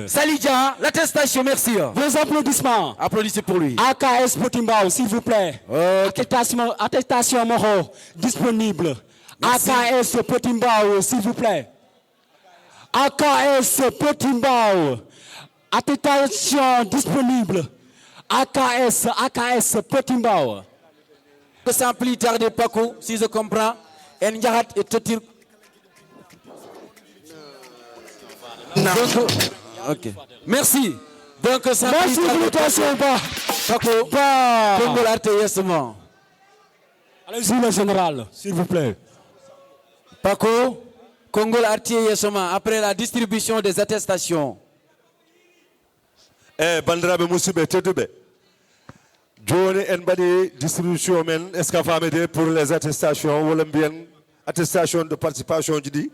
S: Salidja, l'attestation, merci.
V: Vos applaudissements.
S: Applaudissez pour lui.
V: AKS Potimbao, s'il vous plaît. Attestation moro, disponible.
S: Merci.
V: AKS Potimbao, s'il vous plaît. AKS Potimbao. Attestation disponible. AKS Potimbao.
S: Sans plus tarder, Paco, si je comprends, Ndiahat et Totir. Ok. Merci. Donc, sans
V: merci
S: plus tarder, Paco, Congo l'ATSement.
V: Allez-y, le général, s'il vous plaît.
S: Paco, Congo l'ATSement, après la distribution des attestations.
H: Bandiraɓe musidɓe tedduɓe joni en mbaɗi distribution men est ce que famede pour les attestations walla mbiyen attestation de participation ji ɗi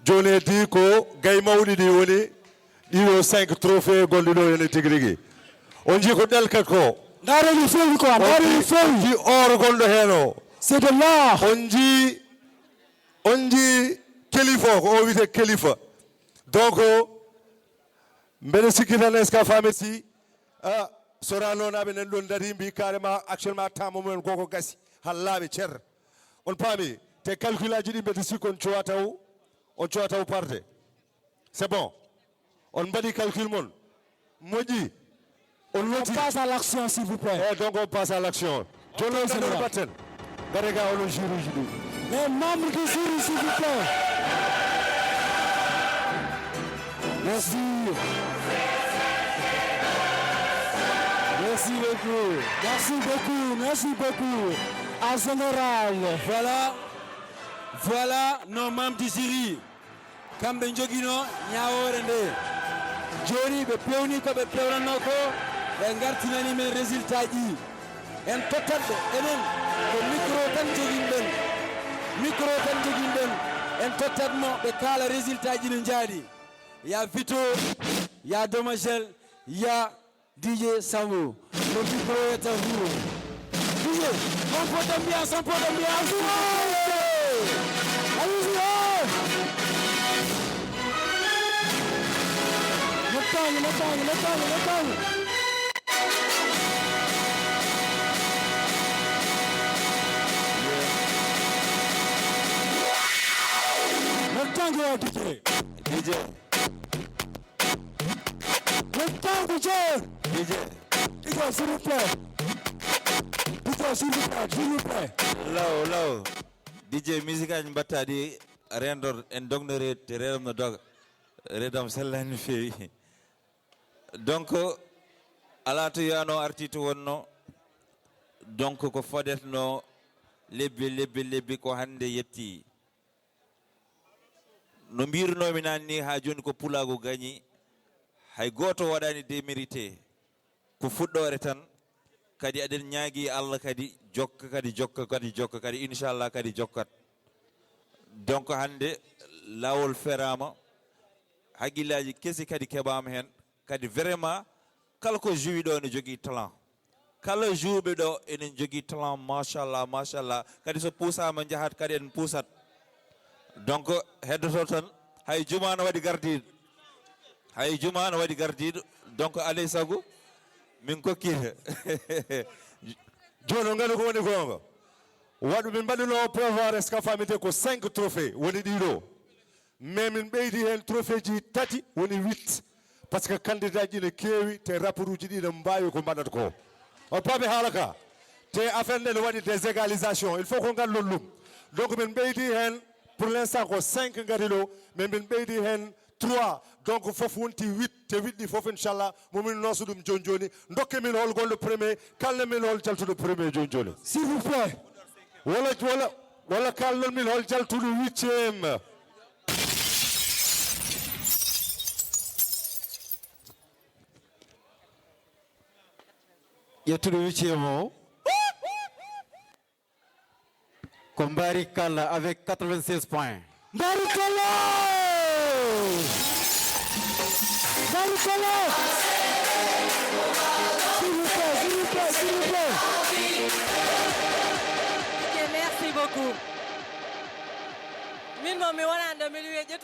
H: joni e di ko gay mawɗi ɗi woni ɗiɗo 5 trophée gonɗiɗo ene tigui rigui on jii ko ɗelkat ko
V: ndaroji fewi ko ndaroji fewi
H: ji or gonɗo hen o
V: c'est de là
H: on jii kelifa ko o wiyete kelifa donc mbeɗa sikki tan est ce que famit si Sorano naɓe nan ɗon dari mbi carrément actuellement tamo mumen koko gasi ha laaɓi ceer on paami te calcul aji ɗi mbeɗa sikki on cowa taw parte c'est bon on mbaɗi calcul mon moƴƴi on
V: passe à l'action s'il vous plaît.
H: donc on passe à l'action joni on batten gare ga onon jury ji ɗum
V: les membres du jury s'il vous plaît. Merci.
S: Merci beaucoup.
V: Merci beaucoup. Merci beaucoup. En général.
S: Voilà nos membres du jury. Kambe njogino nyaawore nde. Joni be pewni ko be pewranno ko be gartinani men résultat ji. En tottatbe enen ko micro tan jogimben. En tottatmo be kala résultat ji no jaadi. Il y a Vito, il y a Domagel, il y a DJ Samu. Le micro est à vous. DJ, on peut d'ambiance.
V: Allez-y. Le temps.
S: DJ.
V: Le temps, DJ, s'il vous plaît. S'il vous plaît.
W: Law. DJ musique añ mbattadi rendor en dognore te redam no doga redam sellani fewi donc ala to yano arti to wonno donc ko fodetno lebbi ko hande yetti no mbirnomi nanni ha joni ko pulago gañi hay goto waɗani démérité ko fuɗɗore tan kadi aɗen ñaagui Allah kadi jokka kadi inchallah kadi jokkat donc hande lawol ferama haggillaji kesi kadi keɓama hen kadi vraiment kala ko jouwi ɗo ne jogui talent kala jouɓe ɗo enen jogui talent machallah kadi so puusama jahat kadi en puusat donc heddoto tan hay juma no waɗi gardiɗo donc alay sago min kokkita
H: joni ngani ko woni gonga waɗu min mbaɗino prévoir est ce que famite ko 5 trophée woni ɗiɗo mais min ɓeydi hen trophée ji tati woni 8 par ce que candidat ji ne keewi te rapport uji ɗi ne mbawi ko mbaɗata ko on paami haala ka te affaire nde ne waɗi des égalisations il faut ko ngallon ɗum donc min ɓeydi hen pour l'instant ko 5 ngari ɗo mais min ɓeydi hen 3 donc fof wonti 8 te 8 ɗi fof inchallah momin nooso ɗum joni dokke min hol gonɗo premier kalne min hol jaltuɗo premier joni
V: s'il vous plaît
H: wala kalnon min hol jaltuɗo 8e
K: yettude 8e Kombari Kalla avec 96 points.
V: Barikalla! Barikalla! S'il vous plaît, s'il vous plaît, s'il vous plaît.
O: Ok, merci beaucoup. Minimum, mais voilà, en 2008, j'ai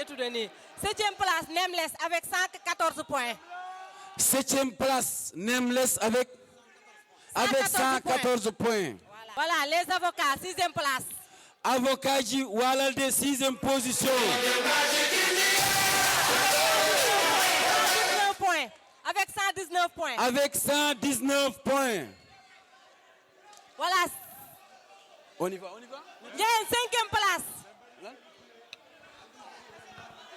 O: tout donné. 7e place, Nameless avec 114 points.
S: 7e place, Nameless avec 114 points.
O: Voilà, les avocats, 6e place.
S: Avocat Ji Walalde, 6e position.
O: 119 points. Avec 119 points.
S: Avec 119 points.
O: Voilà.
S: On y va.
O: Il y a une 5e place.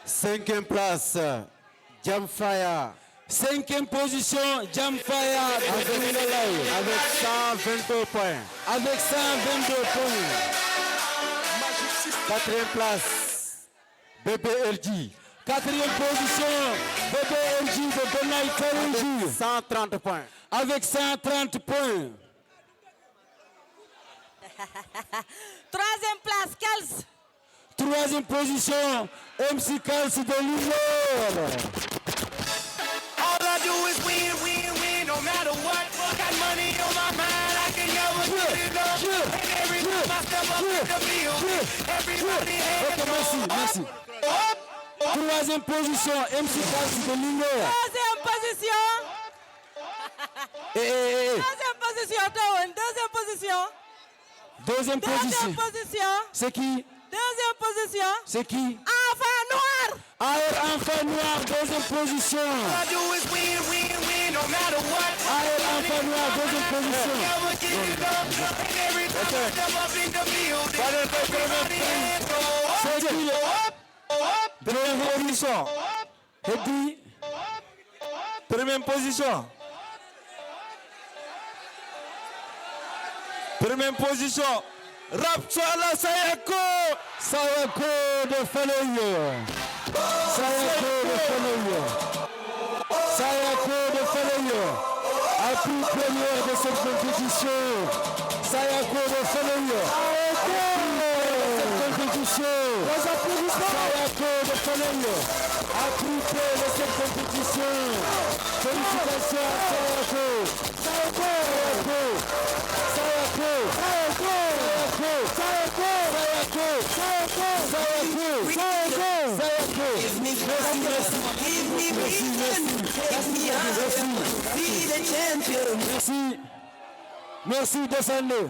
K: 5e place, Jamfaya.
S: 5e position, Jamfaya
K: avec 122 points.
S: Avec 122 points.
K: 4e place, BBLG.
S: 4e position, BBLG de Benay Kalenji.
K: 130 points.
S: Avec 130 points.
O: 3e place, Kals.
S: 3e position, MC Kals de Limour.
B: All I do is win, win, win, no matter what. Got money on my mind, I can never get it up. And every time I step up in the field, everybody hands
S: Merci. 3e position, MC Kals de Limour.
O: 2e position. 2e position, Towen. 2e position.
S: 2e position.
O: 2e position.
S: C'est qui?
O: 2e position.
S: C'est qui?
O: Enfant noir.
S: AR Enfant Noir, 2e position.
B: All I do is win, win, win, no matter what.
S: AR Enfant Noir, 2e position.
B: Never get it up. And every time I step up in the field, everybody hands go up.
S: C'est qui? 2e position. Heddi. 1e position. 1e position. Rapchala Sayako. Sayako de Falayo. Sayako de Falayo. Sayako de Falayo. A pris première de cette compétition. Sayako de Falayo. Cette compétition. Sayako de Falayo. A pris première de cette compétition. Félicitations à Sayako. Sayako. Sayako. Sayako. Merci. Merci, descendez.